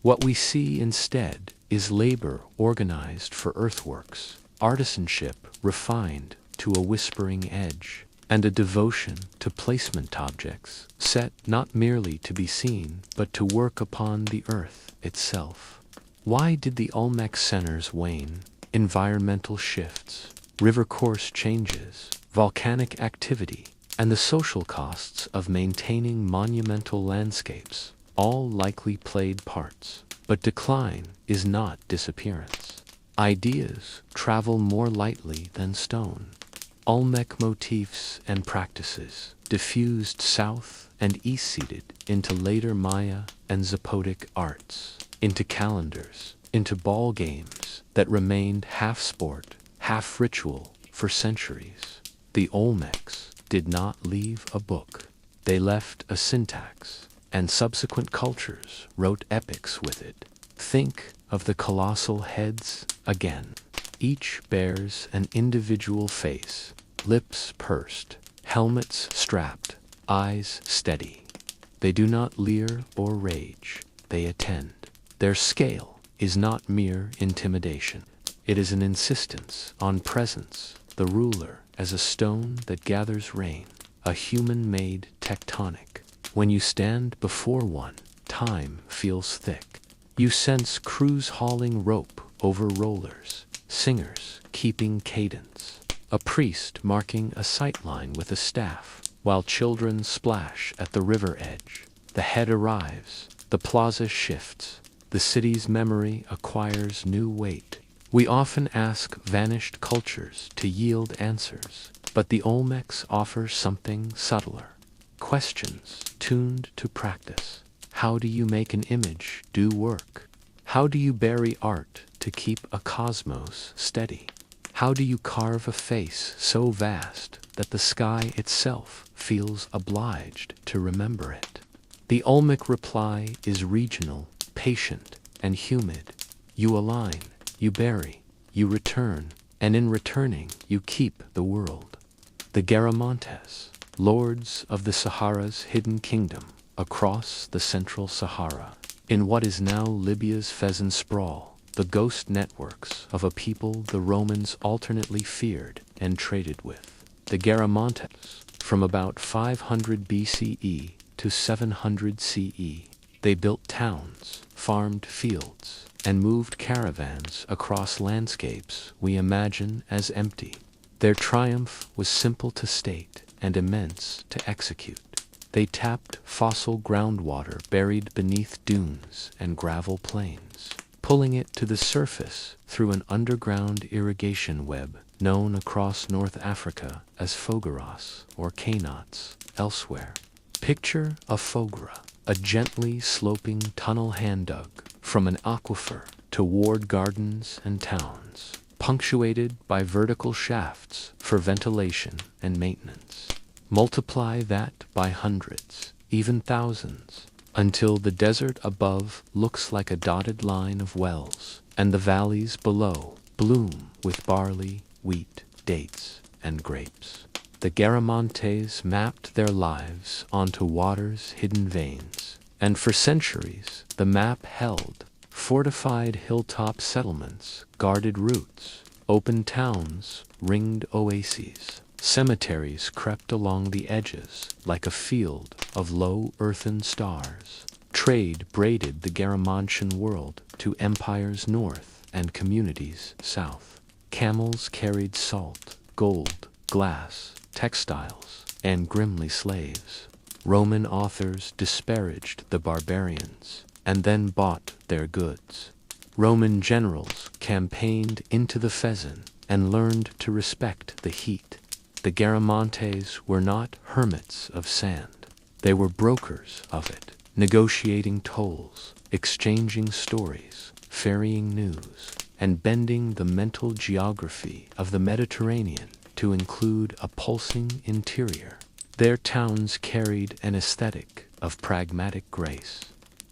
Speaker 1: What we see instead is labor organized for earthworks, artisanship refined to a whispering edge, and a devotion to placement objects, set not merely to be seen, but to work upon the earth itself. Why did the Olmec centers wane? Environmental shifts, river course changes, volcanic activity, and the social costs of maintaining monumental landscapes all likely played parts. But decline is not disappearance. Ideas travel more lightly than stone. Olmec motifs and practices diffused south and east-seated into later Maya and Zapotic arts, into calendars, into ball games that remained half sport, half ritual for centuries. The Olmecs did not leave a book. They left a syntax, and subsequent cultures wrote epics with it. Think of the colossal heads again. Each bears an individual face, lips pursed, helmets strapped, eyes steady. They do not leer or rage, they attend. Their scale is not mere intimidation. It is an insistence on presence, the ruler as a stone that gathers rain, a human-made tectonic. When you stand before one, time feels thick. You sense crews hauling rope over rollers, singers keeping cadence, a priest marking a sightline with a staff, while children splash at the river edge. The head arrives, the plaza shifts, the city's memory acquires new weight. We often ask vanished cultures to yield answers, but the Olmecs offer something subtler. Questions tuned to practice. How do you make an image do work? How do you bury art to keep a cosmos steady? How do you carve a face so vast that the sky itself feels obliged to remember it? The Olmec reply is regional, patient, and humid. You align, you bury, you return, and in returning you keep the world. The Garamantes, lords of the Sahara's hidden kingdom, across the central Sahara, in what is now Libya's Fezzan sprawl, the ghost networks of a people the Romans alternately feared and traded with. The Garamantes, from about 500 BCE to 700 CE, they built towns, farmed fields, and moved caravans across landscapes we imagine as empty. Their triumph was simple to state and immense to execute. They tapped fossil groundwater buried beneath dunes and gravel plains, pulling it to the surface through an underground irrigation web known across North Africa as fogaras or kanots elsewhere. Picture a fogara, a gently sloping tunnel hand-dug from an aquifer toward gardens and towns, punctuated by vertical shafts for ventilation and maintenance. Multiply that by hundreds, even thousands, until the desert above looks like a dotted line of wells, and the valleys below bloom with barley, wheat, dates, and grapes. The Garamantes mapped their lives onto water's hidden veins, And for centuries, the map held fortified hilltop settlements, guarded routes, open towns, ringed oases. Cemeteries crept along the edges like a field of low earthen stars. Trade braided the Garamantian world to empires north and communities south. Camels carried salt, gold, glass, textiles, and grimly slaves. Roman authors disparaged the barbarians and then bought their goods. Roman generals campaigned into the Fezzan and learned to respect the heat. The Garamantes were not hermits of sand. They were brokers of it, negotiating tolls, exchanging stories, ferrying news, and bending the mental geography of the Mediterranean to include a pulsing interior. Their towns carried an aesthetic of pragmatic grace.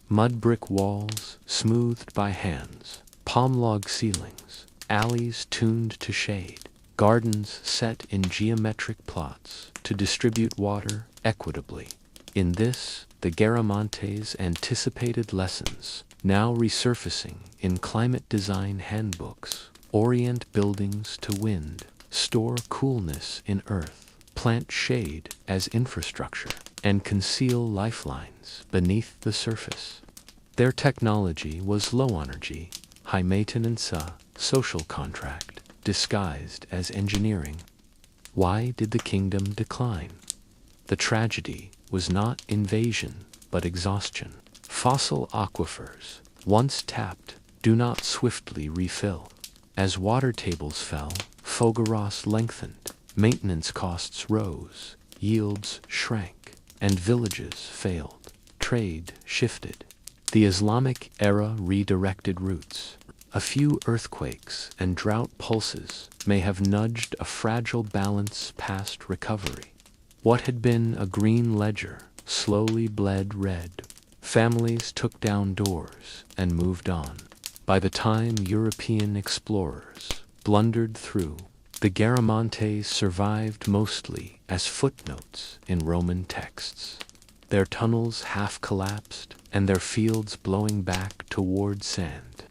Speaker 1: Mud brick walls smoothed by hands, palm log ceilings, alleys tuned to shade, gardens set in geometric plots to distribute water equitably. In this, the Garamantes anticipated lessons, now resurfacing in climate design handbooks. Orient buildings to wind, store coolness in earth, plant shade as infrastructure, and conceal lifelines beneath the surface. Their technology was low energy, high maintenance, a social contract, disguised as engineering. Why did the kingdom decline? The tragedy was not invasion, but exhaustion. Fossil aquifers, once tapped, do not swiftly refill. As water tables fell, Fogaras lengthened, maintenance costs rose, yields shrank, and villages failed. Trade shifted. The Islamic era redirected routes. A few earthquakes and drought pulses may have nudged a fragile balance past recovery. What had been a green ledger slowly bled red. Families took down doors and moved on. By the time European explorers blundered through, the Garamantes survived mostly as footnotes in Roman texts. Their tunnels half collapsed and their fields blowing back toward sand.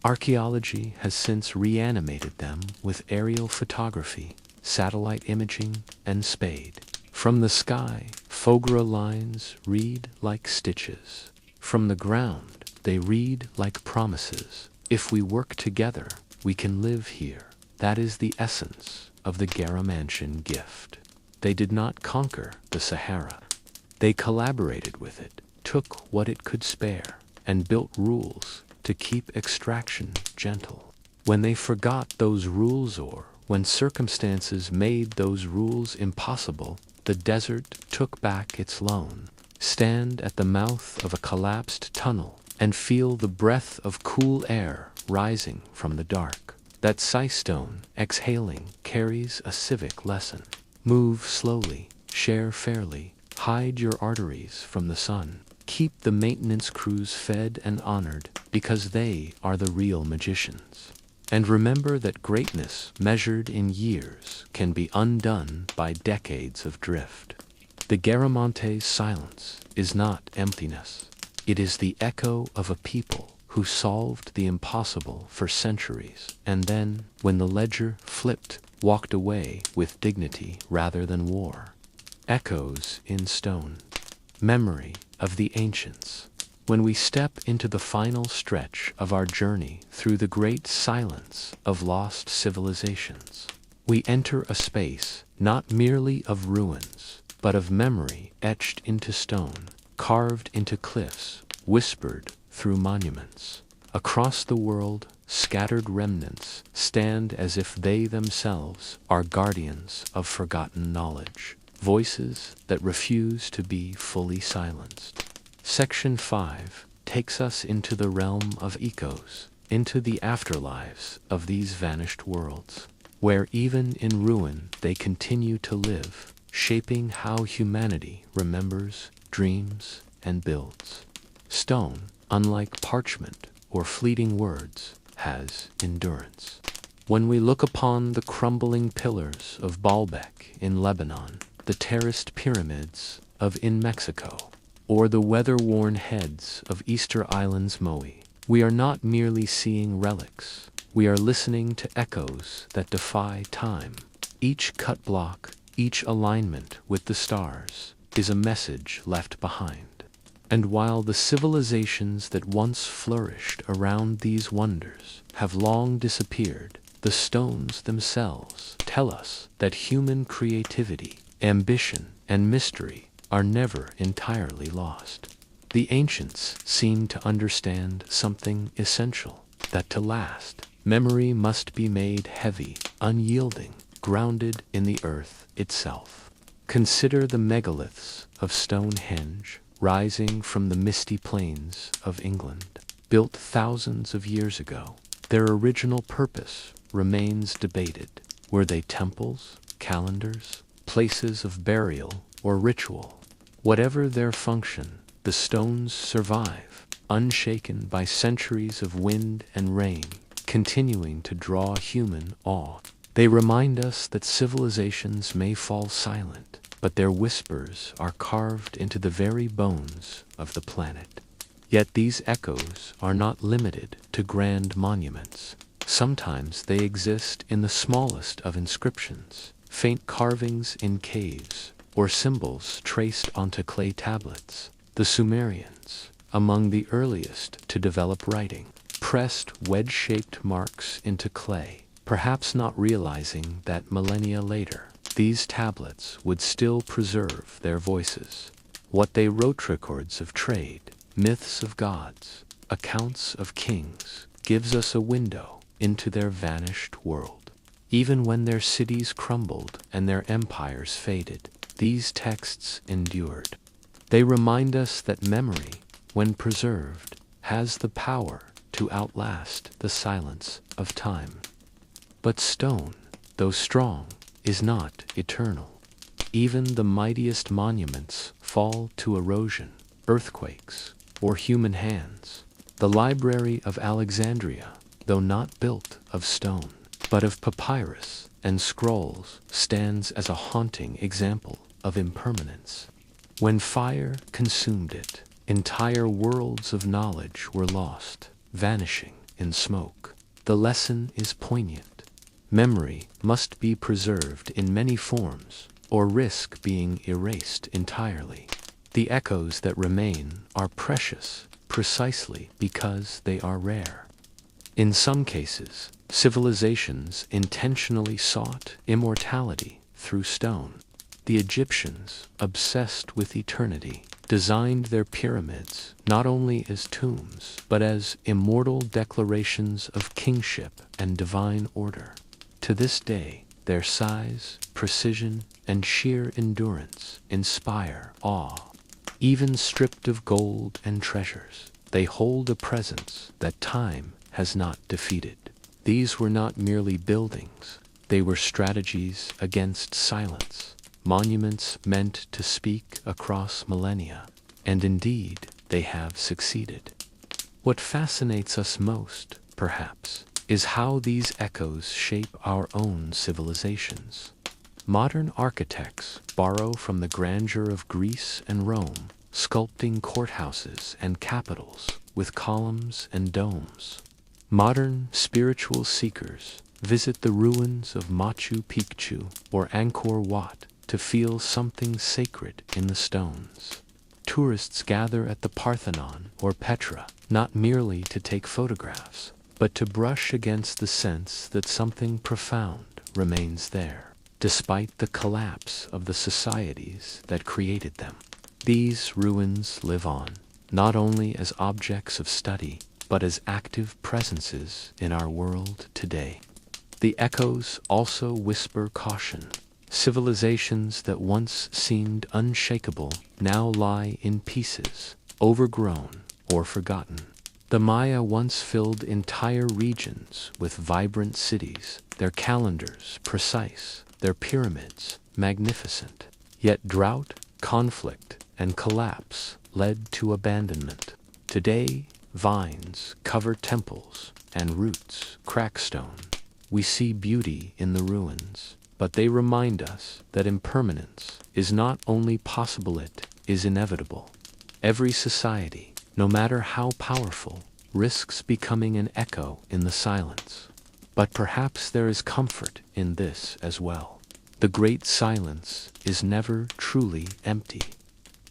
Speaker 1: Archaeology has since reanimated them with aerial photography, satellite imaging, and spade. From the sky, Fogra lines read like stitches. From the ground, they read like promises. If we work together, we can live here. That is the essence of the Garamantian gift. They did not conquer the Sahara. They collaborated with it, took what it could spare, and built rules to keep extraction gentle. When they forgot those rules, or when circumstances made those rules impossible, the desert took back its loan. Stand at the mouth of a collapsed tunnel and feel the breath of cool air rising from the dark. That systone, exhaling, carries a civic lesson. Move slowly, share fairly, hide your arteries from the sun. Keep the maintenance crews fed and honored, because they are the real magicians. And remember that greatness measured in years can be undone by decades of drift. The Garamantes' silence is not emptiness. It is the echo of a people who solved the impossible for centuries, and then, when the ledger flipped, walked away with dignity rather than war. Echoes in stone. Memory of the ancients. When we step into the final stretch of our journey through the great silence of lost civilizations, we enter a space not merely of ruins, but of memory etched into stone, carved into cliffs, whispered through monuments. Across the world, scattered remnants stand as if they themselves are guardians of forgotten knowledge, voices that refuse to be fully silenced. Section 5 takes us into the realm of echoes, into the afterlives of these vanished worlds, where even in ruin they continue to live, shaping how humanity remembers, dreams, and builds. Stone, unlike parchment or fleeting words, has endurance. When we look upon the crumbling pillars of Baalbek in Lebanon, the terraced pyramids of in Mexico, or the weather-worn heads of Easter Island's Maui. We are not merely seeing relics, we are listening to echoes that defy time. Each cut block, each alignment with the stars, is a message left behind. And while the civilizations that once flourished around these wonders have long disappeared, the stones themselves tell us that human creativity, ambition, and mystery are never entirely lost. The ancients seemed to understand something essential, that to last, memory must be made heavy, unyielding, grounded in the earth itself. Consider the megaliths of Stonehenge, rising from the misty plains of England, built thousands of years ago. Their original purpose remains debated. Were they temples, calendars, places of burial, or ritual? Whatever their function, the stones survive, unshaken by centuries of wind and rain, continuing to draw human awe. They remind us that civilizations may fall silent, but their whispers are carved into the very bones of the planet. Yet these echoes are not limited to grand monuments. Sometimes they exist in the smallest of inscriptions, faint carvings in caves, or symbols traced onto clay tablets. The Sumerians, among the earliest to develop writing, pressed wedge-shaped marks into clay, perhaps not realizing that millennia later, these tablets would still preserve their voices. What they wrote, records of trade, myths of gods, accounts of kings, gives us a window into their vanished world. Even when their cities crumbled and their empires faded, these texts endured. They remind us that memory, when preserved, has the power to outlast the silence of time. But stone, though strong, is not eternal. Even the mightiest monuments fall to erosion, earthquakes, or human hands. The Library of Alexandria, though not built of stone, but of papyrus and scrolls, stands as a haunting example of impermanence. When fire consumed it, entire worlds of knowledge were lost, vanishing in smoke. The lesson is poignant. Memory must be preserved in many forms, or risk being erased entirely. The echoes that remain are precious precisely because they are rare. In some cases, civilizations intentionally sought immortality through stone. The Egyptians, obsessed with eternity, designed their pyramids not only as tombs, but as immortal declarations of kingship and divine order. To this day, their size, precision, and sheer endurance inspire awe. Even stripped of gold and treasures, they hold a presence that time has not defeated. These were not merely buildings, they were strategies against silence. Monuments meant to speak across millennia, and indeed they have succeeded. What fascinates us most, perhaps, is how these echoes shape our own civilizations. Modern architects borrow from the grandeur of Greece and Rome, sculpting courthouses and capitals with columns and domes. Modern spiritual seekers visit the ruins of Machu Picchu or Angkor Wat to feel something sacred in the stones. Tourists gather at the Parthenon or Petra, not merely to take photographs, but to brush against the sense that something profound remains there, despite the collapse of the societies that created them. These ruins live on, not only as objects of study, but as active presences in our world today. The echoes also whisper caution. Civilizations that once seemed unshakable now lie in pieces, overgrown or forgotten. The Maya once filled entire regions with vibrant cities, their calendars precise, their pyramids magnificent. Yet drought, conflict, and collapse led to abandonment. Today, vines cover temples and roots crack stone. We see beauty in the ruins, but they remind us that impermanence is not only possible, it is inevitable. Every society, no matter how powerful, risks becoming an echo in the silence. But perhaps there is comfort in this as well. The great silence is never truly empty.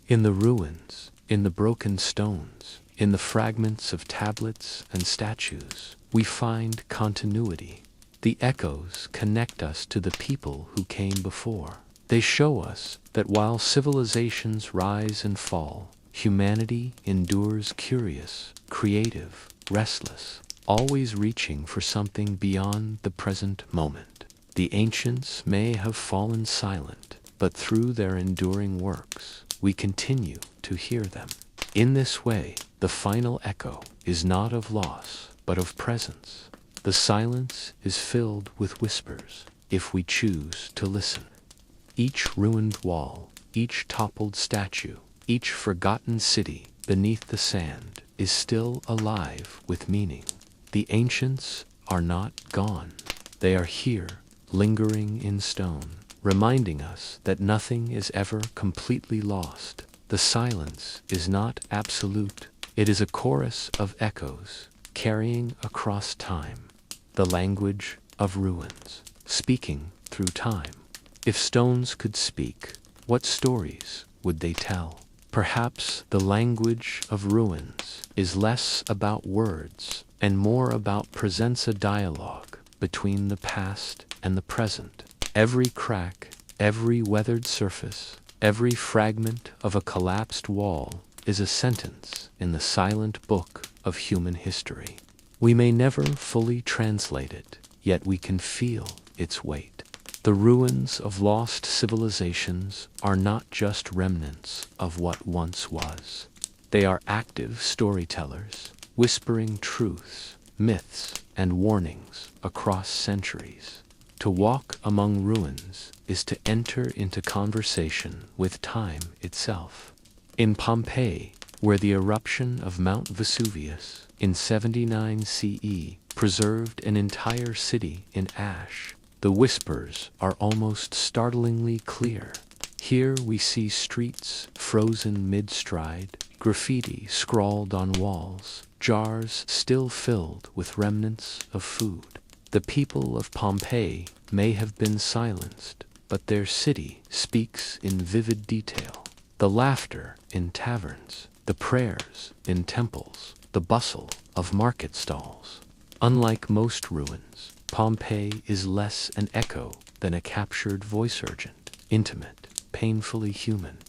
Speaker 1: In the ruins, in the broken stones, in the fragments of tablets and statues, we find continuity. The echoes connect us to the people who came before. They show us that while civilizations rise and fall, humanity endures curious, creative, restless, always reaching for something beyond the present moment. The ancients may have fallen silent, but through their enduring works, we continue to hear them. In this way, the final echo is not of loss, but of presence. The silence is filled with whispers, if we choose to listen. Each ruined wall, each toppled statue, each forgotten city beneath the sand is still alive with meaning. The ancients are not gone. They are here, lingering in stone, reminding us that nothing is ever completely lost. The silence is not absolute. It is a chorus of echoes, carrying across time. The language of ruins, speaking through time. If stones could speak, what stories would they tell? Perhaps the language of ruins is less about words and more about presents a dialogue between the past and the present. Every crack, every weathered surface, every fragment of a collapsed wall is a sentence in the silent book of human history. We may never fully translate it, yet we can feel its weight. The ruins of lost civilizations are not just remnants of what once was. They are active storytellers, whispering truths, myths, and warnings across centuries. To walk among ruins is to enter into conversation with time itself. In Pompeii, where the eruption of Mount Vesuvius in 79 CE preserved an entire city in ash, the whispers are almost startlingly clear. Here we see streets frozen mid-stride, graffiti scrawled on walls, jars still filled with remnants of food. The people of Pompeii may have been silenced, but their city speaks in vivid detail. The laughter in taverns, the prayers in temples, the bustle of market stalls. Unlike most ruins, Pompeii is less an echo than a captured voice urgent, intimate, painfully human.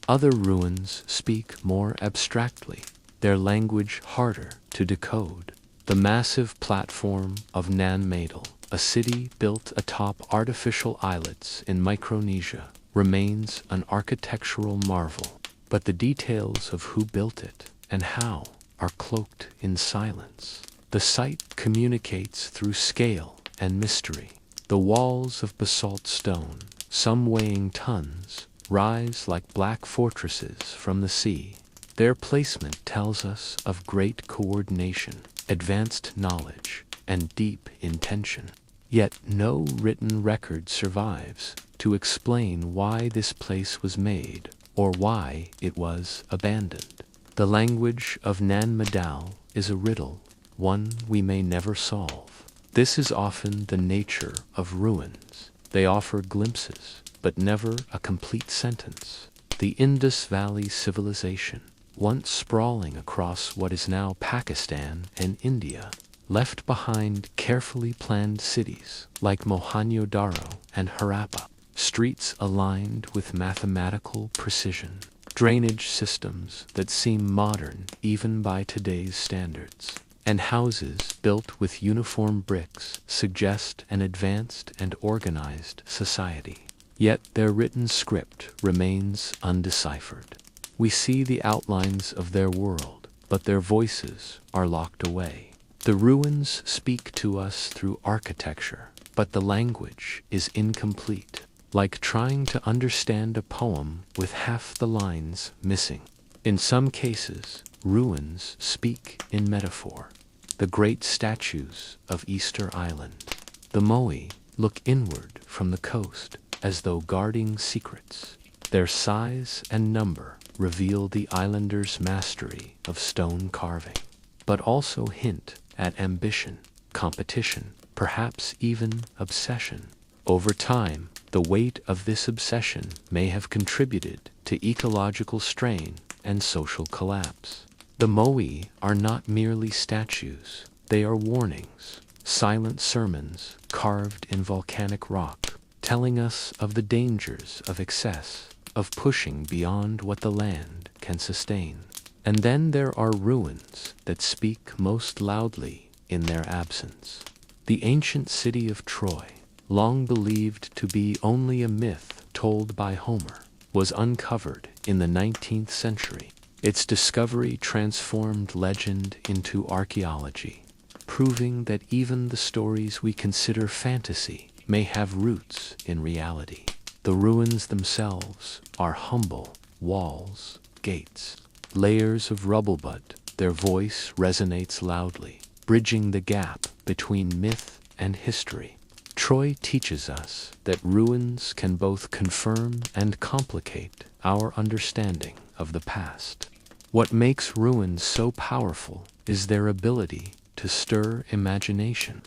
Speaker 1: Other ruins speak more abstractly, their language harder to decode. The massive platform of Nan Madol, a city built atop artificial islets in Micronesia, remains an architectural marvel, but the details of who built it and how are cloaked in silence. The site communicates through scale and mystery. The walls of basalt stone, some weighing tons, rise like black fortresses from the sea. Their placement tells us of great coordination, advanced knowledge, and deep intention. Yet no written record survives to explain why this place was made or why it was abandoned. The language of Nan Madol is a riddle, one we may never solve. This is often the nature of ruins. They offer glimpses, but never a complete sentence. The Indus Valley civilization, once sprawling across what is now Pakistan and India, left behind carefully planned cities like Mohenjo-daro and Harappa, streets aligned with mathematical precision, drainage systems that seem modern even by today's standards, and houses built with uniform bricks suggest an advanced and organized society. Yet their written script remains undeciphered. We see the outlines of their world, but their voices are locked away. The ruins speak to us through architecture, but the language is incomplete, like trying to understand a poem with half the lines missing. In some cases, ruins speak in metaphor. The great statues of Easter Island, the Moai, look inward from the coast as though guarding secrets. Their size and number reveal the islanders' mastery of stone carving, but also hint at ambition, competition, perhaps even obsession. Over time, the weight of this obsession may have contributed to ecological strain and social collapse. The moai are not merely statues, they are warnings, silent sermons carved in volcanic rock, telling us of the dangers of excess, of pushing beyond what the land can sustain. And then there are ruins that speak most loudly in their absence. The ancient city of Troy, long believed to be only a myth told by Homer, was uncovered in the 19th century. Its discovery transformed legend into archaeology, proving that even the stories we consider fantasy may have roots in reality. The ruins themselves are humble walls, gates, layers of rubble, but their voice resonates loudly, bridging the gap between myth and history. Troy teaches us that ruins can both confirm and complicate our understanding of the past. What makes ruins so powerful is their ability to stir imagination.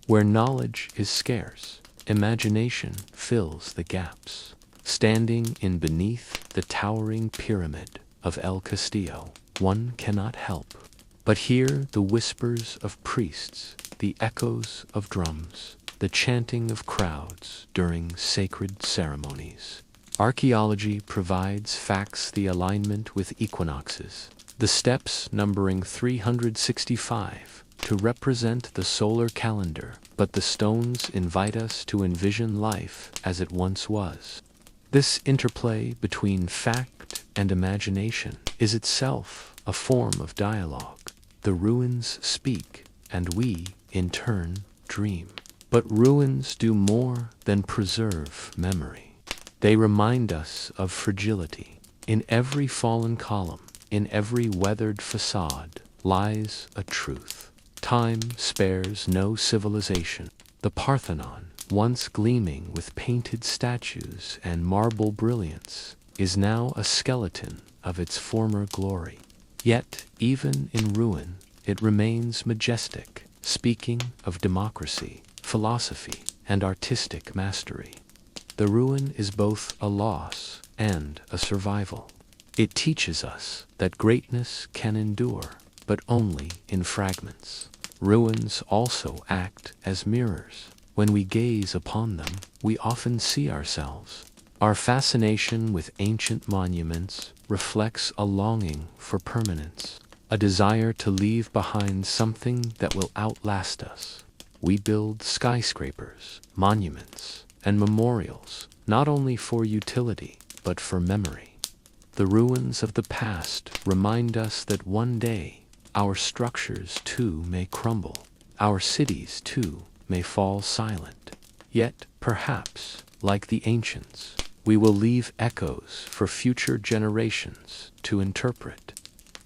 Speaker 1: Where knowledge is scarce, imagination fills the gaps. Standing in beneath the towering pyramid of El Castillo, one cannot help but hear the whispers of priests, the echoes of drums, the chanting of crowds during sacred ceremonies. Archaeology provides facts: the alignment with equinoxes, the steps numbering 365 to represent the solar calendar, but the stones invite us to envision life as it once was. This interplay between fact and imagination is itself a form of dialogue. The ruins speak, and we, in turn, dream. But ruins do more than preserve memory. They remind us of fragility. In every fallen column, in every weathered facade, lies a truth. Time spares no civilization. The Parthenon, once gleaming with painted statues and marble brilliance, is now a skeleton of its former glory. Yet, even in ruin, it remains majestic, speaking of democracy, philosophy, and artistic mastery. The ruin is both a loss and a survival. It teaches us that greatness can endure, but only in fragments. Ruins also act as mirrors. When we gaze upon them, we often see ourselves. Our fascination with ancient monuments reflects a longing for permanence, a desire to leave behind something that will outlast us. We build skyscrapers, monuments, and memorials, not only for utility, but for memory. The ruins of the past remind us that one day our structures too may crumble, our cities too may fall silent. Yet, perhaps, like the ancients, we will leave echoes for future generations to interpret.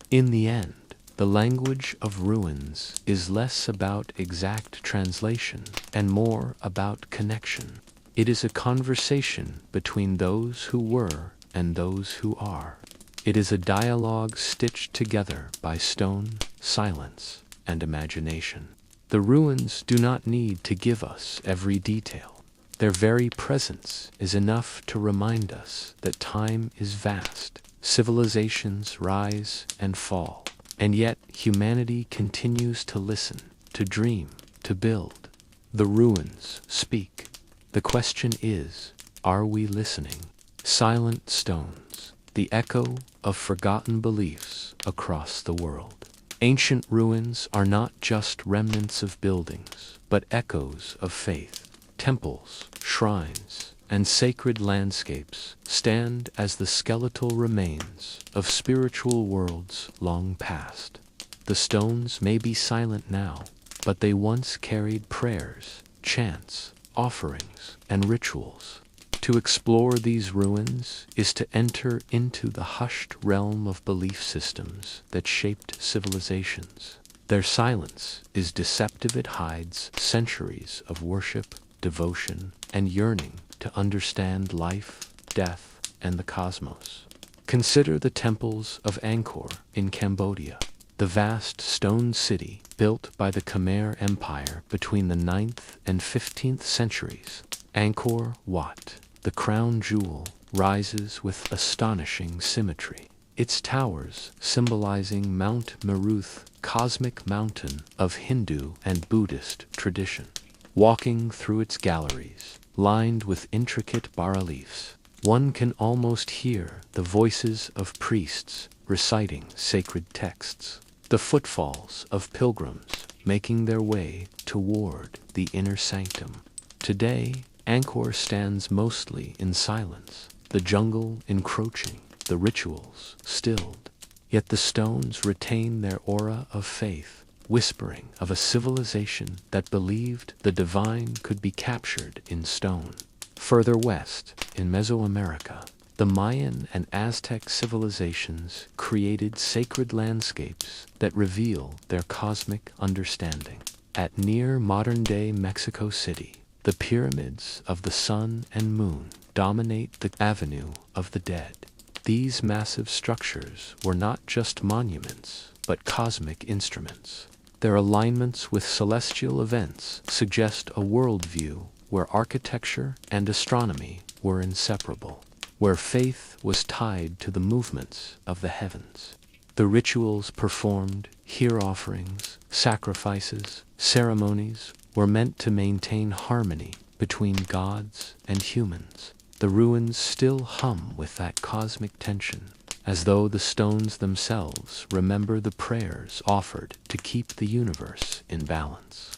Speaker 1: In the end, the language of ruins is less about exact translation and more about connection. It is a conversation between those who were and those who are. It is a dialogue stitched together by stone, silence, and imagination. The ruins do not need to give us every detail. Their very presence is enough to remind us that time is vast, civilizations rise and fall, and yet humanity continues to listen, to dream, to build. The ruins speak. The question is, are we listening? Silent stones, the echo of forgotten beliefs across the world. Ancient ruins are not just remnants of buildings, but echoes of faith. Temples, shrines, and sacred landscapes stand as the skeletal remains of spiritual worlds long past. The stones may be silent now, but they once carried prayers, chants, offerings, and rituals. To explore these ruins is to enter into the hushed realm of belief systems that shaped civilizations. Their silence is deceptive. It hides centuries of worship, devotion, and yearning to understand life, death, and the cosmos. Consider the temples of Angkor in Cambodia, the vast stone city built by the Khmer Empire between the 9th and 15th centuries. Angkor Wat, the crown jewel, rises with astonishing symmetry. Its towers symbolizing Mount Meruth, cosmic mountain of Hindu and Buddhist tradition. Walking through its galleries, lined with intricate bas-reliefs, one can almost hear the voices of priests reciting sacred texts, the footfalls of pilgrims making their way toward the inner sanctum. Today, Angkor stands mostly in silence, the jungle encroaching, the rituals stilled. Yet the stones retain their aura of faith, whispering of a civilization that believed the divine could be captured in stone. Further west, in Mesoamerica, the Mayan and Aztec civilizations created sacred landscapes that reveal their cosmic understanding. At near modern-day Mexico City, the pyramids of the sun and moon dominate the Avenue of the Dead. These massive structures were not just monuments, but cosmic instruments. Their alignments with celestial events suggest a worldview where architecture and astronomy were inseparable, where faith was tied to the movements of the heavens. The rituals performed, here offerings, sacrifices, ceremonies, were meant to maintain harmony between gods and humans. The ruins still hum with that cosmic tension, as though the stones themselves remember the prayers offered to keep the universe in balance.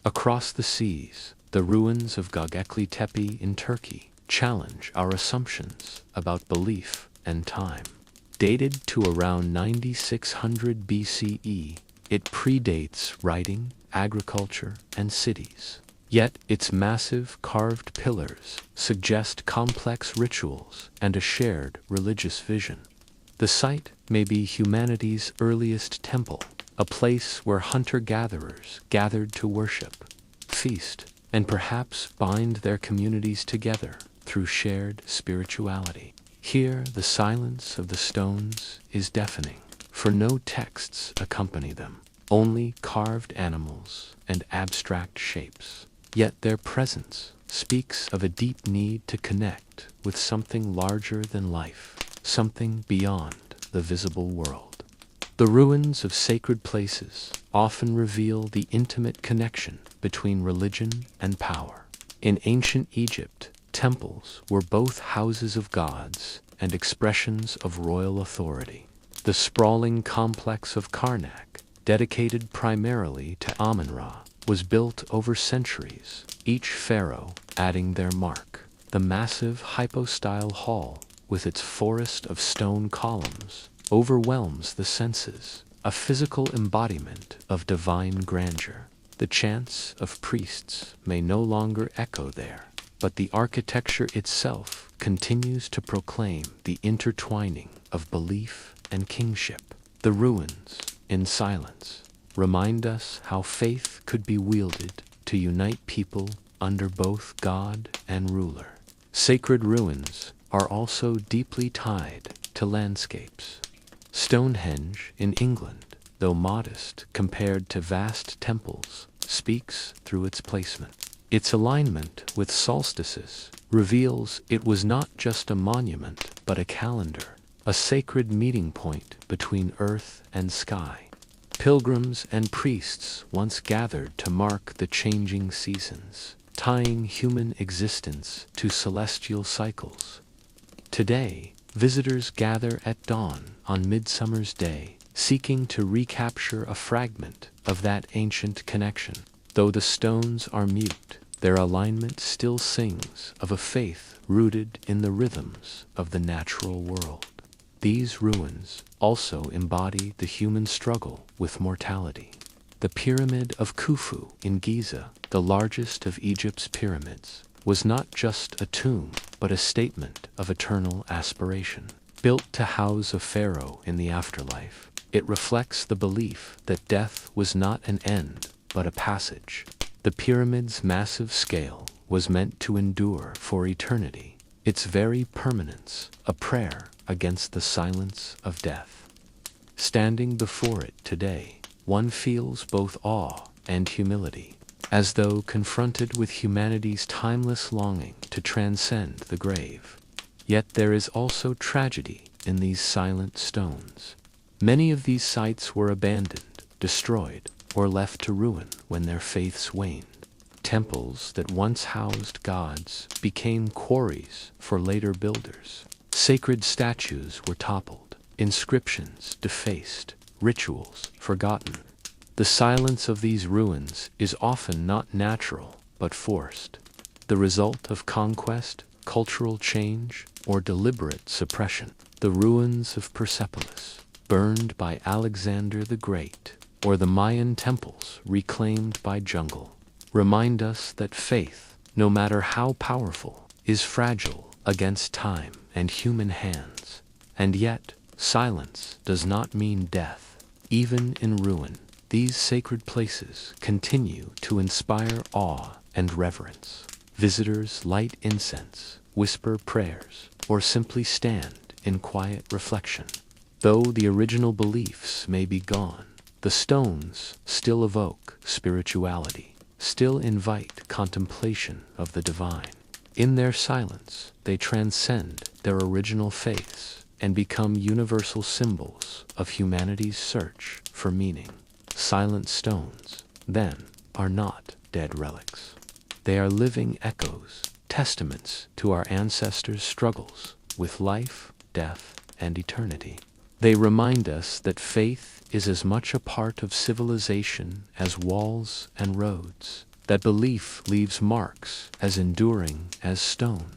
Speaker 1: Across the seas, the ruins of Göbekli Tepe in Turkey challenge our assumptions about belief and time. Dated to around 9600 BCE, it predates writing, agriculture, and cities. Yet its massive carved pillars suggest complex rituals and a shared religious vision. The site may be humanity's earliest temple, a place where hunter-gatherers gathered to worship, feast, and perhaps bind their communities together through shared spirituality. Here, the silence of the stones is deafening, for no texts accompany them, only carved animals and abstract shapes. Yet their presence speaks of a deep need to connect with something larger than life, something beyond the visible world. The ruins of sacred places often reveal the intimate connection between religion and power. In ancient Egypt, temples were both houses of gods and expressions of royal authority. The sprawling complex of Karnak, dedicated primarily to Amun-Ra, was built over centuries, each pharaoh adding their mark. The massive hypostyle hall, with its forest of stone columns, overwhelms the senses, a physical embodiment of divine grandeur. The chants of priests may no longer echo there, but the architecture itself continues to proclaim the intertwining of belief and kingship. The ruins, in silence, remind us how faith could be wielded to unite people under both God and ruler. Sacred ruins are also deeply tied to landscapes. Stonehenge in England, though modest compared to vast temples, speaks through its placement. Its alignment with solstices reveals it was not just a monument but a calendar, a sacred meeting point between earth and sky. Pilgrims and priests once gathered to mark the changing seasons, tying human existence to celestial cycles. Today, visitors gather at dawn on Midsummer's Day, seeking to recapture a fragment of that ancient connection. Though the stones are mute, their alignment still sings of a faith rooted in the rhythms of the natural world. These ruins also embody the human struggle with mortality. The Pyramid of Khufu in Giza, the largest of Egypt's pyramids, was not just a tomb, but a statement of eternal aspiration. Built to house a pharaoh in the afterlife, it reflects the belief that death was not an end, but a passage. The pyramid's massive scale was meant to endure for eternity, its very permanence a prayer against the silence of death. Standing before it today, one feels both awe and humility, as though confronted with humanity's timeless longing to transcend the grave. Yet there is also tragedy in these silent stones. Many of these sites were abandoned, destroyed, or left to ruin when their faiths waned. Temples that once housed gods became quarries for later builders. Sacred statues were toppled, inscriptions defaced, rituals forgotten. The silence of these ruins is often not natural, but forced, the result of conquest, cultural change, or deliberate suppression. The ruins of Persepolis, burned by Alexander the Great, or the Mayan temples reclaimed by jungle, remind us that faith, no matter how powerful, is fragile against time and human hands. And yet, silence does not mean death. Even in ruin, these sacred places continue to inspire awe and reverence. Visitors light incense, whisper prayers, or simply stand in quiet reflection. Though the original beliefs may be gone, the stones still evoke spirituality, still invite contemplation of the divine. In their silence, they transcend their original faiths and become universal symbols of humanity's search for meaning. Silent stones, then, are not dead relics. They are living echoes, testaments to our ancestors' struggles with life, death, and eternity. They remind us that faith is as much a part of civilization as walls and roads, that belief leaves marks as enduring as stone.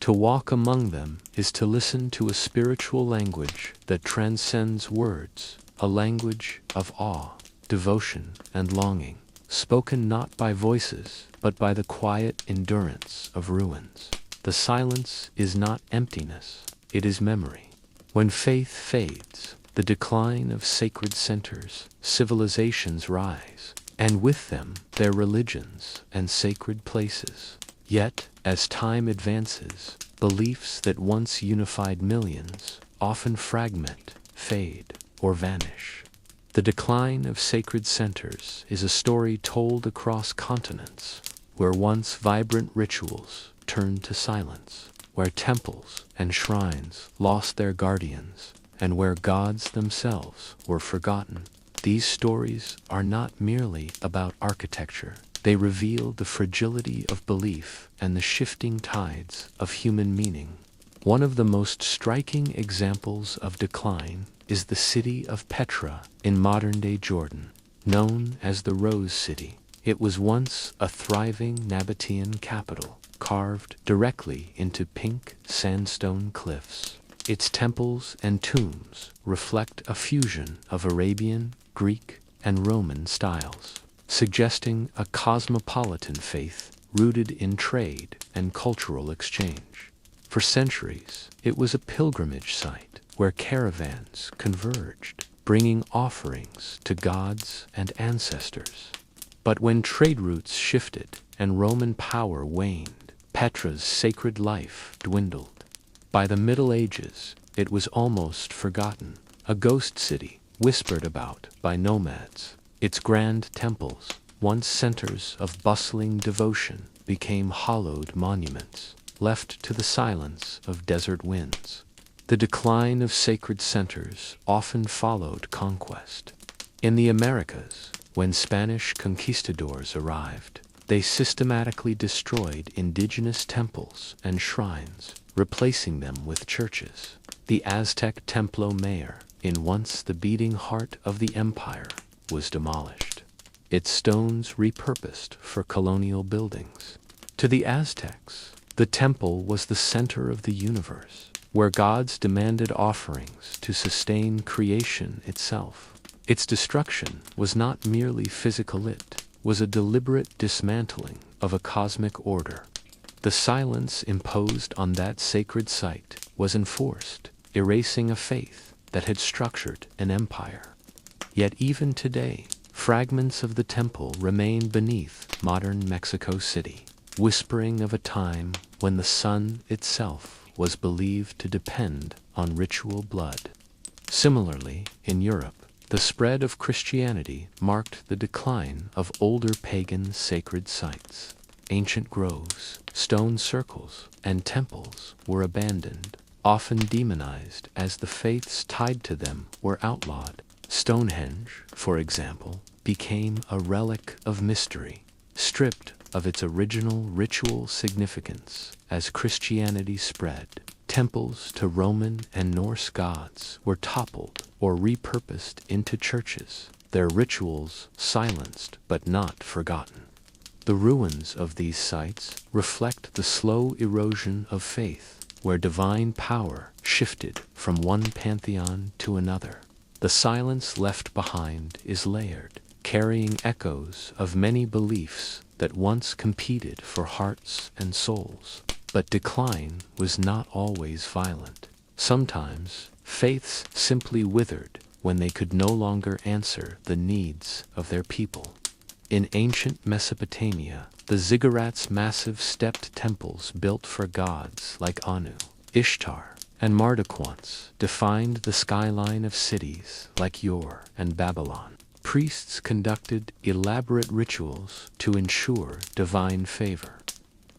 Speaker 1: To walk among them is to listen to a spiritual language that transcends words, a language of awe, devotion, and longing, spoken not by voices, but by the quiet endurance of ruins. The silence is not emptiness, it is memory. When faith fades, the decline of sacred centers, civilizations rise, and with them their religions and sacred places. Yet, as time advances, beliefs that once unified millions often fragment, fade, or vanish. The decline of sacred centers is a story told across continents, where once vibrant rituals turned to silence, where temples and shrines lost their guardians, and where gods themselves were forgotten. These stories are not merely about architecture. They reveal the fragility of belief and the shifting tides of human meaning. One of the most striking examples of decline is the city of Petra in modern-day Jordan, known as the Rose City. It was once a thriving Nabatean capital, carved directly into pink sandstone cliffs. Its temples and tombs reflect a fusion of Arabian, Greek, and Roman styles, suggesting a cosmopolitan faith rooted in trade and cultural exchange. For centuries, it was a pilgrimage site where caravans converged, bringing offerings to gods and ancestors. But when trade routes shifted and Roman power waned, Petra's sacred life dwindled. By the Middle Ages, it was almost forgotten, a ghost city whispered about by nomads. Its grand temples, once centers of bustling devotion, became hollowed monuments, left to the silence of desert winds. The decline of sacred centers often followed conquest. In the Americas, when Spanish conquistadors arrived, they systematically destroyed indigenous temples and shrines, replacing them with churches. The Aztec Templo Mayor, in once the beating heart of the empire, was demolished, its stones repurposed for colonial buildings. To the Aztecs, the temple was the center of the universe, where gods demanded offerings to sustain creation itself. Its destruction was not merely physical, it was a deliberate dismantling of a cosmic order. The silence imposed on that sacred site was enforced, erasing a faith that had structured an empire. Yet even today, fragments of the temple remain beneath modern Mexico City, whispering of a time when the sun itself was believed to depend on ritual blood. Similarly, in Europe, the spread of Christianity marked the decline of older pagan sacred sites. Ancient groves, stone circles, and temples were abandoned, often demonized as the faiths tied to them were outlawed. Stonehenge, for example, became a relic of mystery, stripped of its original ritual significance as Christianity spread. Temples to Roman and Norse gods were toppled or repurposed into churches, their rituals silenced but not forgotten. The ruins of these sites reflect the slow erosion of faith, where divine power shifted from one pantheon to another. The silence left behind is layered, carrying echoes of many beliefs that once competed for hearts and souls. But decline was not always violent. Sometimes, faiths simply withered when they could no longer answer the needs of their people. In ancient Mesopotamia, the ziggurats' massive stepped temples built for gods like Anu, Ishtar, and Marduk defined the skyline of cities like Ur and Babylon. Priests conducted elaborate rituals to ensure divine favor.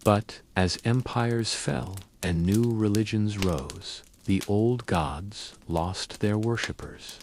Speaker 1: But as empires fell and new religions rose, the old gods lost their worshippers.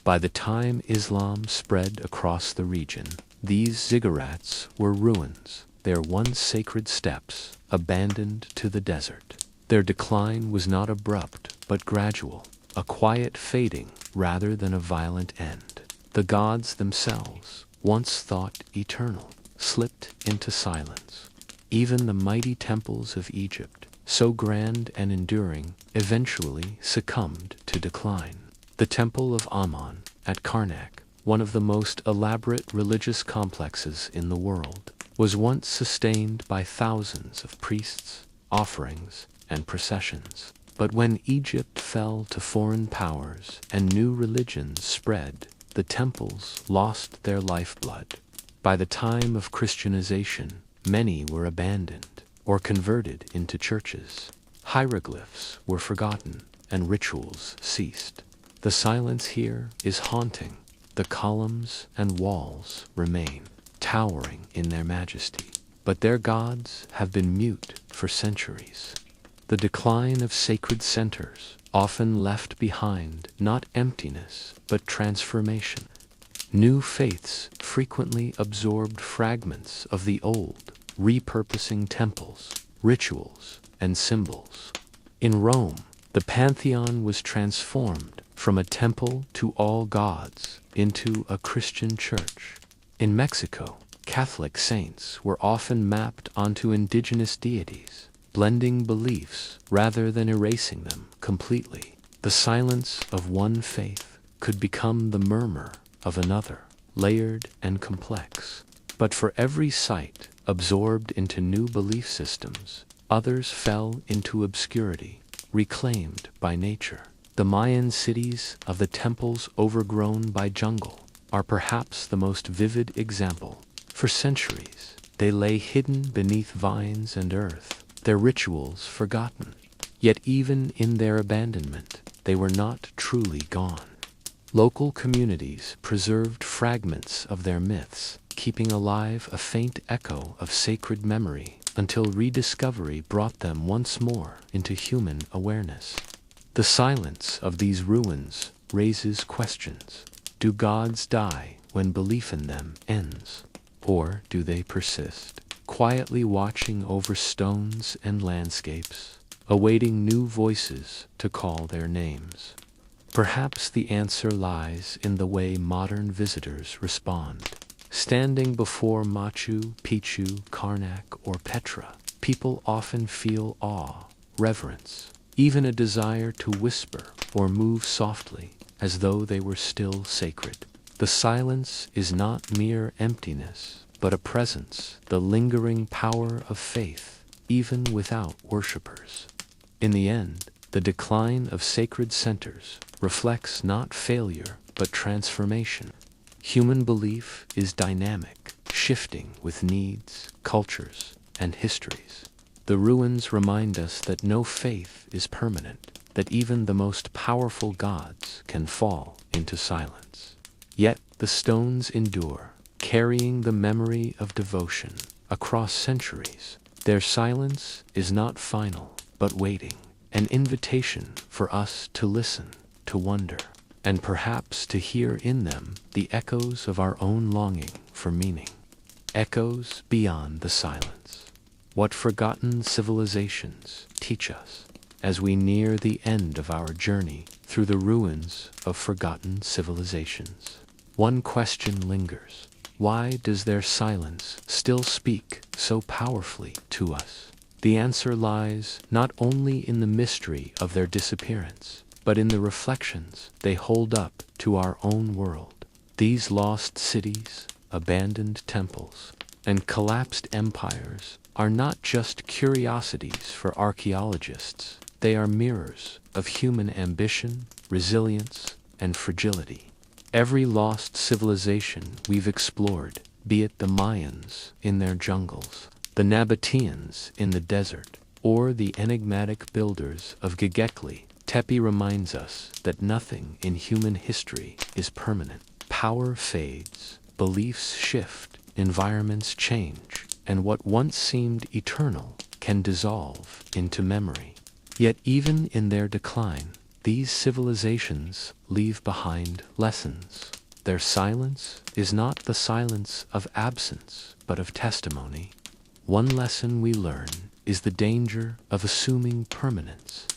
Speaker 1: By the time Islam spread across the region, these ziggurats were ruins, their once sacred steps abandoned to the desert. Their decline was not abrupt but gradual, a quiet fading rather than a violent end. The gods themselves, once thought eternal, slipped into silence. Even the mighty temples of Egypt, so grand and enduring, eventually succumbed to decline. The Temple of Ammon at Karnak, one of the most elaborate religious complexes in the world, was once sustained by thousands of priests, offerings, and processions. But when Egypt fell to foreign powers and new religions spread, the temples lost their lifeblood. By the time of Christianization, many were abandoned or converted into churches. Hieroglyphs were forgotten and rituals ceased. The silence here is haunting. The columns and walls remain, towering in their majesty, but their gods have been mute for centuries. The decline of sacred centers often left behind not emptiness but transformation. New faiths frequently absorbed fragments of the old, repurposing temples, rituals, and symbols. In Rome, the Pantheon was transformed from a temple to all gods into a Christian church. In Mexico, Catholic saints were often mapped onto indigenous deities, blending beliefs rather than erasing them completely. The silence of one faith could become the murmur of another, layered and complex. But for every site absorbed into new belief systems, others fell into obscurity, reclaimed by nature. The Mayan cities of the temples overgrown by jungle are perhaps the most vivid example. For centuries, they lay hidden beneath vines and earth, their rituals forgotten. Yet even in their abandonment, they were not truly gone. Local communities preserved fragments of their myths, keeping alive a faint echo of sacred memory until rediscovery brought them once more into human awareness. The silence of these ruins raises questions. Do gods die when belief in them ends? Or do they persist, quietly watching over stones and landscapes, awaiting new voices to call their names? Perhaps the answer lies in the way modern visitors respond. Standing before Machu Picchu, Karnak, or Petra, people often feel awe, reverence, even a desire to whisper or move softly as though they were still sacred. The silence is not mere emptiness, but a presence, the lingering power of faith, even without worshippers. In the end, the decline of sacred centers reflects not failure, but transformation. Human belief is dynamic, shifting with needs, cultures, and histories. The ruins remind us that no faith is permanent, that even the most powerful gods can fall into silence. Yet the stones endure, carrying the memory of devotion across centuries. Their silence is not final, but waiting, an invitation for us to listen, to wonder, and perhaps to hear in them the echoes of our own longing for meaning. Echoes beyond the silence. What forgotten civilizations teach us as we near the end of our journey through the ruins of forgotten civilizations. One question lingers. Why does their silence still speak so powerfully to us? The answer lies not only in the mystery of their disappearance, but in the reflections they hold up to our own world. These lost cities, abandoned temples, and collapsed empires are not just curiosities for archaeologists. They are mirrors of human ambition, resilience, and fragility. Every lost civilization we've explored, be it the Mayans in their jungles, the Nabateans in the desert, or the enigmatic builders of Göbekli Tepe, reminds us that nothing in human history is permanent. Power fades, beliefs shift, environments change, and what once seemed eternal can dissolve into memory. Yet even in their decline, these civilizations leave behind lessons. Their silence is not the silence of absence, but of testimony. One lesson we learn is the danger of assuming permanence.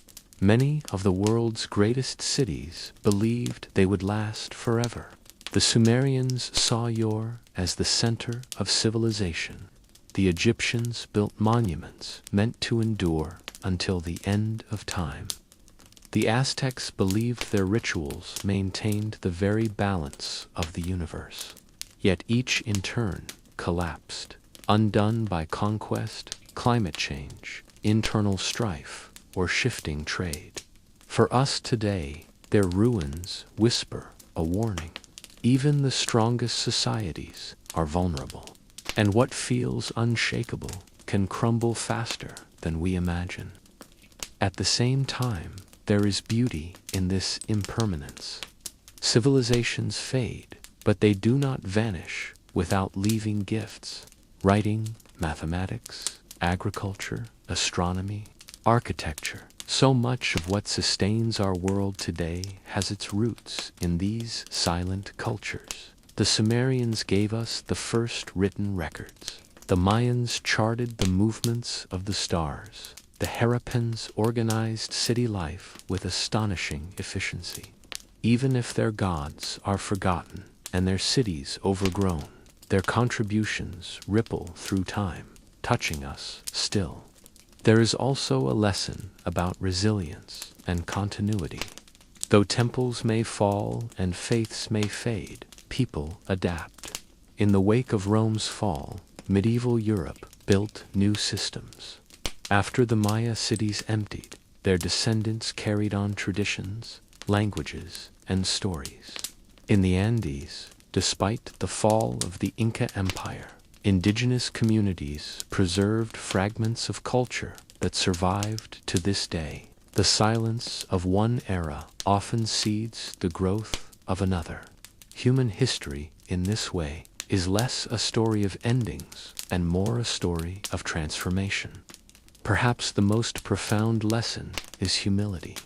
Speaker 1: Many of the world's greatest cities believed they would last forever. The Sumerians saw Ur as the center of civilization. The Egyptians built monuments meant to endure until the end of time. The Aztecs believed their rituals maintained the very balance of the universe. Yet each in turn collapsed, undone by conquest, climate change, internal strife, or shifting trade. For us today, their ruins whisper a warning. Even the strongest societies are vulnerable, and what feels unshakable can crumble faster than we imagine. At the same time, there is beauty in this impermanence. Civilizations fade, but they do not vanish without leaving gifts. Writing, mathematics, agriculture, astronomy, architecture. So much of what sustains our world today has its roots in these silent cultures. The Sumerians gave us the first written records. The Mayans charted the movements of the stars. The Harappans organized city life with astonishing efficiency. Even if their gods are forgotten and their cities overgrown, their contributions ripple through time, touching us still. There is also a lesson about resilience and continuity. Though temples may fall and faiths may fade, people adapt. In the wake of Rome's fall, medieval Europe built new systems. After the Maya cities emptied, their descendants carried on traditions, languages, and stories. In the Andes, despite the fall of the Inca Empire, indigenous communities preserved fragments of culture that survived to this day. The silence of one era often seeds the growth of another. Human history, in this way, is less a story of endings and more a story of transformation. Perhaps the most profound lesson is humility.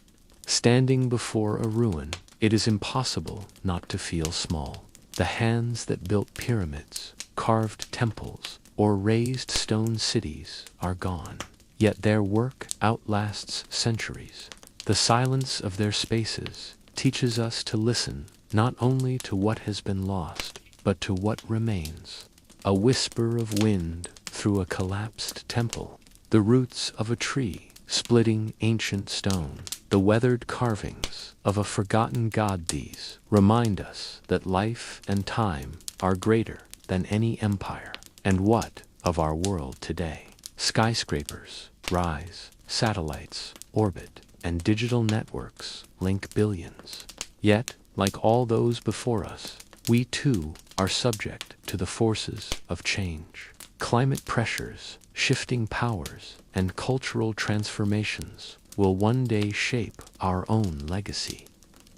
Speaker 1: Standing before a ruin, it is impossible not to feel small. The hands that built pyramids, carved temples, or raised stone cities are gone. Yet their work outlasts centuries. The silence of their spaces teaches us to listen not only to what has been lost, but to what remains. A whisper of wind through a collapsed temple, the roots of a tree splitting ancient stone, the weathered carvings of a forgotten god. These remind us that life and time are greater than any empire. And what of our world today? Skyscrapers rise, satellites orbit, and digital networks link billions. Yet, like all those before us, we too are subject to the forces of change. climate pressures, shifting powers, and cultural transformations will one day shape our own legacy.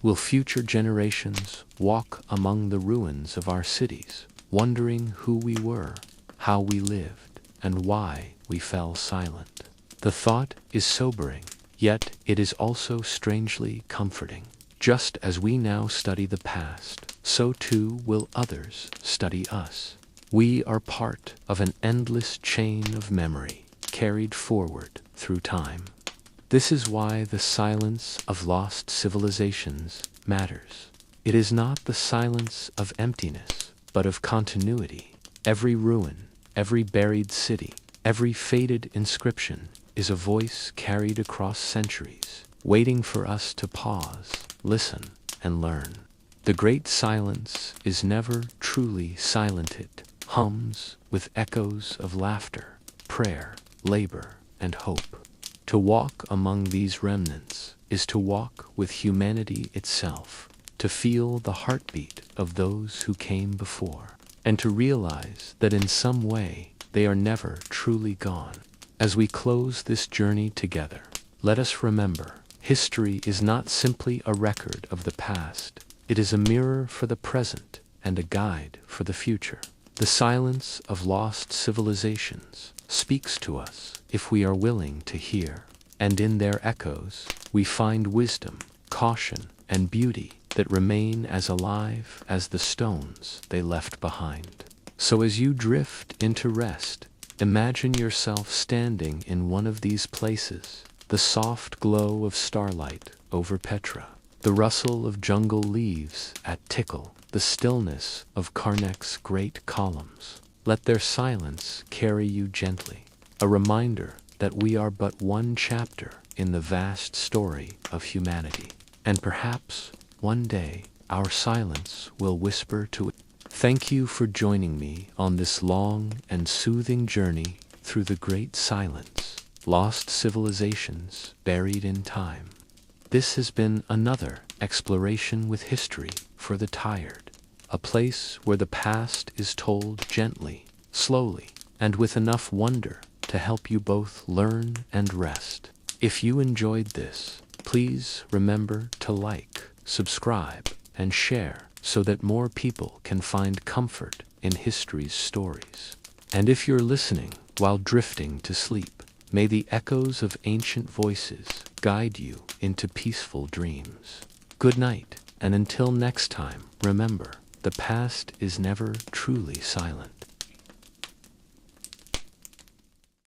Speaker 1: Will future generations walk among the ruins of our cities, wondering who we were, how we lived, and why we fell silent? The thought is sobering, yet it is also strangely comforting. Just as we now study the past, so too will others study us. We are part of an endless chain of memory, carried forward through time. This is why the silence of lost civilizations matters. It is not the silence of emptiness, but of continuity. Every ruin, every buried city, every faded inscription is a voice carried across centuries, waiting for us to pause, listen, and learn. The great silence is never truly silent. It hums with echoes of laughter, prayer, labor, and hope. To walk among these remnants is to walk with humanity itself, to feel the heartbeat of those who came before, and to realize that in some way they are never truly gone. As we close this journey together, let us remember, history is not simply a record of the past. It is a mirror for the present and a guide for the future. The silence of lost civilizations speaks to us if we are willing to hear, and in their echoes we find wisdom, caution, and beauty that remain as alive as the stones they left behind. So as you drift into rest, imagine yourself standing in one of these places, the soft glow of starlight over Petra, the rustle of jungle leaves at Tikal, the stillness of Karnak's great columns. Let their silence carry you gently, a reminder that we are but one chapter in the vast story of humanity. And perhaps one day our silence will whisper to it. Thank you for joining me on this long and soothing journey through the great silence, lost civilizations buried in time. This has been another exploration with history for the tired, a place where the past is told gently, slowly, and with enough wonder to help you both learn and rest. If you enjoyed this, please remember to like, subscribe, and share so that more people can find comfort in history's stories. And if you're listening while drifting to sleep, may the echoes of ancient voices guide you into peaceful dreams. Good night, and until next time, remember, the past is never truly silent.